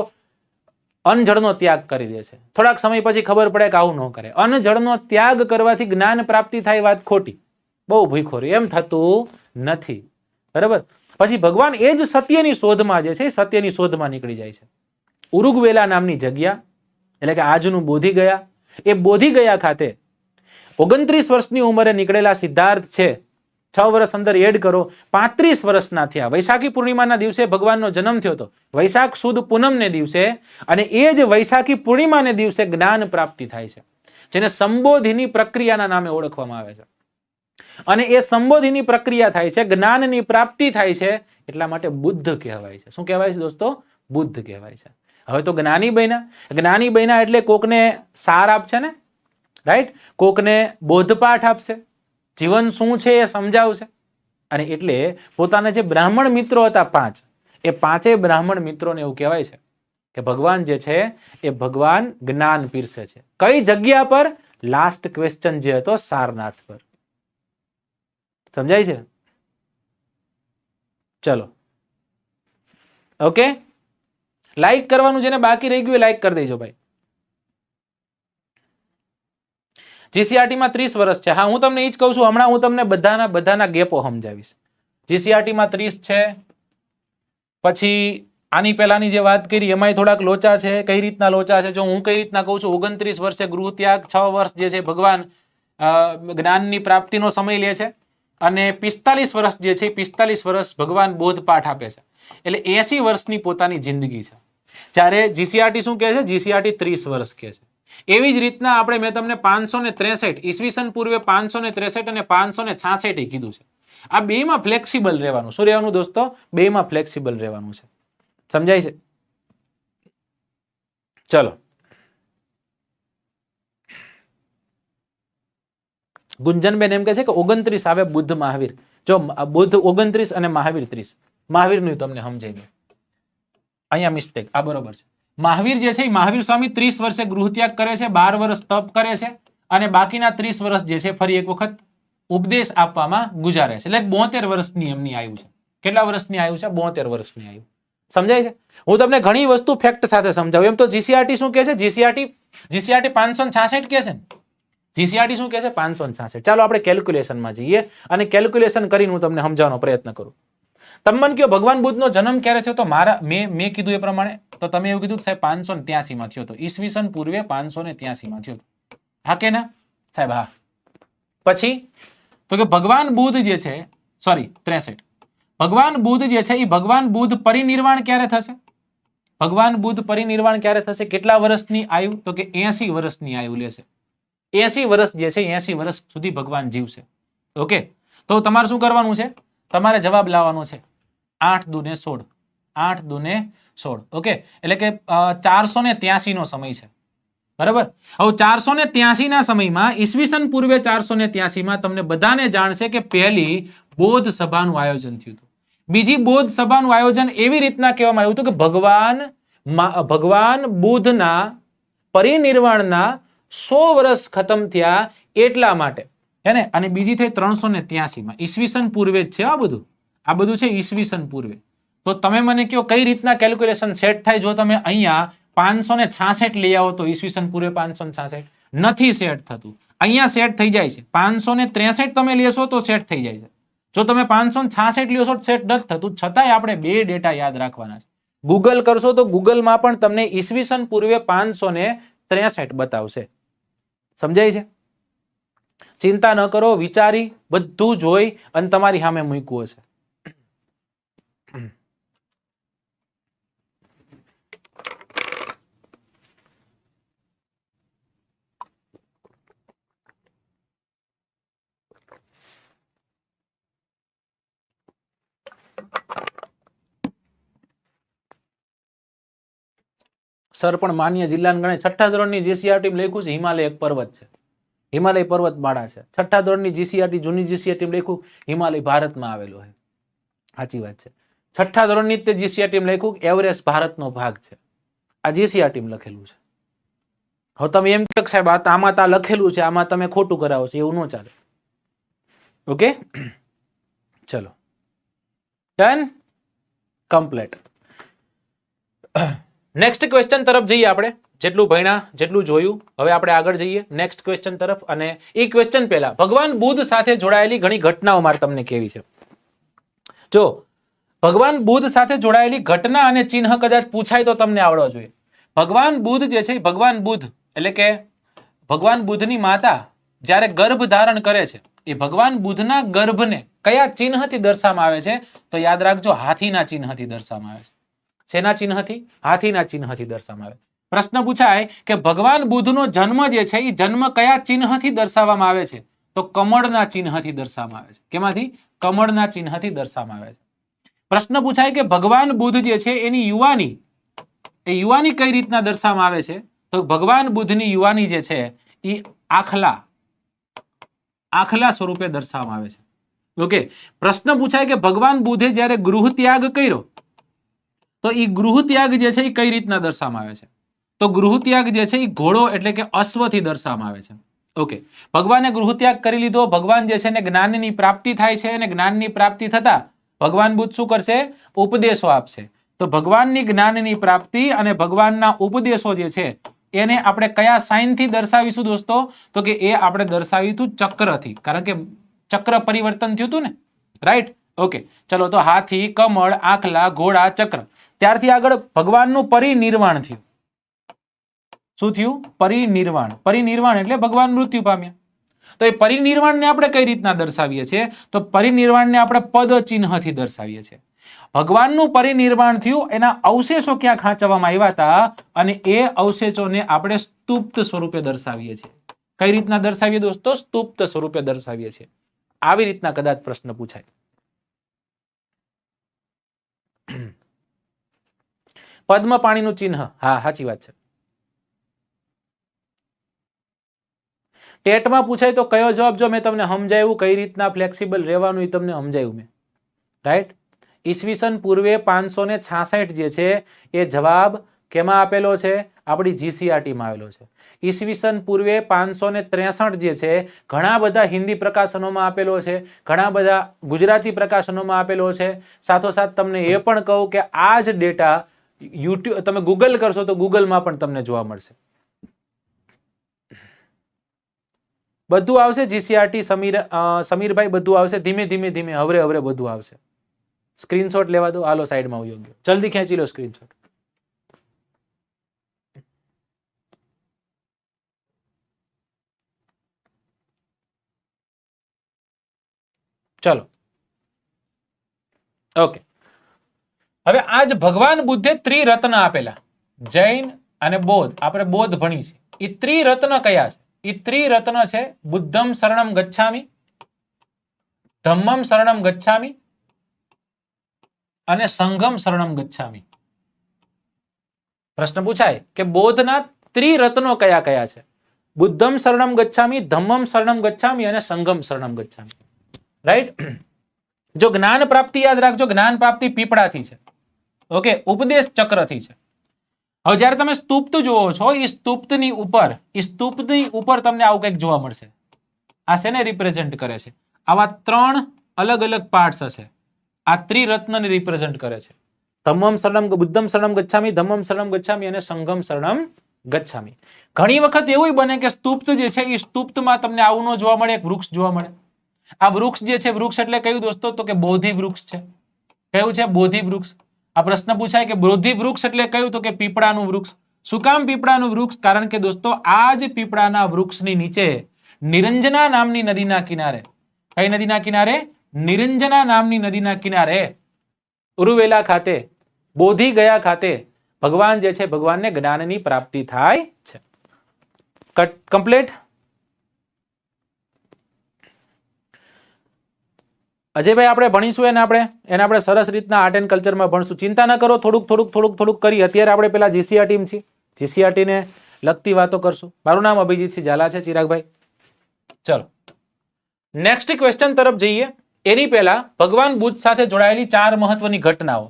અનજળનો ત્યાગ કરી દે છે. થોડાક સમય પછી ખબર પડે કે આવું ન કરે. અનજળનો ત્યાગ કરવાથી જ્ઞાન પ્રાપ્તિ થાય, વાત ખોટી. બહુ ભૂખોરી, એમ થતું નથી. બરાબર. પછી ભગવાન એ જ સત્યની શોધમાં જે છે, સત્યની શોધમાં નીકળી જાય છે. ઉરુગવેલા નામની જગ્યા, એટલે કે આજનું બોધી ગયા. એ બોધી ગયા ખાતે 29 વર્ષની ઉંમરે નીકળેલા સિદ્ધાર્થ છે, 6 વર્ષ અંદર એડ કરો, 35 વર્ષના થયા. વૈશાખી પૂર્ણિમાના દિવસે ભગવાનનો જન્મ થયો હતો, વૈશાખ સુદ પૂનમને દિવસે. અને એ જ વૈશાખી પૂર્ણિમાને દિવસે જ્ઞાન પ્રાપ્તિ થાય છે, જેને સંબોધિની પ્રક્રિયાના નામે ઓળખવામાં આવે છે. અને એ સંબોધિની પ્રક્રિયા થાય છે, જ્ઞાનની પ્રાપ્તિ થાય છે, એટલા માટે બુદ્ધ કહેવાય છે. શું કહેવાય છે દોસ્તો? બુદ્ધ કહેવાય છે. હવે તો જ્ઞાની બન્યા. જ્ઞાની બન્યા એટલે કોકને સાર આપશે ને, રાઈટ? કોકને બોધપાઠ આપશે, જીવન શું છે એ સમજાવશે. અને એટલે પોતાના જે બ્રાહ્મણ મિત્રો હતા 5, એ 5 બ્રાહ્મણ મિત્રોને એવું કહેવાય છે કે ભગવાન જે છે એ ભગવાન જ્ઞાન પીરસે છે. કઈ જગ્યા પર? લાસ્ટ ક્વેશ્ચન જે હતો સારનાથ પર. સમજાય છે? ચલો, ઓકે. લાઈક કરવાનું જેને બાકી રહી ગયું લાઈક કરી દેજો ભાઈ. GCRT માં 30 વર્ષ છે. હા, હું તમને એ જ કહું છું. હમણાં હું તમને બધાના ગેપો સમજાવીશ. GCRT માં 30 છે. પછી આની પહેલાની જે વાત કરી એમાંય થોડાક લોચા છે. કઈ રીતના લોચા છે? જો હું કઈ રીતના કહું છું, 29 વર્ષે ગૃહ ત્યાગ, 6 વર્ષ જે છે ભગવાન જ્ઞાનની પ્રાપ્તિનો સમય લે છે, અને 45 વર્ષ જે છે 45 વર્ષ ભગવાન બોધપાઠ આપે છે. એટલે 80 વર્ષની પોતાની જિંદગી છે. જ્યારે GCRT શું કહે છે? GCRT 30 વર્ષ કહે છે. એવી જ રીતના આપણે મેં તમને 563 ઈસવીસન પૂર્વે 563 અને 566 કીધું છે. આ બેમાં ફ્લેક્સિબલ રહેવાનું. શું રહેવાનું દોસ્તો? બેમાં ફ્લેક્સિબલ રહેવાનું છે. સમજાય છે? ચલો, ગુંજનબેન એમ કહે છે કે 29 આવે બુદ્ધ મહાવીર. જો બુદ્ધ 29 અને મહાવીર 30. મહાવીરનું તમને સમજાઈ દઉં. અહીંયા મિસ્ટેક. આ બરોબર છે. મહાવીર જે છે એ મહાવીર સ્વામી 30 વર્ષે ગૃહત્યાગ કરે છે, 12 વર્ષ તપ કરે છે, અને બાકીના 30 વર્ષ જે છે ફરી એક વખત ઉપદેશ આપવામાં ગુજારે છે. એટલે 72 વર્ષની એમની આયુ છે. કેટલા વર્ષની આયુ છે? 72 વર્ષની આયુ. સમજાય છે? હું તમને ઘણી વસ્તુ ફેક્ટ સાથે સમજાવું. એમ તો GCRT શું કહે છે? GCRT 566 કહે છે. GCRT શું કહે છે? 566. ચાલો આપણે કેલ્ક્યુલેશનમાં જઈએ અને કેલ્ક્યુલેશન કરીને હું તમને સમજાવવાનો પ્રયત્ન કરું. તમે મને કહો ભગવાન બુદ્ધનો જન્મ ક્યારે થયો? તો મેં કીધું એ પ્રમાણે તો તમે એવું કીધું સાહેબ 583 માં થયો હતો. ઈસવીસન પૂર્વે 583 માં થયો હતો. હા કે ના સાહેબ? હા. પછી તો કે ભગવાન બુદ્ધ જે છે, સોરી 63, ભગવાન બુદ્ધ જે છે એ ભગવાન બુદ્ધ પરિનિર્વાણ ક્યારે થશે? ભગવાન બુદ્ધ પરિનિર્વાણ ક્યારે થશે? કેટલા વર્ષની આયુ? તો કે 80 વર્ષની આયુ લેશે. 80 વર્ષ જે છે 80 વર્ષ સુધી ભગવાન જીવશે. ઓકે, તો તમારે શું કરવાનું છે? તમારે જવાબ લાવવાનો છે 8 દુને 16. 8 દુને 16. ઓકે, એટલે કે 483 નો સમય છે. બરાબર. હવે 483 ના સમયમાં ઈસવીસન પૂર્વે 483 માં તમને બધાને જાણશે કે પહેલી બૌદ્ધ સભાનું આયોજન થયું હતું. બીજી બૌદ્ધ સભાનું આયોજન એવી રીતના કહેવામાં આવ્યું હતું કે ભગવાન બુદ્ધના પરિનિર્વાણના 100 વર્ષ ખતમ થયા એટલા માટે, હે ને? અને બીજી થઈ 383 માં. ઈસવીસન પૂર્વે જ છે આ બધું. આ બધું છે ઈસવીસન પૂર્વે. તો તમે મને કહો કઈ રીતના કેલ્ક્યુલેશન સેટ થાય? જો તમે અહીંયા 566 લઈ આવો તો ઈસવીસન પૂર્વે 566 નથી સેટ થતું. અહીંયા સેટ થઈ જાય છે. 563 તમે લેશો તો સેટ થઈ જાય છે. જો તમે 566 લ્યો છો તો સેટ નથી થતું. છતાંય આપણે બે ડેટા યાદ રાખવાના છે. ગૂગલ કરશો તો ગૂગલમાં પણ તમને ઈસવીસન પૂર્વે 563 બતાવશે. સમજાય છે? ચિંતા ન કરો, વિચારી બધું જોઈ અને તમારી સામે મૂક્યું છે. સર પણ માન્ય જિલ્લાને ગણે. 6ઠા ધોરણની GCRT લખ્યું છે હિમાલય એક પર્વત છે. હિમાલય પર્વતમાળા છે. 6ઠા ધોરણની GCRT જૂની GCRT લખ્યું હિમાલય ભારતમાં આવેલો છે. સાચી વાત છે. 6ઠા ધોરણની તે GCRT લખ્યું એવરેસ્ટ ભારતનો ભાગ છે. આ GCRT લખેલું છે. હવે તમે એમ કહો સાહેબ આમાં તા લખેલું છે, આમાં તમે ખોટું કરાવો છો, એવું ન ચાલે. ઓકે, ચલો ડન, કમ્પ્લીટ. નેક્સ્ટ ક્વેશ્ચન તરફ જઈએ આપણે. જેટલું ભણ્યા જેટલું જોયું, હવે આપણે આગળ જઈએ નેક્સ્ટ ક્વેશ્ચન તરફ. અને એ ક્વેશ્ચન પહેલા ભગવાન બુદ્ધ સાથે જોડાયેલી ઘણી ઘટનાઓ મારે તમને કેવી છે. જો ભગવાન બુદ્ધ સાથે જોડાયેલી ઘટના અને ચિહ્ન કદાચ પૂછાય તો તમને આવડવા જોઈએ. ભગવાન બુદ્ધ જે છે, ભગવાન બુદ્ધ એટલે કે ભગવાન બુદ્ધની માતા જ્યારે ગર્ભ ધારણ કરે છે, એ ભગવાન બુદ્ધના ગર્ભને કયા ચિહ્નથી દર્શાવવામાં આવે છે? તો યાદ રાખજો, હાથીના ચિહ્નથી દર્શાવવામાં આવે છે. શેના ચિહ્નથી? હાથીના ચિહ્નથી દર્શાવવામાં આવે. પ્રશ્ન પૂછાય કે ભગવાન બુદ્ધનો જન્મ જે છે એ જન્મ કયા ચિહ્નથી દર્શાવવામાં આવે છે? તો કમળના ચિહ્નથી દર્શાવવામાં આવે છે. કેમાંથી? કમળના ચિહ્નથી દર્શાવવામાં આવે છે. પ્રશ્ન પૂછાય કે ભગવાન બુદ્ધ જે છે એની યુવાની, એ યુવાની કઈ રીતના દર્શાવવામાં આવે છે? તો ભગવાન બુદ્ધની યુવાની જે છે એ આખલા સ્વરૂપે દર્શાવવામાં આવે છે. ઓકે, પ્રશ્ન પૂછાય કે ભગવાન બુદ્ધે જ્યારે ગૃહ ત્યાગ કર્યો તો એ ગૃહ ત્યાગ જે છે એ કઈ રીતના દર્શાવવામાં આવે છે? તો ગૃહ ત્યાગ જે છે એ ઘોડો એટલે કે અશ્વથી દર્શાવવામાં આવે છે. ઓકે, ભગવાને ગૃહ ત્યાગ કરી લીધો. ભગવાન જે છે એને જ્ઞાનની પ્રાપ્તિ થાય છે, અને જ્ઞાનની પ્રાપ્તિ થતા ભગવાન બુદ્ધ શું કરશે? ઉપદેશો આપશે. તો ભગવાનની જ્ઞાનની પ્રાપ્તિ અને ભગવાનના ઉપદેશો જે છે એને આપણે કયા સાઇન થી દર્શાવીશું દોસ્તો? તો કે એ આપણે દર્શાવીશું ચક્રથી, કારણ કે ચક્ર પરિવર્તન થયું હતું ને, રાઈટ? ઓકે, ચલો તો હાથી, કમળ, આખલા, ઘોડા, ચક્ર. ત્યારથી આગળ ભગવાનનું પરિનિર્વાણ થયું. શું થયું? પરિનિર્વાણ. પરિનિર્વાણ એટલે ભગવાન મૃત્યુ પામ્યા. તો એ પરિનિર્વાણને આપણે કઈ રીતના દર્શાવીએ છીએ? તો પરિનિર્વાણને આપણે પદ ચિહ્નથી દર્શાવીએ છીએ. ભગવાનનું પરિનિર્વાણ થયું, એના અવશેષો ક્યાં ખાંચવામાં આવ્યા હતા, અને એ અવશેષોને આપણે સ્તુપ્ત સ્વરૂપે દર્શાવીએ છીએ. કઈ રીતના દર્શાવીએ દોસ્તો? સ્તુપ્ત સ્વરૂપે દર્શાવીએ છીએ. આવી રીતના કદાચ પ્રશ્ન પૂછાય. પદ્મ પાણીનું ચિહ્ન, હા સાચી વાત છે. ટેટમાં પૂછાય તો કયો જવાબ? જો મેં તમને સમજાવ્યું કઈ રીતના ફ્લેક્સિબલ રહેવાનું, એ તમને સમજાવ્યું મેં, રાઈટ? ઈસવીસન પૂર્વે 566 જે છે એ જવાબ કેમાં આપેલો છે? આપણી GCRT માં આવેલો છે. ઈસવીસન પૂર્વે 563 જે છે ઘણા બધા હિન્દી પ્રકાશનોમાં આપેલો છે, ઘણા બધા ગુજરાતી પ્રકાશનોમાં આપેલો છે. સાથોસાથ તમને એ પણ કહું કે આ જ ડેટા યુટ્યુબ તમે ગૂગલ કરશો તો ગૂગલમાં પણ તમને જોવા મળશે. બધું આવશે. GCRT સમીરભાઈ બધું આવશે. ધીમે ધીમે ધીમે હવરે હવરે બધું આવશે. સ્ક્રીનશોટ લેવા દો. હાલો સાઈડમાં આવી ગયો, જલ્દી ખેંચી લો સ્ક્રીનશોટ. ચલો ઓકે. હવે આજ ભગવાન બુદ્ધે ત્રિરત્ન આપેલા, જૈન અને બૌદ્ધ. આપણે બૌદ્ધ ભણી છે. એ ત્રિરત્ન કયા છે? એ ત્રિરત્ન છે બુદ્ધમ શરણમ ગચ્છામિ, ધમ્મમ શરણમ ગચ્છામિ અને સંઘમ શરણમ ગચ્છામિ. પ્રશ્ન પૂછાય કે બૌદ્ધના ત્રિરત્નો કયા કયા છે? બુદ્ધમ શરણમ ગચ્છામિ, ધમ્મમ શરણમ ગચ્છામિ અને સંઘમ શરણમ ગચ્છામિ. રાઈટ? જો જ્ઞાન પ્રાપ્તિ યાદ રાખજો, જ્ઞાન પ્રાપ્તિ પીપળાથી છે. ઓકે, ઉપદેશ ચક્રથી છે. હવે જયારે તમે સ્તુપ્ત જુઓ છો, એ સ્તુપ્તની ઉપર તમને આવું કંઈક જોવા મળશે. આ શેને રિપ્રેઝેન્ટ કરે છે? આવા 3 અલગ અલગ પાર્ટ્સ હશે. આ ત્રિરત્નને રિપ્રેઝેન્ટ કરે છે. ધમ્મમ શરણમ, બુદ્ધમ શરણમ ગચ્છામિ, ધમ્મમ શરણમ ગચ્છામિ અને સંઘમ શરણમ ગચ્છામિ. ઘણી વખત એવું બને કે સ્તુપ્ત જે છે એ સ્તુપ્તમાં તમને આવું ન જોવા મળે, એક વૃક્ષ જોવા મળે. આ વૃક્ષ જે છે, વૃક્ષ એટલે કયું દોસ્તો? તો કે બોધિ વૃક્ષ છે. કયું છે? બોધિ વૃક્ષ. આ પ્રશ્ન પૂછાય કે બોધિ વૃક્ષ એટલે કયું? તો કે પીપળાનું વૃક્ષ. શું કામ પીપળાનું વૃક્ષ? કારણ કે દોસ્તો આ જ પીપળાના વૃક્ષની નીચે નિરંજના નામની નદીના કિનારે, કઈ નદીના કિનારે? નિરંજના નામની નદીના કિનારે ઉરુવેલા ખાતે, બોધિ ગયા ખાતે ભગવાન જે છે, ભગવાનને જ્ઞાનની પ્રાપ્તિ થાય છે. કમ્પ્લીટ? અજયભાઈ આપણે ભણીશું એને આપણે સરસ રીતના આર્ટ એન્ડ કલ્ચરમાં ભણશું. ચિંતા ન કરો, થોડુંક કરી. અત્યારે આપણે પેલા GCRT છે, GCRT ને લગતી વાતો કરશું. મારું નામ અભિજીતસિંહ ઝાલા છે, ચિરાગભાઈ. ચલો નેક્સ્ટ ક્વેશ્ચન તરફ જઈએ. એની પહેલા ભગવાન બુદ્ધ સાથે જોડાયેલી 4 મહત્વની ઘટનાઓ.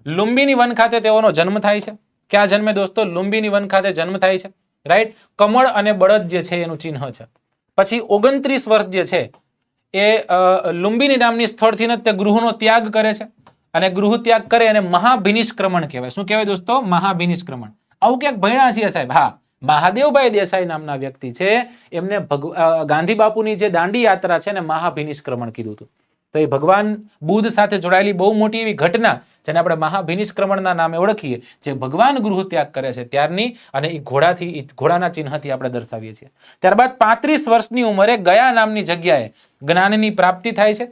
લુંબિની વન ખાતે તેઓનો જન્મ થાય છે. ક્યાં જન્મે દોસ્તો? લુંબિની વન ખાતે જન્મ થાય છે, રાઈટ? કમળ અને બળદ જે છે એનું ચિહ્ન છે. પછી 29 વર્ષ જે છે એ લુંબિની નામની સ્થળથી તે ગૃહનો ત્યાગ કરે છે, અને ગૃહ ત્યાગ કરે અને મહાભિનિષ્ક્રમણ કહેવાય. શું કહેવાય દોસ્તો? મહાભિનિષ્ક્રમણ. આવું ક્યાંક ભણ્યા છીએ સાહેબ? હા, મહાદેવભાઈ દેસાઈ નામના વ્યક્તિ છે, એમને ગાંધી બાપુની જે દાંડી યાત્રા છે ને મહાભિનિષ્ક્રમણ કીધું હતું. તો એ ભગવાન બુદ્ધ સાથે જોડાયેલી બહુ મોટી એવી ઘટના, જેને આપણે મહાભિનિષ્ક્રમણના નામે ઓળખીએ, જે ભગવાન ગૃહ ત્યાગ કરે છે ત્યારની, અને એ ઘોડાના ચિહ્નથી આપણે દર્શાવીએ છીએ. ત્યારબાદ 35 વર્ષની ઉંમરે ગયા નામની જગ્યાએ જ્ઞાનની પ્રાપ્તિ થાય છે,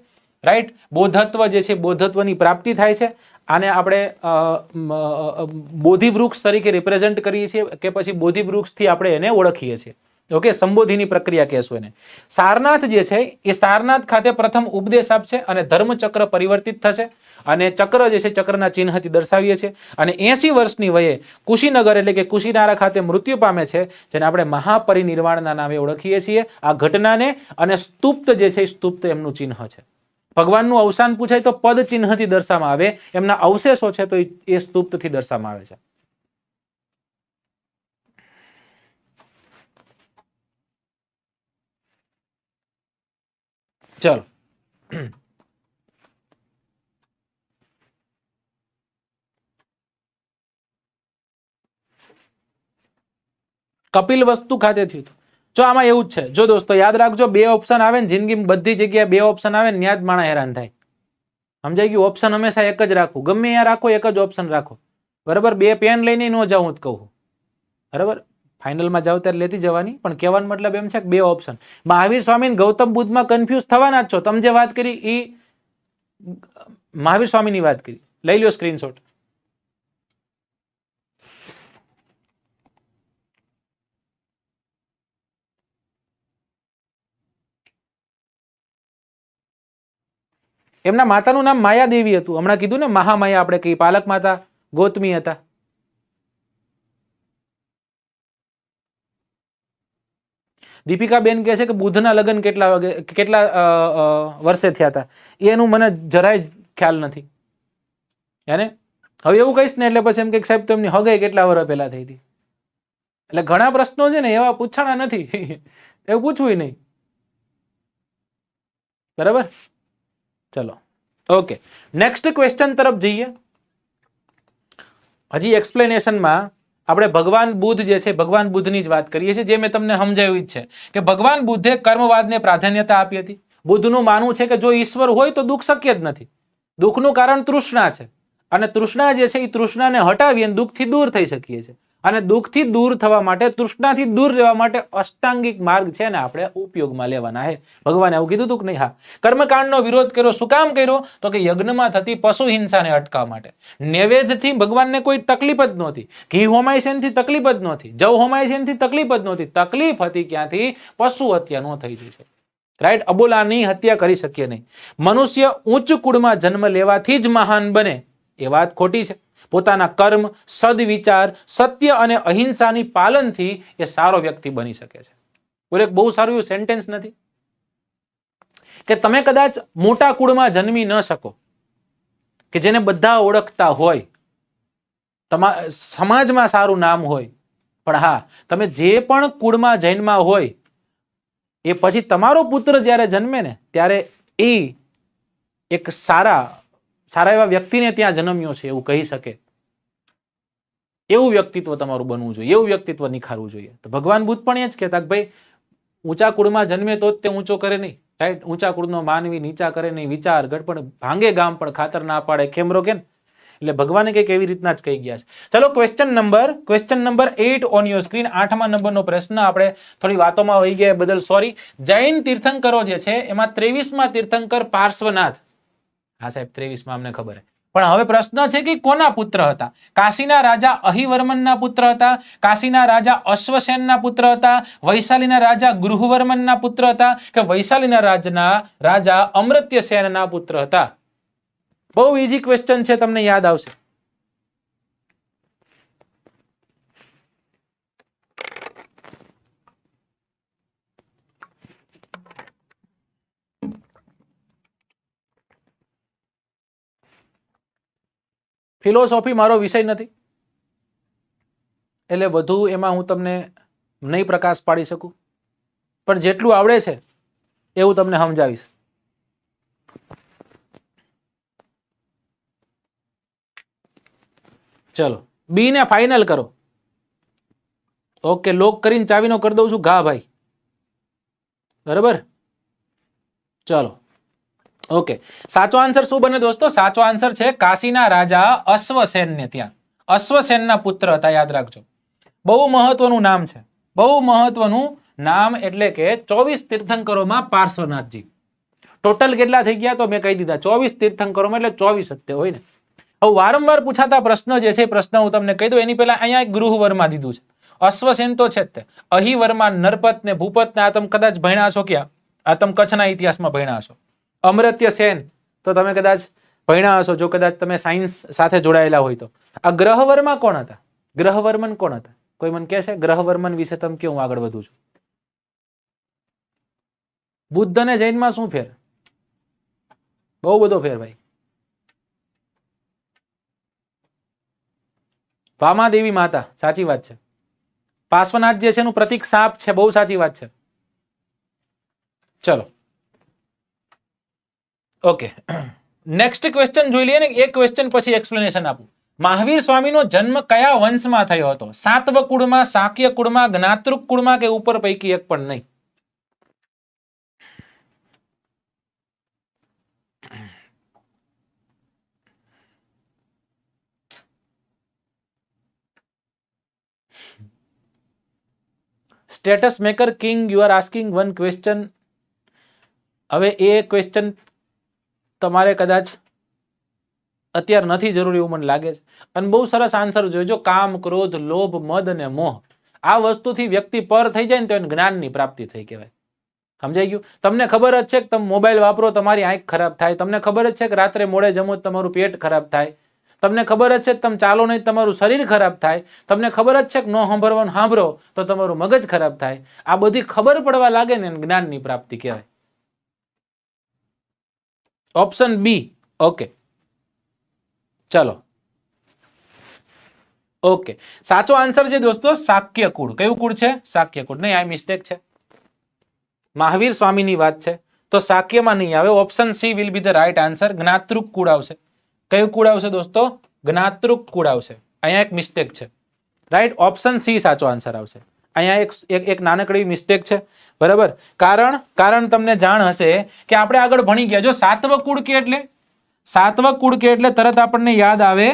રાઈટ? બોધત્વ જે છે, બોધત્વની પ્રાપ્તિ થાય છે. આને આપણે બોધિ વૃક્ષ તરીકે રિપ્રેઝેન્ટ કરીએ છીએ, કે પછી બોધિ વૃક્ષથી આપણે એને ઓળખીએ છીએ. ઓકે, સંબોધિની પ્રક્રિયા કહેશું એને. સારનાથ જે છે એ સારનાથ ખાતે પ્રથમ ઉપદેશ આપશે અને ધર્મચક્ર પરિવર્તિત થશે, અને ચક્ર જે છે ચક્રના ચિહ્નથી દર્શાવીએ છીએ. અને 80 વર્ષની વયે કુશીનગર એટલે કે કુશીનારા ખાતે મૃત્યુ પામે છે, જેને આપણે મહાપરિનિર્વાણના નામે ઓળખીએ છીએ. આ ઘટનાને અને સ્તુપ્ત જે છે સ્તુપ્ત એમનું ચિહ્ન છે. ભગવાનનું અવસાન પૂછાય તો પદ ચિહ્નથી દર્શાવવામાં આવે, એમના અવશેષો છે તો એ સ્તુપ્તથી દર્શાવવામાં આવે છે. ચલો કપિલ વસ્તુ ખાતે થયું હતું. જો આમાં એવું જ છે. જો દોસ્તો યાદ રાખજો, બે ઓપ્શન આવે ને જિંદગી બધી જગ્યાએ બે ઓપ્શન આવે ને ત્યાં જ માણસ હેરાન થાય. સમજાઈ ગયું? ઓપ્શન હંમેશા એક જ રાખવું, ગમે ત્યાં રાખો એક જ ઓપ્શન રાખો. બરાબર? બે પેન લઈને ન જાઉં જ કહું. બરાબર? ફાઇનલમાં જાવ ત્યારે લેતી જવાની, પણ કહેવાનો મતલબ એમ છે કે બે ઓપ્શન. મહાવીર સ્વામી ગૌતમ બુદ્ધમાં કન્ફ્યુઝ થવાના જ છો. તમે જે વાત કરી એ મહાવીર સ્વામીની વાત કરી. લઈ લો સ્ક્રીનશોટ. એમના માતાનું નામ માયાદેવી હતું. હમણાં કીધું ને મહામાયા આપણે કઈ પાલક માતા ગૌતમી હતા. દીપિકા બેન કહે છે કે બુદ્ધના લગ્ન કેટલા વર્ષે થયા હતા. એનું મને જરાય ખ્યાલ નથી. એને હવે એવું કહીશ ને એટલે પછી એમ કે સાહેબ તો એમની હગાઈ કેટલા વર્ષ પહેલા થઈ હતી. એટલે ઘણા પ્રશ્નો છે ને એવા પૂછાણા નથી. એવું પૂછવું નહીં. બરાબર? ચલો ઓકે, નેક્સ્ટ ક્વેશ્ચન તરફ જઈએ. હજી એક્સપ્લેનેશનમાં આપણે ભગવાન બુદ્ધ જે છે, ભગવાન બુદ્ધની જ વાત કરીએ છીએ. જે મેં તમને સમજાવ્યું જ છે કે ભગવાન બુદ્ધે કર્મવાદને પ્રાધાન્યતા આપી હતી. બુદ્ધનું માનવું છે કે જો ઈશ્વર હોય તો દુઃખ શક્ય જ નથી. દુઃખનું કારણ તૃષ્ણા છે, અને તૃષ્ણા જે છે એ તૃષ્ણાને હટાવી દુઃખથી દૂર થઈ શકીએ છીએ. અને દુઃખથી દૂર થવા માટે, તૃષ્ણાથી દૂર રહેવા માટે અષ્ટાંગિક માર્ગ છે ને આપણે ઉપયોગમાં લેવાના છે. ભગવાને એવું કીધું હતું કે નહીં? હા. કર્મકાંડનો વિરોધ કર્યો. શું કામ કર્યો? તો કે યજ્ઞમાં થતી પશુ હિંસાને અટકાવવા માટે. નૈવેદ્યથી ભગવાનને કોઈ તકલીફ જ નહોતી. ઘી હોમાય છે એનાથી તકલીફ જ નહોતી. જવ હોમાય છે એનાથી તકલીફ જ નહોતી. તકલીફ હતી ક્યાંથી? પશુ હત્યા ન થઈ જશે. રાઈટ? અબોલાની હત્યા કરી શકીએ નહીં. મનુષ્ય ઉચ્ચ કુળમાં જન્મ લેવાથી જ મહાન બને એ વાત ખોટી છે. પોતાના કર્મ, સદવિચાર, સત્ય અને અહિંસાની પાલનથી એ સારો વ્યક્તિ બની શકે છે. એક બહુ સારું એવું સેન્ટેન્સ નથી કે તમે કદાચ મોટા કુળમાં જન્મી ન શકો, કે જેને બધા ઓળખતા હોય, સમાજમાં સારું નામ હોય, પણ હા તમે જે પણ કુળમાં જન્મા હોય એ પછી તમારો પુત્ર જ્યારે જન્મે ને ત્યારે એ એક સારા એવા વ્યક્તિને ત્યાં જન્મ્યો છે એવું કહી શકે. એવું વ્યક્તિત્વ તમારું બનવું જોઈએ, એવું વ્યક્તિત્વ નિખારવું જોઈએ. તો ભગવાન બુદ્ધ પણ એ જ કહેતા કે ભાઈ ઊંચા કુળમાં જન્મે તો જ તે ઊંચો કરે નહીં. રાઈટ? ઊંચા કુળનો માનવી નીચા કરે નહીં. વિચાર ગડપણ ભાંગે ગામ પણ ખાતર ના પાડે ખેમરો કેમ. એટલે ભગવાને કંઈક એવી રીતના જ કહી ગયા છે. ચલો question number 8 on your screen. 8મા નંબરનો પ્રશ્ન. આપણે થોડી વાતોમાં વહી ગયા બદલ સોરી. જૈન તીર્થંકરો જે છે એમાં 23મા તીર્થંકર પાર્શ્વનાથ. હા સાહેબ 23મા અમને ખબર છે, પણ હવે પ્રશ્ન છે કે કોના પુત્ર હતા? કાશીના રાજા અહિવર્મનના પુત્ર હતા, કાશીના રાજા અશ્વસેનના પુત્ર હતા, વૈશાલીના રાજા ગૃહવર્મનના પુત્ર હતા, કે વૈશાલીના રાજા અમર્ત્યસેનના પુત્ર હતા? બહુ ઈઝી ક્વેશ્ચન છે, તમને યાદ આવશે. ફિલોસોફી મારો વિષય નથી એટલે વધુ એમાં હું તમને નહીં પ્રકાશ પાડી શકું, પણ જેટલું આવડે છે એવું તમને સમજાવીશ. ચલો બી ને ફાઇનલ કરો. ઓકે, લોક કરીને ચાવીનો કરી દઉં છું ઘા ભાઈ. બરાબર? ચલો ઓકે, સાચો આન્સર શું બને દોસ્તો? સાચો આન્સર છે કાશીના રાજા અશ્વસેન ને ત્યાં. અશ્વસેનના પુત્ર હતા, યાદ રાખજો. બહુ મહત્વનું નામ છે, બહુ મહત્વનું નામ. એટલે કે 24 તીર્થંકરોમાં પાર્શ્વનાથજી. ટોટલ કેટલા થઈ ગયા તો મેં કહી દીધા. 24 તીર્થંકરોમાં એટલે 24 સત્ય હોય ને. હવે વારંવાર પૂછાતા પ્રશ્ન જે છે, પ્રશ્ન હું તમને કહી દઉં. એની પહેલા અહીંયા એક ગૃહવર્મા દીધું છે. અશ્વસેન તો છે જ તે. અહિવર્મા, નરપત ને ભૂપત ને આ તમે કદાચ ભણ્યા છો. ક્યાં? આ તમે કચ્છના ઇતિહાસમાં ભણ્યા છો. અમર્ત્યસેન તો તમે કદાચ ભણ્યા હશો, જો કદાચ તમે સાયન્સ સાથે જોડાયેલા હોય તો. આ ગ્રહવર્મા કોણ હતા? ગ્રહવર્મન કોણ હતા? કોઈ મને કહે છે ગ્રહવર્મન વિશે? તમે કેવું આગળ વધું છું. બુદ્ધ અને જૈનમાં શું ફેર? બહુ બધો ફેર ભાઈ. વામાદેવી માતા, સાચી વાત છે. પાર્શ્વનાથ જે છે એનું પ્રતીક સાપ છે, બહુ સાચી વાત છે. ચલો ઓકે, નેક્સ્ટ ક્વેશ્ચન જોઈ લઈએ ને. એક ક્વેશ્ચન પછી એક્સપ્લેનેશન આપું. મહાવીર સ્વામીનો જન્મ કયા વંશમાં થયો હતો? સાતવ કુળમાં, શાક્ય કુળમાં, જ્ઞાતૃક કુળમાં કે ઉપર પૈકી એક પણ નહીં? Status maker king, you are asking one question. હવે એ ક્વેશ્ચન તમારે કદાચ અત્યારે નથી જરૂરી એવું મને લાગે છે. અને બહુ સરસ આન્સર જોજો. કામ, ક્રોધ, લોભ, મદ અને મોહ આ વસ્તુથી વ્યક્તિ પર થઈ જાય ને તો એને જ્ઞાનની પ્રાપ્તિ થઈ કહેવાય. સમજાઈ ગયું? તમને ખબર જ છે કે તમે મોબાઈલ વાપરો તમારી આંખ ખરાબ થાય. તમને ખબર જ છે કે રાત્રે મોડે જમો તમારું પેટ ખરાબ થાય. તમને ખબર જ છે કે તમે ચાલો નહીં તમારું શરીર ખરાબ થાય. તમને ખબર જ છે કે ન સાંભળવાનું સાંભળો તો તમારું મગજ ખરાબ થાય. આ બધી ખબર પડવા લાગે ને જ્ઞાનની પ્રાપ્તિ કહેવાય. Option B. ઓકે, ચલો. ઓકે, સાચો આન્સર છે દોસ્તો શાક્ય કુળ. કયું કુળ છે? શાક્ય કુળ. નહીં, આ મિસ્ટેક છે. મહાવીર સ્વામીની વાત છે તો શાક્યમાં નહીં આવે. Option C will be the right answer. જ્ઞાતૃક કુળ આવશે. કયું કુળ આવશે દોસ્તો? જ્ઞાતૃક કુળ આવશે. અહીંયા એક મિસ્ટેક છે. રાઈટ, ઓપ્શન સી સાચો આન્સર આવશે. અહીંયા એક નાનકડી મિસ્ટેક છે. બરાબર. કારણ તમને જાણ હશે કે આપણે આગળ ભણી ગયા. જો સાતવ કુળ કે એટલે સાતવ કુળ કે એટલે તરત આપણને યાદ આવે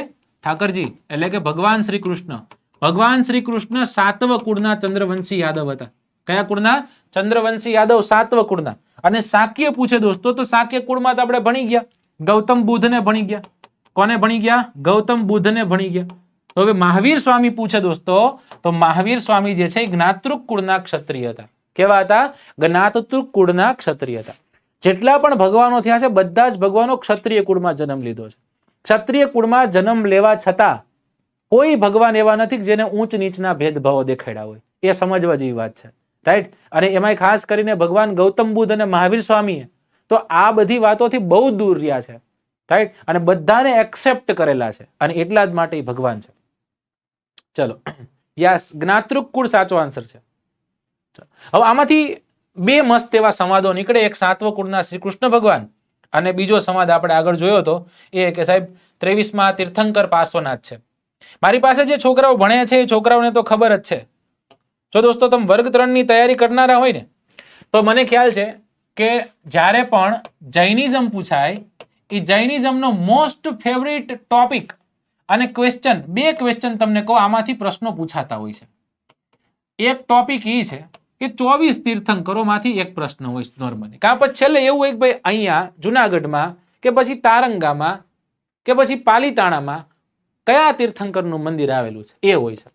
ઠાકરજી, એટલે કે ભગવાન શ્રી કૃષ્ણ. ભગવાન શ્રી કૃષ્ણ સાતવ કુળના ચંદ્રવંશી યાદવ હતા. કયા કુળના? ચંદ્રવંશી યાદવ, સાતવ કુળના. અને શાક્ય પૂછે દોસ્તો તો શાક્ય કુળમાં તો આપણે ભણી ગયા. ગૌતમ બુદ્ધને ભણી ગયા. કોને ભણી ગયા? ગૌતમ બુદ્ધને ભણી ગયા. તો હવે મહાવીર સ્વામી પૂછે દોસ્તો તો મહાવીર સ્વામી જે છે જ્ઞાતૃક કુળના ક્ષત્રિય હતા. કેવા હતા? જ્ઞાતૃક કુળના ક્ષત્રિય હતા. જેટલા પણ ભગવાનો થયા છે બધા જ ભગવાનો ક્ષત્રિય કુળમાં જન્મ લીધો છે. ક્ષત્રિય કુળમાં જન્મ લેવા છતાં કોઈ ભગવાન એવા નથી જેને ઊંચ નીચના ભેદભાવો દેખાડ્યા હોય. એ સમજવા જેવી વાત છે. રાઈટ. અને એમાં ખાસ કરીને ભગવાન ગૌતમ બુદ્ધ અને મહાવીર સ્વામીએ તો આ બધી વાતોથી બહુ દૂર રહ્યા છે. રાઈટ. અને બધાને એક્સેપ્ટ કરેલા છે અને એટલા જ માટે ભગવાન છે. ચલો, યસ, જ્ઞાતૃક કુળ સાચો આન્સર છે. હવે આમાંથી બે મસ્ત એવા સંવાદો નીકળે. એક સાતવ કુળના શ્રી કૃષ્ણ ભગવાન અને બીજો સંવાદ આપણે આગળ જોયો હતો એ કે સાહેબ 23માં તીર્થંકર પાર્શ્વનાથ છે. મારી પાસે જે છોકરાઓ ભણે છે એ છોકરાઓને તો ખબર જ છે. જો દોસ્તો તમે વર્ગ 3 ની તૈયારી કરનારા હોય ને તો મને ખ્યાલ છે કે જ્યારે પણ જૈનિઝમ પૂછાય એ જૈનિઝમનો મોસ્ટ ફેવરિટ ટોપિક અને ક્વેશ્ચન, બે ક્વેશ્ચન તમને કહો આમાંથી પ્રશ્નો પૂછાતા હોય છે. એક ટોપિક એ છે કે 24 તીર્થંકરોમાંથી એક પ્રશ્ન હોય નોર્મલી. કાં પછી છેલ્લે એવું હોય કે ભાઈ અહીંયા જુનાગઢમાં કે પછી તારંગામાં કે પછી પાલીતાણામાં કયા તીર્થંકરનું મંદિર આવેલું છે એ હોય છે.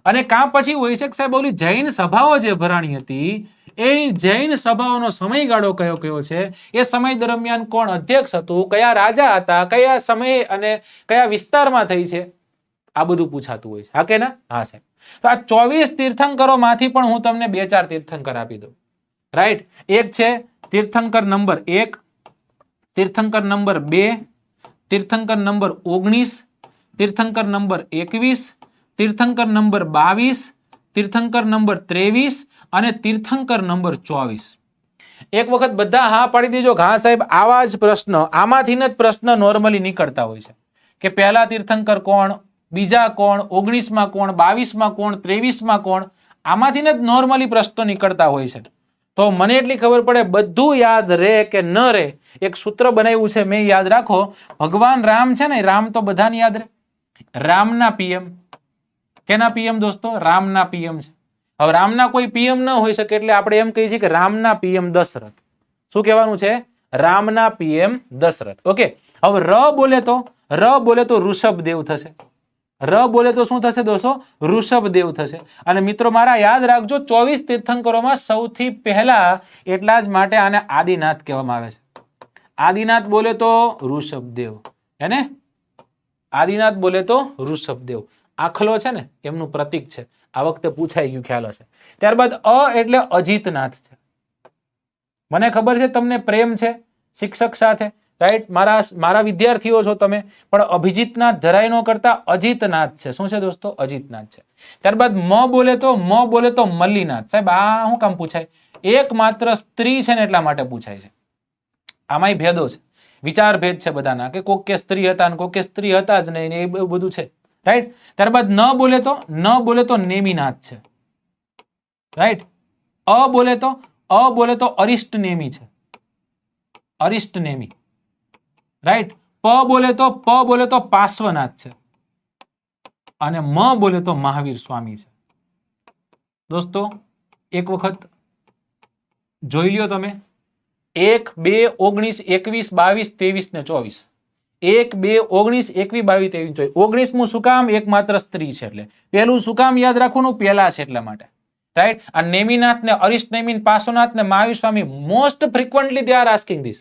અને કાં પછી હોય છે કે સાહેબ ઓલી જૈન સભાઓ જે ભરાણી હતી એ જૈન સભાઓનો સમયગાળો કયો કયો છે, એ સમય દરમિયાન કોણ અધ્યક્ષ હતું, કયા રાજા હતા, કયા સમય અને કયા વિસ્તારમાં થઈ છે, આ બધું પૂછાતું હોય છે. હા કે ના? હા સાહેબ. તો આ 24 તીર્થંકરોમાંથી પણ હું તમને 2-4 તીર્થંકર આપી દઉં. રાઈટ. એક છે તીર્થંકર નંબર 1, તીર્થંકર નંબર 2, તીર્થંકર નંબર 19, તીર્થંકર નંબર 21, તીર્થંકર નંબર 22, તીર્થંકર નંબર 23 અને તીર્થંકર નંબર 24. એક વખત બધા હા પાડી દેજો. હા સાહેબ, આવા જ પ્રશ્ન, આમાંથી જ પ્રશ્ન નોર્મલી નીકળતા હોય છે કે પહેલા તીર્થંકર કોણ, બીજા કોણ, 19માં કોણ, 22માં કોણ, 23માં કોણ, આમાંથી જ નોર્મલી પ્રશ્નો નીકળતા હોય છે. તો મને એટલી ખબર પડે બધું યાદ રહે કે ન રહે એક સૂત્ર બનાવ્યું છે મેં, યાદ રાખો. ભગવાન રામ છે ને, રામ તો બધાને યાદ રહે. રામના પીએમ. કેના પીએમ દોસ્તો? રામના પીએમ છે. હવે રામના કોઈ પીએમ ન હોઈ શકે એટલે આપણે એમ કહીએ છીએ કે રામના પીએમ દશરથ. શું કહેવાનું છે? રામના પીએમ દશરથ. ઓકે. હવે ર બોલે તો ઋષભદેવ થશે. ર બોલે તો શું થશે દોસ્તો? ઋષભદેવ થશે. અને મિત્રો મારા યાદ રાખજો 24 તીર્થંકરોમાં સૌથી પહેલા એટલા જ માટે આને આદિનાથ કહેવામાં આવે છે. આદિનાથ બોલે તો ઋષભદેવ, હેને? આદિનાથ બોલે તો ઋષભદેવ. આખલો છે ને એમનું પ્રતીક છે. આ વખતે પૂછાઈ ગયું, ખ્યાલ હશે. ત્યારબાદ અ એટલે અજીતનાથ છે. મને ખબર છે તમને પ્રેમ છે શિક્ષક સાથે, રાઈટ? મારા વિદ્યાર્થીઓ છો તમે, પણ અભિજીતનાથ જરાય નો કરતા અજીતનાથ છે. શું છે દોસ્તો? અજીતનાથ છે. ત્યારબાદ મ બોલે તો મલ્લીનાથ. સાહેબ આ શું કામ પૂછાય? એકમાત્ર સ્ત્રી છે ને એટલા માટે પૂછાય છે. આમાંય ભેદો છે. વિચાર ભેદ છે બધાના કે કોક કે સ્ત્રી હતા અને કોક કે સ્ત્રી હતા જ નહીં, એ બધું છે, રાઈટ. ત્યારબાદ ન બોલે તો નેમિનાથ છે, રાઈટ. અ બોલે તો અરિષ્ટ નેમી છે, અરિષ્ટ નેમી, રાઈટ. પ બોલે તો પાર્શ્વનાથ છે અને મ બોલે તો મહાવીર સ્વામી છે. દોસ્તો એક વખત જોઈ લ્યો તમે, 1, 2, 19, 21, 22, 23 ને 24. 1, 2, 19, 21, 22, 23, 24. 19મું શું કામ? એકમાત્ર સ્ત્રી છે એટલે પેલું શું કામ યાદ રાખવાનું? પેલા છે એટલા માટે, રાઈટ. આ નેમિનાથ ને અરિષ્ટ નેમિ પાર્શ્વનાથ ને Mahavir Swami most frequently they are asking this.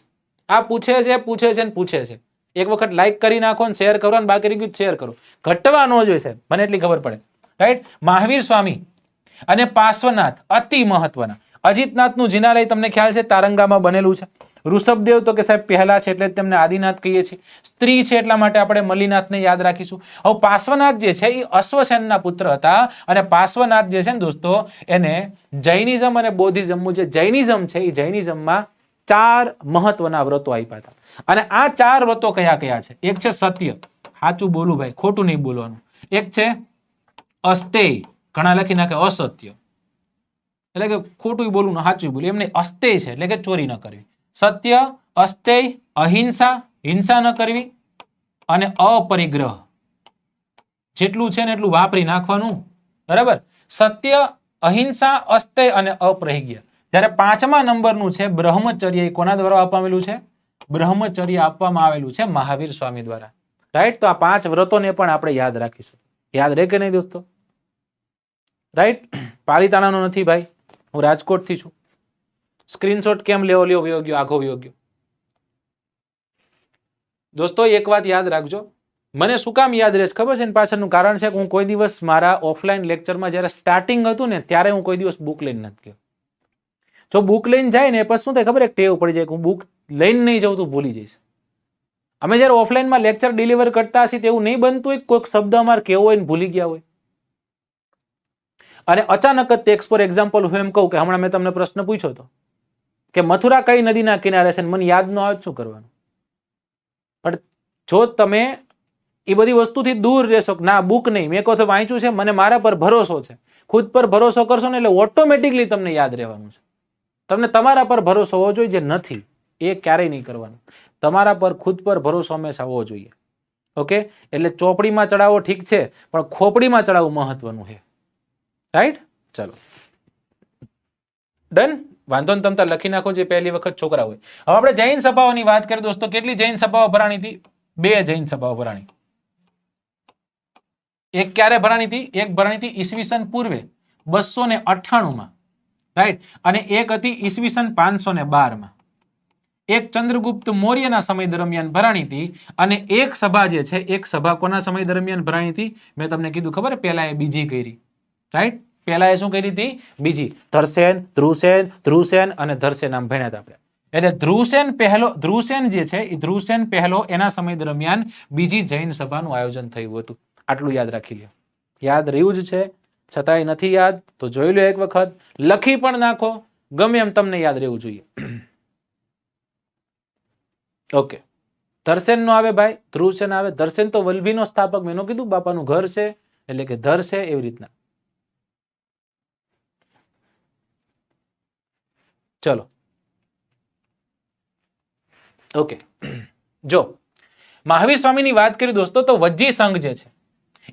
આ પૂછે છે. એક વખત લાઈક કરી નાખો ને શેર કરો ને બાકી રહી ગયું શેર કરો, ઘટવા ન જોઈએ સાહેબ, મને એટલી ખબર પડે, રાઈટ. મહાવીર સ્વામી અને પાર્શ્વનાથ અતિ મહત્વના. અજીતનાથનું જિનાલય તમને ખ્યાલ છે તારંગામાં બનેલું છે. ઋષભદેવ તો કે સાહેબ પહેલા છે એટલે તેમને આદિનાથ કહીએ છીએ. સ્ત્રી છે એટલા માટે આપણે મલ્લીનાથને યાદ રાખીશું. હવે પાર્શ્વનાથ જે છે એ અશ્વસેનના પુત્ર હતા અને પાર્શ્વનાથ જે છે ને દોસ્તો એને જૈનિઝમ અને બૌદ્ધિઝમનું જે જૈનિઝમ છે એ જૈનિઝમમાં 4 મહત્વના વ્રતો આપ્યા હતા અને આ 4 વ્રતો કયા કયા છે? એક છે સત્ય, સાચું બોલું ભાઈ, ખોટું નહીં બોલવાનું. એક છે અસ્તેય, ઘણા લખી નાખે અસત્ય, એટલે કે ખોટું બોલવું સાચું બોલું, એમને અસ્તેય છે એટલે કે ચોરી ન કરવી. સત્ય, અસ્તેય, અહિંસા, હિંસા ન કરવી અને અપરિગ્રહ. જેટલું છે ને એટલું વાપરી નાખવાનું, બરાબર. સત્ય, અહિંસા, અસ્તેય અને અપરિગ્રહ. જ્યારે 5મા નંબરનું છે બ્રહ્મચર્ય. કોના દ્વારા આપવામાં આવેલું છે? બ્રહ્મચર્ય આપવામાં આવેલું છે મહાવીર સ્વામી દ્વારા, રાઈટ. તો આ 5 વ્રતોને પણ આપણે યાદ રાખીશું. યાદ રહે કે નહીં દોસ્તો? રાઈટ. પાલિતાણાનો નથી ભાઈ, હું રાજકોટ થી છું. સ્ક્રીનશોટ કેમ લેવો વયો ગયો, આખો વયો ગયો. દોસ્તો એક વાત યાદ રાખજો, મને શું કામ યાદ રહેશે ખબર છે? પાછળનું કારણ છે કે હું કોઈ દિવસ મારા ઓફલાઈન લેક્ચરમાં જ્યારે સ્ટાર્ટિંગ હતું ને ત્યારે હું કોઈ દિવસ બુક લઈને નથી ગયો. જો બુક લઈને જાય ને પછી શું થાય ખબર? એક ટેવ પડી જાય કે હું બુક લઈને નહીં જાઉં તો ભૂલી જઈશ. અમે જ્યારે ઓફલાઈનમાં લેક્ચર ડિલિવર કરતા હશે તેવું નહીં બનતું હોય કોઈક શબ્દ અમારે કેવો હોય ને ભૂલી ગયા હોય અને અચાનક જ ટેક્સ ફોર એક્ઝામ્પલ હું એમ કહું કે હમણાં મેં તમને પ્રશ્ન પૂછ્યો હતો કે મથુરા કઈ નદીના કિનારે છે, મને યાદ ન આવે શું કરવાનું? પણ જો તમે એ બધી વસ્તુથી દૂર રહેશો, ના બુક નહીં, મેં કહો વાંચ્યું છે, મને મારા પર ભરોસો છે, ખુદ પર ભરોસો કરશો ને એટલે ઓટોમેટિકલી તમને યાદ રહેવાનું છે. તમને તમારા પર ભરોસો હોવો જોઈએ, જે નથી એ ક્યારેય નહીં કરવાનું. તમારા પર ખુદ પર ભરોસો હંમેશા હોવો જોઈએ. ઓકે, એટલે ચોપડીમાં ચડાવો ઠીક છે પણ ખોપડીમાં ચડાવવું મહત્વનું છે, રાઈટ. ચલો ડન, વાંધો ને તમતા લખી નાખો જે પહેલી વખત છોકરા હોય. હવે આપણે જૈન સભાઓની વાત કરીએ દોસ્તો. કેટલી જૈન સભાઓ ભરાણી હતી? 2 જૈન સભાઓ ભરાણી. એક ક્યારે ભરાણી હતી? એક ભરાણી હતી ઈસવીસન પૂર્વે 298 રાઈટ, અને એક હતી ઈસવીસન 512 એક ચંદ્રગુપ્ત મૌર્યના સમય દરમિયાન ભરાણી હતી અને એક સભા જે છે, એક સભા કોના સમય દરમિયાન ભરાણી હતી? મેં તમને કીધું ખબર, પહેલા એ બીજી કરી, રાઈટ. પહેલા એ શું કરી હતી? બીજી. ધ્રુવસેન અને ધરસેન આમ ભણ્યા હતા આપણે. એટલે ધ્રુવસેન જે છે એ ધ્રુવસેન પહેલો એના સમય દરમિયાન બીજી જૈન સભાનું આયોજન થયું હતું. આટલું યાદ રાખી લો. યાદ રહ્યું જ છે, છતાંય નથી યાદ તો જોઈ લો એક વખત, લખી પણ નાખો, ગમે એમ તમને યાદ રહેવું જોઈએ. ઓકે, ધરસેન નો આવે ભાઈ, ધ્રુવસેન આવે. ધરસેન તો વલ્લભીનો સ્થાપક, મેં કીધું બાપાનું ઘર છે એટલે કે ધર છે, એવી રીતના. ચલો ઓકે, જો મહાવીર સ્વામીની વાત કરી દોસ્તો તો વજ્જી સંઘ જે છે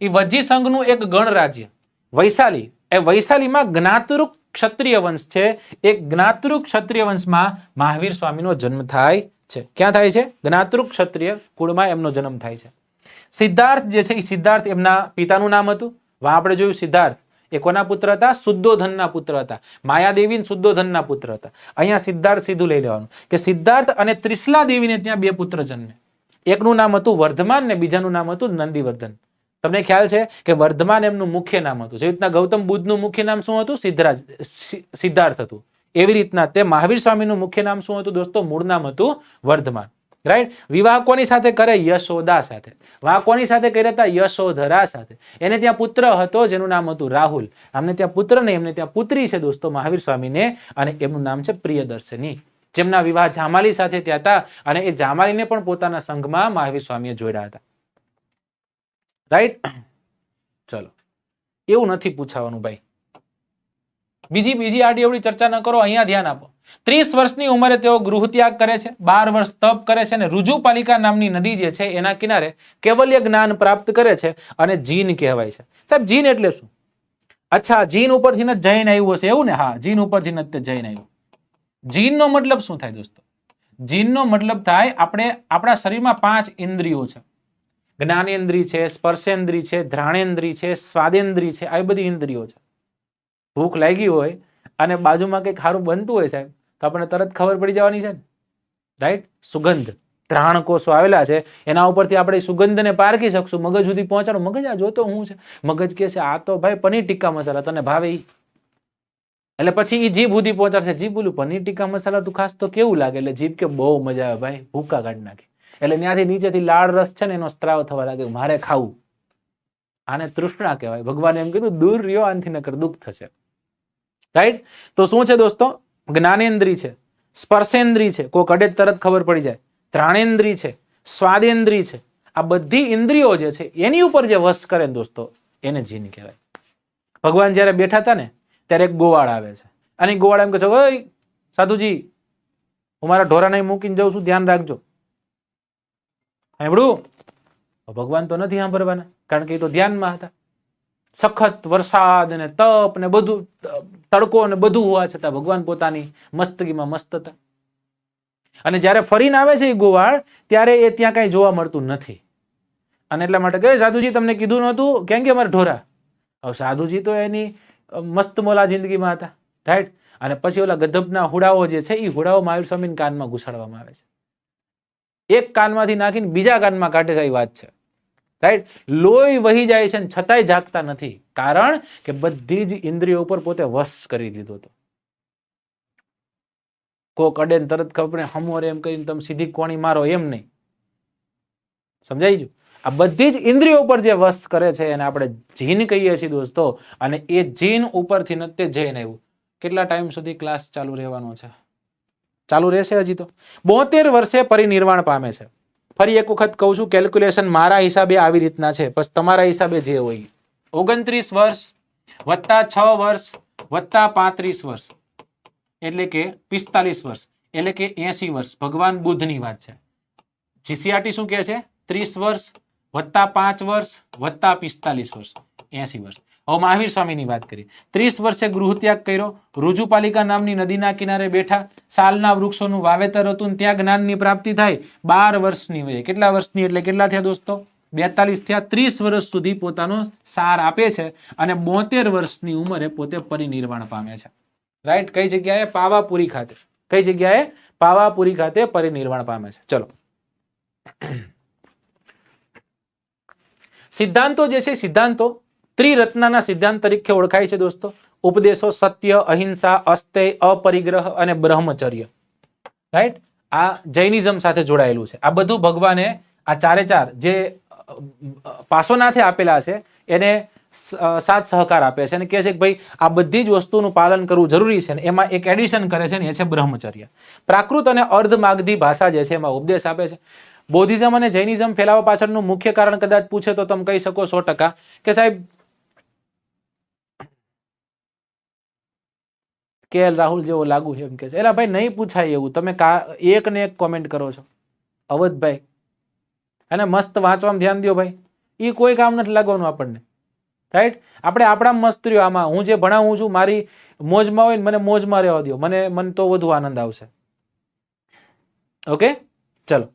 એ વજ્જી સંઘનું એક ગણરાજ્ય વૈશાલી, એ વૈશાલીમાં જ્ઞાતૃક ક્ષત્રિય વંશ છે. એક જ્ઞાતૃક ક્ષત્રિય વંશમાં મહાવીર સ્વામીનો જન્મ થાય છે. ક્યાં થાય છે? જ્ઞાતૃક ક્ષત્રિય કુળમાં એમનો જન્મ થાય છે. સિદ્ધાર્થ જે છે એ સિદ્ધાર્થ એમના પિતાનું નામ હતું. આપણે જોયું સિદ્ધાર્થ એ કોના પુત્ર હતા? શુદ્ધોધનના પુત્ર હતા. માયાદેવી શુદ્ધોધનના પુત્ર હતા. અહીંયા સિદ્ધાર્થ સીધું લઈ લેવાનું કે સિદ્ધાર્થ અને ત્રિશલા દેવીને ત્યાં 2 પુત્ર જન્મે. એકનું નામ હતું વર્ધમાન ને બીજાનું નામ હતું નંદીવર્ધન. તમને ખ્યાલ છે કે વર્ધમાન એમનું મુખ્ય નામ હતું. જે રીતના ગૌતમ બુદ્ધનું મુખ્ય નામ શું હતું? સિદ્ધાર્થ હતું. એવી રીતના તે મહાવીર સ્વામીનું મુખ્ય નામ શું હતું દોસ્તો? મૂળ નામ હતું વર્ધમાન, રાઈટ. વિવાહ કોની સાથે કરે? યશોદા સાથે. વાહ કોની સાથે કર્યા હતા? યશોધરા સાથે. એને ત્યાં પુત્ર હતો જેનું નામ હતું રાહુલ. અમને ત્યાં પુત્ર નહીં, એમને ત્યાં પુત્રી છે દોસ્તો મહાવીર સ્વામીને, અને એમનું નામ છે પ્રિયદર્શિની. જેમના વિવાહ જામાલી સાથે થયા હતા અને એ જામાલીને પણ પોતાના સંઘમાં મહાવીર સ્વામીએ જોડ્યા હતા. રાઈટ? ચલો, એવું નથી પૂછાવાનું ભાઈ. બીજી આડી અવળી ચર્ચા ન કરો, અહીંયા ધ્યાન આપો. 30 વર્ષની ઉંમરે તેઓ ગૃહત્યાગ કરે છે, 12 વર્ષ તપ કરે છે અને રુજુપાલિકા નામની નદી જે છે એના કિનારે કેવલ્ય જ્ઞાન પ્રાપ્ત કરે છે અને જીન કહેવાય છે. સાહેબ જીન એટલે શું? અચ્છા, જીન ઉપરથી જ જૈન આવ્યું હશે એવું ને? હા, જીન ઉપરથી જ જૈન આવ્યું. જીનનો મતલબ શું થાય દોસ્તો? જીનનો મતલબ થાય આપણા શરીરમાં 5 ઇન્દ્રિયો છે. જ્ઞાનેન્દ્રિય છે, સ્પર્શેન્દ્રિય છે, ઘ્રાણેન્દ્રિય છે, સ્વાદેન્દ્રિય છે. આ બધી ઇન્દ્રિયો છે. ભૂખ લાગી હોય અને બાજુમાં કંઈક સારું બનતું હોય સાહેબ તો આપણને તરત ખબર પડી જવાની છે ને, રાઈટ? સુગંધ, ઘ્રાણ કોષો આવેલા છે, એના ઉપરથી આપણે સુગંધને પારખી શકશું. મગજ સુધી પહોંચાડો, મગજ આ જોતો હું છે, મગજ કહે છે આ તો ભાઈ પનીર ટીક્કા મસાલા તને ભાવે ઈ. એટલે પછી એ જીભ સુધી પહોંચાડશે. જીભ બોલું પનીર ટીક્કા મસાલા તું ખાસ તો કેવું લાગે? એટલે જીભ કે બહુ મજા આવે ભાઈ, ભૂકા કાઢી નાખે. એટલે ત્યાંથી નીચેથી લાળ રસ છે ને એનો સ્ત્રાવ થવા લાગે, મારે ખાવું. આને તૃષ્ણા કહેવાય. ભગવાને એમ કીધું દૂર રહ્યો આનથી નકર દુઃખ થશે. રાઈટ? તો શું છે દોસ્તો? જ્ઞાનેન્દ્રિય છે, સ્પર્શેન્દ્રિય છે, કોઈ કડે તરત ખબર પડી જાય, ઘ્રાણેન્દ્રિય છે, સ્વાદેન્દ્રિય છે. આ બધી ઇન્દ્રિયો જે છે એની ઉપર જે વશ કરે ને દોસ્તો એને જીન કહેવાય. ભગવાન જયારે બેઠા હતા ને ત્યારે એક ગોવાળ આવે છે અને ગોવાળ એમ કહે છે, ઓય સાધુજી, હું મારા ઢોરાને મૂકીને જાઉં છું, ધ્યાન રાખજો. સાંભળું? ભગવાન તો નથી સાંભળવાના, કારણ કે એ તો ધ્યાનમાં હતા. સખત વરસાદ ને તપ ને બધું, તડકો ને બધું હોવા છતાં ભગવાન પોતાની મસ્તગીમાં મસ્ત હતા. અને જયારે ફરીને આવે છે એ ગોવાળ ત્યારે એ ત્યાં કઈ જોવા મળતું નથી. અને એટલા માટે કહે, સાધુજી તમને કીધું નહોતું કેમ કે અમારે ઢોરા. હવે સાધુજી તો એની મસ્ત મોલા જિંદગીમાં હતા. રાઈટ? અને પછી ઓલા ગધબના હુડાઓ જે છે એ હુડાઓ મહાવીર સ્વામીના કાનમાં ઘુસાડવામાં આવે છે. એક કાનમાંથી નાખીને બીજા કાનમાં કાઢે છે, એ વાત છે. રાઈટ? લોહી વહી જાય છે છતાંય જાગતા નથી, કારણ કે બધી જ ઇન્દ્રિયો ઉપર પોતે વશ કરી દીધો હતો. કોક અડે ને તરત ખબર પડે હમોરે એમ કરીને તમે સીધી કોણી મારો એમ નહીં. સમજાઈ ગયું? આ બધી જ ઇન્દ્રિયો ઉપર જે વશ કરે છે એને આપણે જીન કહીએ છીએ દોસ્તો. અને એ જીન ઉપરથી નતે જઈને આવ્યું. કેટલા ટાઈમ સુધી ક્લાસ ચાલુ રહેવાનો છે? ચાલુ રહેશે હજી તો. 72 વર્ષે પરિનિર્વાણ પામે છે. ફરી એક વખત કહું છું, કેલ્ક્યુલેશન મારા હિસાબે આવી રીતના છે, બસ તમારા હિસાબે જે હોય. 29 વર્ષ વત્તા 6 વર્ષ વત્તા 35 વર્ષ એટલે કે 45 વર્ષ એટલે કે 80 વર્ષ. ભગવાન બુદ્ધની વાત છે. જીસીઆરટી શું કહે છે? 30 વર્ષ વત્તા 5 વર્ષ વત્તા 45 વર્ષ, 80 વર્ષ. હવે મહાવીર સ્વામીની વાત કરી. 30 વર્ષે ગૃહત્યાગ કર્યો, રુજુપાલિકા નામની નદીના કિનારે બેઠા, સાલના વૃક્ષોનું વાવેતર હતું, ત્યાં જ્ઞાનની પ્રાપ્તિ થાય. 12 વર્ષની વયે. કેટલા વર્ષની એટલે કેટલા થયા દોસ્તો? 42 થયા. 30 વર્ષ સુધી પોતાનો સાર આપે છે અને 72 વર્ષની ઉંમરે પોતે પરિનિર્વાણ પામે છે. રાઈટ? કઈ જગ્યાએ? પાવાપુરી ખાતે. કઈ જગ્યાએ? પાવાપુરી ખાતે પરિનિર્વાણ પામે છે. ચલો, સિદ્ધાંતો જે છે, સિદ્ધાંતો ત્રિરત્નના સિદ્ધાંત તરીકે ઓળખાય છે દોસ્તો. ઉપદેશો સત્ય, અહિંસા, અસ્તેય, અપરિગ્રહ અને બ્રહ્મચર્ય. રાઈટ? આ જૈનિઝમ સાથે જોડાયેલું છે. આ બધું ભગવાને આ ચારે ચાર જે પાર્શ્વનાથે આપેલા છે એને સાથ સહકાર આપે છે અને કહે છે કે ભાઈ આ બધી જ વસ્તુનું પાલન કરવું જરૂરી છે. એમાં એક એડિશન કરે છે ને એ છે બ્રહ્મચર્ય. પ્રાકૃત અને અર્ધમાગધી ભાષા જે છે એમાં ઉપદેશ આપે છે. બૌદ્ધિઝમ અને જૈનિઝમ ફેલાવા પાછળનું મુખ્ય કારણ કદાચ પૂછે તો તમે કહી શકો 100% કે સાહેબ KL રાહુલ જેવો લાગુ છે એમ કે છે. એલા ભાઈ નહીં પૂછાય એવું. તમે એક ને એક કોમેન્ટ કરો છો. અવધભાઈ અને મસ્ત વાંચવામાં ધ્યાન દો ભાઈ. એ કોઈ કામ નથી લાગવાનું આપણને. રાઈટ? આપણે આપણા મસ્ત રહ્યો. આમાં હું જે ભણાવું છું મારી મોજમાં હોય ને મને મોજમાં રહેવા દો. મને તો વધુ આનંદ આવશે. ઓકે, ચલો.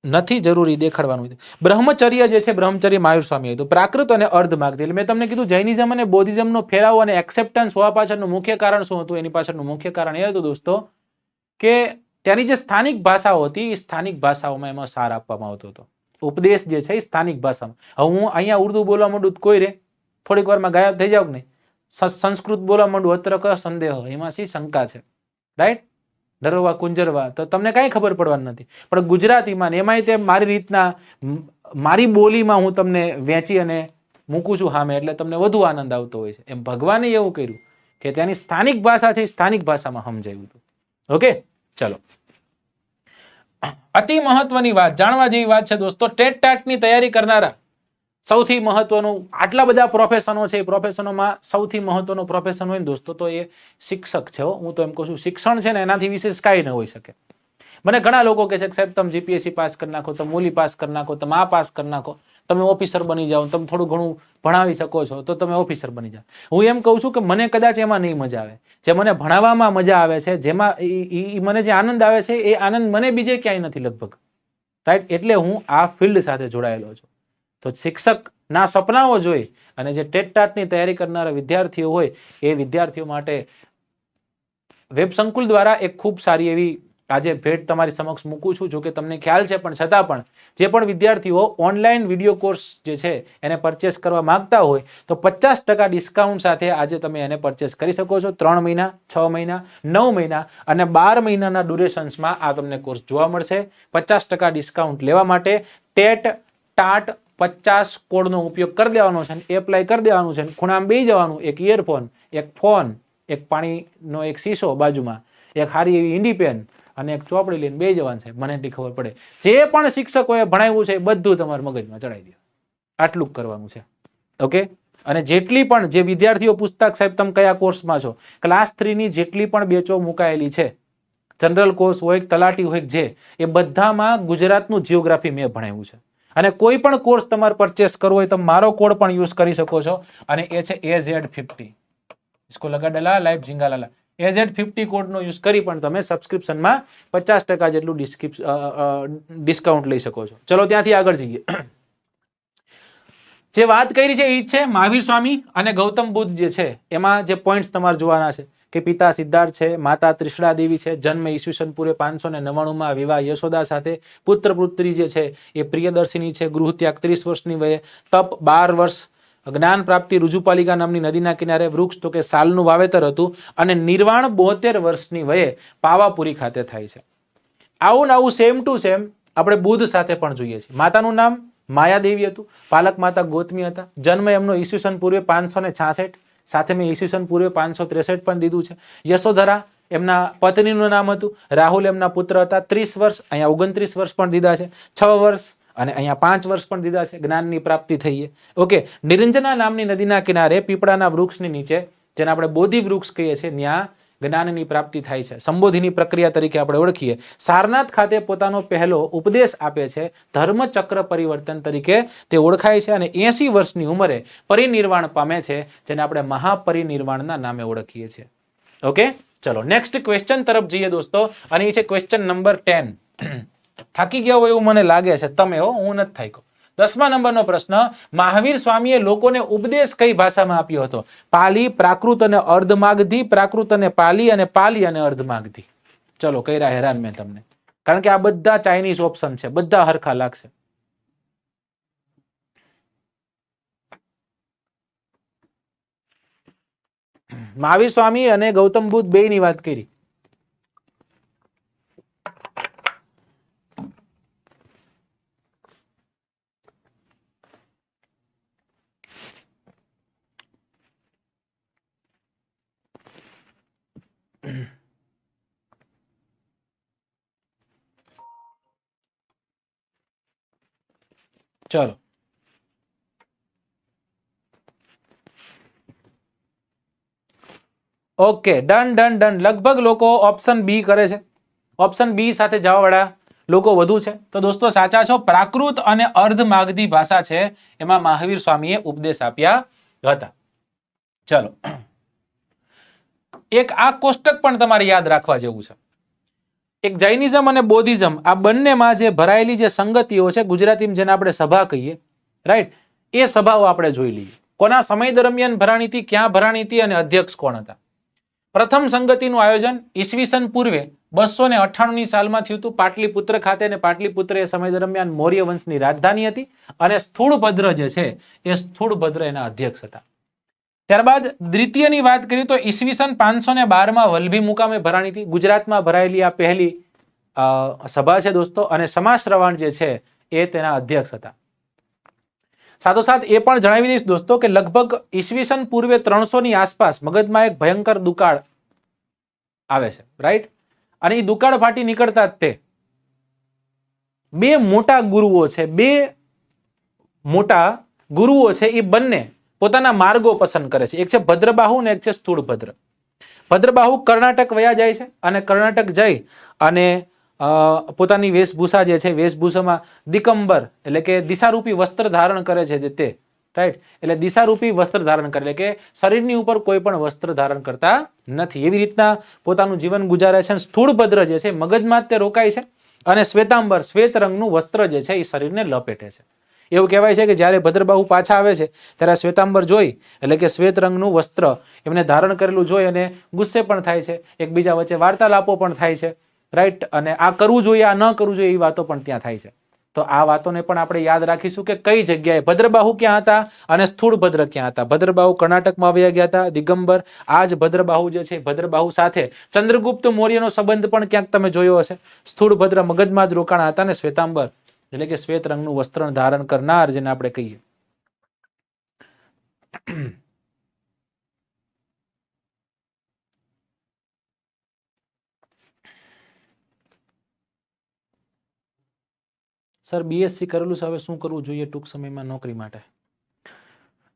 નથી જરૂરી દેખાડવાનું. બ્રહ્મચર્ય જે છે, બ્રહ્મચર્ય મહાવીર સ્વામી હતું. પ્રાકૃત અને અર્ધમાગધી એટલે મેં તમને કીધું જૈનિઝમ અને બૌદ્ધિઝમનો ફેલાવો અને એક્સેપ્ટન્સ હોવા પાછળનું મુખ્ય કારણ શું હતું? એની પાછળનું મુખ્ય કારણ એ હતું દોસ્તો કે ત્યાંની જે સ્થાનિક ભાષાઓ હતી એ સ્થાનિક ભાષાઓમાં એમાં સાર આપવામાં આવતો હતો. ઉપદેશ જે છે એ સ્થાનિક ભાષામાં. હવે હું અહીંયા ઉર્દુ બોલવા માંડું કોઈ રે થોડીક વારમાં ગાયબ થઈ જાવ કે નહીં? સંસ્કૃત બોલવા માંડું અત્ર સંદેહ, એમાં શી શંકા છે? રાઈટ? ડરવા કુંજરવા તો તમને કઈ ખબર પડવાની નથી. પણ ગુજરાતીમાં એમાંય તે મારી રીતના મારી બોલીમાં હું તમને વેચી અને મૂકું છું સામે એટલે તમને વધુ આનંદ આવતો હોય છે. એમ ભગવાને એવું કર્યું કે ત્યાંની સ્થાનિક ભાષા છે, સ્થાનિક ભાષામાં સમજાવ્યું હતું. ઓકે, ચલો. અતિ મહત્વની વાત, જાણવા જેવી વાત છે દોસ્તો, ટેટ ટાટની તૈયારી કરનારા સૌથી મહત્વનું, આટલા બધા પ્રોફેશનો છે, પ્રોફેશનોમાં સૌથી મહત્વનો પ્રોફેશન હોય ને દોસ્તો તો એ શિક્ષક છે. હું તો એમ કહું છું, શિક્ષણ છે ને એનાથી વિશેષ કાંઈ ન હોઈ શકે. મને ઘણા લોકો કહે છે કે સાહેબ તમે જીપીએસસી પાસ કરી નાખો, તમે ઓલી પાસ કરી નાખો, તમે આ પાસ કરી નાખો, તમે ઓફિસર બની જાઓ, તમે થોડું ઘણું ભણાવી શકો છો તો તમે ઓફિસર બની જાઓ. હું એમ કહું છું કે મને કદાચ એમાં નહીં મજા આવે. જે મને ભણાવવામાં મજા આવે છે, જેમાં મને જે આનંદ આવે છે એ આનંદ મને બીજે ક્યાંય નથી લગભગ. રાઈટ, એટલે હું આ ફિલ્ડ સાથે જોડાયેલો છું. તો શિક્ષકના સપનાઓ જોઈ અને જે ટેટ ટાટની તૈયારી કરનારા વિદ્યાર્થીઓ હોય એ વિદ્યાર્થીઓ માટે વેબ સંકુલ દ્વારા એક ખૂબ સારી એવી આજે ભેટ તમારી સમક્ષ મૂકું છું. જો કે તમને ખ્યાલ છે પણ છતાં પણ જે પણ વિદ્યાર્થીઓ ઓનલાઈન વિડીયો કોર્સ જે છે એને પરચેસ કરવા માંગતા હોય તો 50% ડિસ્કાઉન્ટ સાથે આજે તમે એને પરચેસ કરી શકો છો. 3 મહિના, 6 મહિના, 9 મહિના અને 12 મહિનાના ડ્યુરેશન્સમાં આ તમને કોર્સ જોવા મળશે. 50% ડિસ્કાઉન્ટ લેવા માટે ટેટ ટાટ 50 કોડનો ઉપયોગ કરી દેવાનો છે, એપ્લાય કરી દેવાનું છે, ખૂણામાં બેસી જવાનું, એક ઇયરફોન, એક ફોન, એક પાણીનો એક શીશો બાજુમાં, એક સારી એવી ઈંડી પેન અને એક ચોપડી લઈને બે જવાનું છે. મને એટલી ખબર પડે જે પણ શિક્ષકોએ ભણાવ્યું છે એ બધું તમારા મગજમાં ચડાવી દો. આટલું જ કરવાનું છે. ઓકે, અને જેટલી પણ જે વિદ્યાર્થીઓ પૂછતા સાહેબ તમે કયા કોર્સમાં છો, ક્લાસ 3 ની જેટલી પણ બેચો મુકાયેલી છે, જનરલ કોર્સ હોય, તલાટી હોય, જે એ બધામાં ગુજરાતનું જીઓગ્રાફી મેં ભણાવ્યું છે. અને કોઈ પણ કોર્સ તમારે પરચેસ કરવો હોય તો મારો કોડ પણ યુઝ કરી શકો છો અને એ છે AZ50. इसको लगा डला लाइव झिंगालाला AZ50 કોડનો યુઝ કરી પણ તમે સબસ્ક્રિપ્શનમાં 50% જેટલું ડિસ્કાઉન્ટ લઈ શકો છો. ચલો ત્યાંથી આગળ જઈએ. જે વાત કરી છે એ છે મહાવીર સ્વામી અને ગૌતમ બુદ્ધ જે છે એમાં જે પોઈન્ટ્સ તમારે જોવાના છે કે પિતા સિદ્ધાર્થ છે, માતા ત્રિશળા દેવી છે, જન્મ ઈસવીસન પૂર્વે 599 વિવાહ યશોદા સાથે, પુત્ર પુત્રી જે છે એ પ્રિયદર્શિની છે, ગૃહ ત્યાગ 30 વર્ષની વયે, તપ 12 વર્ષ, જ્ઞાન પ્રાપ્તિ રુજુપાલિકા નામની નદીના કિનારે, વૃક્ષ તો કે સાલનું વાવેતર હતું અને નિર્વાણ 72 વર્ષની વયે પાવાપુરી ખાતે થાય છે. આવું ને આવું સેમ ટુ સેમ આપણે બુદ્ધ સાથે પણ જોઈએ છીએ. માતાનું નામ માયાદેવી હતું, પાલક માતા ગૌતમી હતા, જન્મ એમનો ઈસવીસન પૂર્વે 566, સાથે મેં ઈસવીસન પૂર્વે 563 પણ દીધું છે. યશોધરા એમના પત્નીનું નામ હતું, રાહુલ એમના પુત્ર હતા, 30 વર્ષ, અહીંયા 29 વર્ષ પણ દીધા છે, 6 વર્ષ અને અહીંયા 5 વર્ષ પણ દીધા છે, જ્ઞાનની પ્રાપ્તિ થઈ. ઓકે, નિરંજના નામની નદીના કિનારે પીપળાના વૃક્ષની નીચે, જેને આપણે બોધિ વૃક્ષ કહીએ છીએ, ત્યાં જ્ઞાનની પ્રાપ્તિ થાય છે, સંબોધિની પ્રક્રિયા તરીકે આપણે ઓળખીએ. સારનાથ ખાતે પોતાનો પહેલો ઉપદેશ આપે છે, ધર્મચક્ર પરિવર્તન તરીકે તે ઓળખાય છે અને 80 વર્ષની ઉંમરે પરિનિર્વાણ પામે છે, જેને આપણે મહાપરિનિર્વાણના નામે ઓળખીએ છીએ. ઓકે, ચલો નેક્સ્ટ ક્વેશ્ચન તરફ જઈએ દોસ્તો, અને એ છે ક્વેશ્ચન નંબર 10. થાકી ગયા હોય એવું મને લાગે છે, તમે હો, હું નથી થાક્યો. 10મા નંબરનો પ્રશ્ન, મહાવીર સ્વામીએ લોકોને ઉપદેશ કઈ ભાષામાં આપ્યો હતો? પાલી, પ્રાકૃત અને અર્ધમાગધી, પ્રાકૃત અને પાલી, અને પાલી અને અર્ધમાગધી. ચલો કર્યા હેરાન મેં તમને, કારણ કે આ બધા ચાઇનીઝ ઓપ્શન છે, બધા હરખા લાગશે. મહાવીર સ્વામી અને ગૌતમ બુદ્ધ બેયની વાત કરી. ચલો ઓકે, ડન ડન ડન. લગભગ લોકો ઓપ્શન બી કરે છે. ઓપ્શન બી સાથે જવા વાળા લોકો વધુ છે. તો દોસ્તો સાચા છો. પ્રાકૃત અને અર્ધમાગધી ભાષા છે એમાં મહાવીર સ્વામીએ ઉપદેશ આપ્યા હતા. ચલો, એક આ કોષ્ટક પણ તમારે યાદ રાખવા જેવું છે. એક જૈનિઝમ અને બૌદ્ધિઝમ આ બંનેમાં જે ભરાયેલી જે સંગતિઓ છે, ગુજરાતીમાં જેને આપણે સભા કહીએ, રાઈટ, એ સભાઓ આપણે જોઈ લઈએ. કોના સમય દરમિયાન ભરાણી હતી, ક્યાં ભરાણી હતી અને અધ્યક્ષ કોણ હતા? પ્રથમ સંગતિનું આયોજન ઈસવીસન પૂર્વે 298 સાલમાં થયું હતું પાટલીપુત્ર ખાતે, અને પાટલીપુત્ર એ સમય દરમિયાન મૌર્ય વંશની રાજધાની હતી અને સ્થૂળભદ્ર જે છે એ સ્થૂળભદ્ર એના અધ્યક્ષ હતા. ત્યારબાદ દ્વિતીયની વાત કરીએ તો ઈસવીસન 512 વલ્લભી મુકામે ભરાણી હતી. ગુજરાતમાં ભરાયેલી આ પહેલી સભા છે દોસ્તો, અને સમાજ શ્રવણ જે છે એ તેના અધ્યક્ષ હતા. સાથોસાથ એ પણ જણાવી દઈશ દોસ્તો કે લગભગ ઈસવીસન પૂર્વે 300 ની આસપાસ મગજમાં એક ભયંકર દુકાળ આવે છે, રાઈટ? અને એ દુકાળ ફાટી નીકળતા જ તે બે મોટા ગુરુઓ છે, એ બંને પોતાના માર્ગો પસંદ કરે છે. એક છે ભદ્રબાહુ ને એક છે સ્થૂળભદ્ર. ભદ્રબાહુ કર્ણાટક વયા જાય છે અને કર્ણાટક જઈ અને પોતાની વેશભૂષા જે છે, વેશભૂષામાં દિગંબર એટલે કે દિશારૂપી વસ્ત્ર ધારણ કરે છે તે, રાઈટ? એટલે દિશારૂપી વસ્ત્ર ધારણ કરે, એટલે કે શરીરની ઉપર કોઈ પણ વસ્ત્ર ધારણ કરતા નથી. એવી રીતના પોતાનું જીવન ગુજારે છે. સ્થૂળભદ્ર જે છે મગજમાં તે રોકાય છે અને શ્વેતાંબર શ્વેત રંગનું વસ્ત્ર જે છે એ શરીરને લપેટે છે. એવું કહેવાય છે કે જ્યારે ભદ્રબાહુ પાછા આવે છે ત્યારે શ્વેતાંબર જોઈ એટલે કે શ્વેત રંગનું વસ્ત્ર એમને ધારણ કરેલું જોઈ અને ગુસ્સે પણ થાય છે, એકબીજા વચ્ચે વાર્તાલાપો પણ થાય છે, રાઈટ? અને આ કરવું જોઈએ, આ ન કરવું જોઈએ, એ વાતો પણ ત્યાં થાય છે. તો આ વાતોને પણ આપણે યાદ રાખીશું કે કઈ જગ્યાએ ભદ્રબાહુ ક્યાં હતા અને સ્થૂળભદ્ર ક્યાં હતા. ભદ્રબાહુ કર્ણાટકમાં વયા ગયા હતા, દિગંબર. આ જ ભદ્રબાહુ જે છે, ભદ્રબાહુ સાથે ચંદ્રગુપ્ત મૌર્યનો સંબંધ પણ ક્યાંક તમે જોયો હશે. સ્થૂળભદ્ર મગજમાં જ રોકાણા હતા ને શ્વેતાંબર એટલે કે શ્વેત રંગનું વસ્ત્ર ધારણ કરનાર જેને આપણે કહીએ. સર બીએસસી કરેલું છે, હવે શું કરવું જોઈએ ટૂંક સમયમાં નોકરી માટે?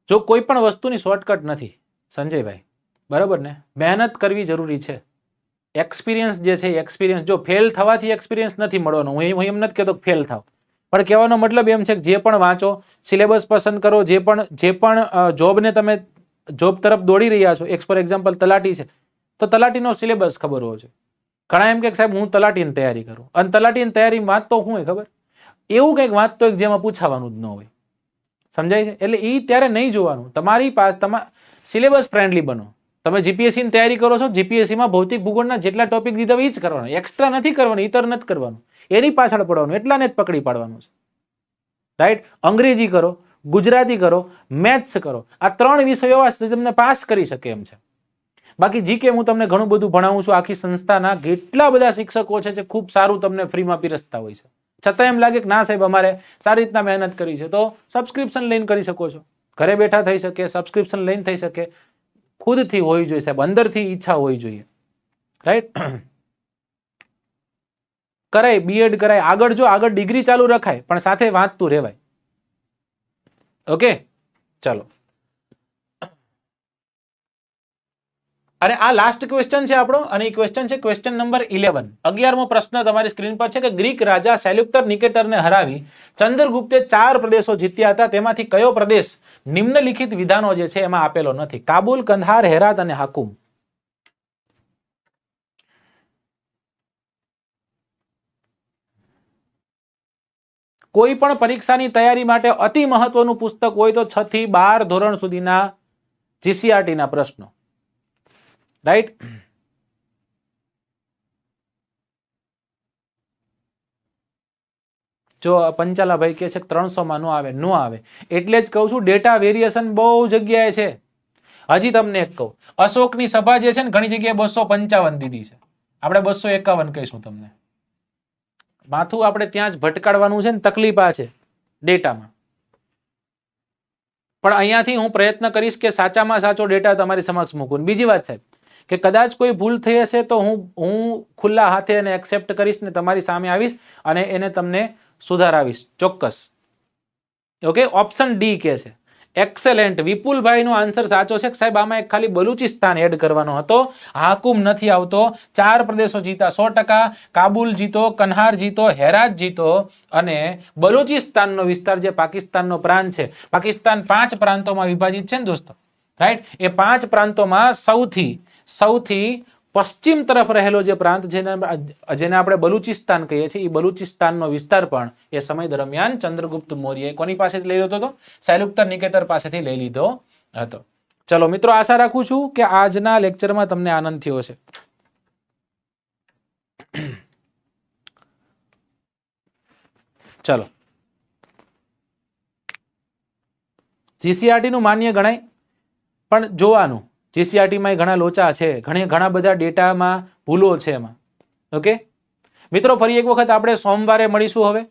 જો કોઈ પણ વસ્તુની શોર્ટકટ નથી સંજયભાઈ, બરાબર ને? મહેનત કરવી જરૂરી છે. એક્સપિરિયન્સ જે છે, એક્સપિરિયન્સ જો ફેલ થવાથી એક્સપિરિયન્સ નથી મળવાનો. હું એમ નથી કહેતો ફેલ થાવ, પણ કહેવાનો મતલબ એમ છે કે જે પણ વાંચો, સિલેબસ પસંદ કરો, જે પણ જોબને તમે જોબ તરફ દોડી રહ્યા છો, ફોર એક્ઝામ્પલ તલાટી છે તો તલાટીનો સિલેબસ ખબર હોવો જોઈએ. ઘણા એમ કે સાહેબ હું તલાટીની તૈયારી કરું, અને તલાટીની તૈયારી વાંચતો શું હોય ખબર? એવું કંઈક વાંચતો જેમાં પૂછાવાનું જ ન હોય. સમજાય છે? એટલે એ ત્યારે નહીં જોવાનું. તમારી પાસે સિલેબસ ફ્રેન્ડલી બનો. તમે જીપીએસસી ની તૈયારી કરો છો, જીપીએસસીમાં ભૌતિક ભૂગોળના જેટલા ટોપિક દીધા હોય એ જ કરવાનું, એક્સ્ટ્રા નથી કરવાનું, ઇતર નથી કરવાનું, એની પાછળ પડવાનું, એટલાને જ પકડી પાડવાનું છે, રાઈટ? અંગ્રેજી કરો, ગુજરાતી કરો, મેથ્સ કરો, આ 3 વિષયો તમને પાસ કરી શકે એમ છે. બાકી જીકે હું તમને ઘણું બધું ભણાવું છું. આખી સંસ્થાના કેટલા બધા શિક્ષકો છે જે ખૂબ સારું તમને ફ્રીમાં પીરસતા હોય છે. છતાં એમ લાગે કે ના સાહેબ અમારે સારી રીતના મહેનત કરી છે, તો સબસ્ક્રિપ્શન લઈને કરી શકો છો. ઘરે બેઠા થઈ શકે, સબસ્ક્રિપ્શન લઈને થઈ શકે. ખુદથી હોવી જોઈએ સાહેબ, અંદરથી ઈચ્છા હોવી જોઈએ, રાઈટ? કરાય, બીએડ કરાય, આગળ ડિગ્રી ચાલુ રખાય, પણ સાથે વાંચતું રહેવાય. ઓકે, ચાલો. અને આ લાસ્ટ ક્વેશ્ચન છે આપણો, અને એ ક્વેશ્ચન છે ક્વેશ્ચન નંબર 11. 11મો પ્રશ્ન તમારી સ્ક્રીન પર છે કે ગ્રીક રાજા સેલ્યુક્ટર નિકેટરને હરાવી ચંદ્રગુપ્તે 4 પ્રદેશો જીત્યા હતા. તેમાંથી કયો પ્રદેશ નિમ્નલિખિત વિધાનો જે છે એમાં આપેલો નથી? કાબુલ, કંધાર, હેરાત અને હાકુમ. કોઈ પણ પરીક્ષાની તૈયારી માટે અતિ મહત્વનું પુસ્તક હોય તો 6 થી 12 ધોરણ સુધીના જીસીઆરટી ના પ્રશ્નો, રાઈટ? જો પંચાલાભાઈ કે છે 300 માં નો આવે, એટલે જ કહું છું ડેટા વેરિએશન બહુ જગ્યાએ છે. હજી તમને એક કહું, અશોકની સભા જે છે ને ઘણી જગ્યાએ 255 દીધી છે, આપણે 251 કહીશું તમને. માથું આપણે ત્યાં જ ભટકાડવાનું છે ને, તકલીફ આ છે ડેટામાં. પણ અહીંયાથી હું પ્રયત્ન કરીશ કે સાચામાં સાચો ડેટા તમારી સમક્ષ મૂકું. બીજી વાત સાહેબ કે કદાચ કોઈ ભૂલ થઈ હશે તો હું ખુલ્લા હાથે એને એક્સેપ્ટ કરીશ ને તમારી સામે આવીશ અને એને તમને સુધારાવીશ, ચોક્કસ. ઓકે, ઓપ્શન ડી કે છે એક્સેલેન્ટ. વિપુલભાઈ નો આન્સર સાચો છે. સાહેબ આમાં એક ખાલી બલુચિસ્તાન એડ કરવાનો હતો, હાકુમ નથી આવતો. 4 પ્રદેશો જીતા 100%. કાબુલ જીતો, કન્હાર જીતો, હેરાત જીતો અને બલુચિસ્તાનનો વિસ્તાર જે પાકિસ્તાનનો પ્રાંત છે. પાકિસ્તાન 5 પ્રાંતોમાં વિભાજિત છે ને દોસ્તો, રાઈટ? એ 5 પ્રાંતોમાં સૌથી પશ્ચિમ તરફ રહેલો જે પ્રાંત જેને આપણે બલુચિસ્તાન કહીએ છીએ, એ બલુચિસ્તાનનો વિસ્તાર પણ એ સમય દરમિયાન ચંદ્રગુપ્ત મૌર્યએ કોની પાસેથી લઈ લીધો હતો? સેલ્યુક્ટર નિકેટર પાસેથી લઈ લીધો હતો. ચલો મિત્રો, આશા રાખું છું કે આજના લેક્ચરમાં તમને આનંદ થયો છે. ચલો, જીસીઆરટી નું માન્ય ગણાય, પણ જોવાનું જીસીઆરટીમાં ઘણા લોચા છે, ઘણા બધા ડેટામાં ભૂલો છે એમાં. ઓકે મિત્રો, ફરી એક વખત આપણે સોમવારે મળીશું. હવે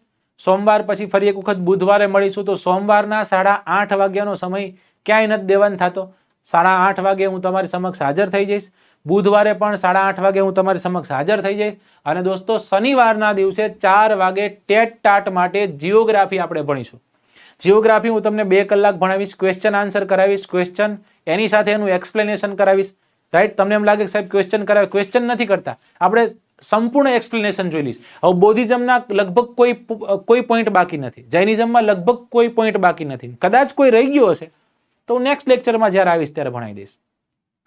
સોમવાર પછી ફરી એક વખત બુધવારે મળીશું. તો સોમવારના 8:30 વાગ્યાનો સમય ક્યાંય નથી દેવાન થતો. 8:30 વાગે હું તમારી સમક્ષ હાજર થઈ જઈશ. બુધવારે પણ 8:30 વાગે હું તમારી સમક્ષ હાજર થઈ જઈશ. અને દોસ્તો શનિવારના દિવસે 4 વાગે ટેટ ટાટ માટે જીઓગ્રાફી આપણે ભણીશું. જીઓગ્રાફી હું તમને 2 કલાક ભણાવીશ, ક્વેશ્ચન આન્સર કરાવીશ, ક્વેશ્ચન એની સાથે એનું એક્સપ્લેનેશન કરાવીશ. રાઈટ, તમને એમ લાગે કે સાહેબ ક્વેશ્ચન કરાવે, ક્વેશ્ચન નથી કરતા, આપણે સંપૂર્ણ એક્સપ્લેનેશન જોઈ લઈશ. હવે બૌદ્ધિઝમના લગભગ કોઈ પોઈન્ટ બાકી નથી, જૈનિઝમમાં લગભગ કોઈ પોઈન્ટ બાકી નથી, કદાચ કોઈ રહી ગયો હશે તો નેક્સ્ટ લેક્ચરમાં જ્યારે આવીશ ત્યારે ભણાવી દઈશ.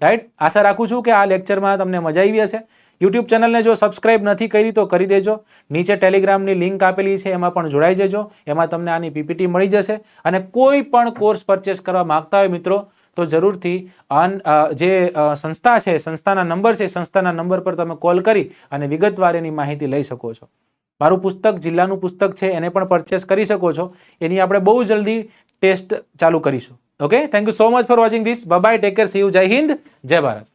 રાઈટ, આશા રાખું છું કે આ લેક્ચરમાં તમને મજા આવી હશે. યુટ્યુબ ચેનલને જો સબસ્ક્રાઇબ નથી કરી તો કરી દેજો. નીચે ટેલિગ્રામની લિંક આપેલી છે, એમાં પણ જોડાઈ જજો. એમાં તમને આની પીપીટી મળી જશે. અને કોઈ પણ કોર્સ પરચેસ કરવા માંગતા હોય મિત્રો તો જરૂરથી જે સંસ્થા છે, સંસ્થાના નંબર છે, સંસ્થાના નંબર પર તમે કોલ કરી અને વિગતવાર એની માહિતી લઈ શકો છો. મારું પુસ્તક, જિલ્લાનું પુસ્તક છે, એને પણ પરચેસ કરી શકો છો. એની આપણે બહુ જલ્દી ટેસ્ટ ચાલુ કરીશું. Okay, thank you so much for watching this. Bye bye, take care, C you. જય હિન્દ, જય ભારત.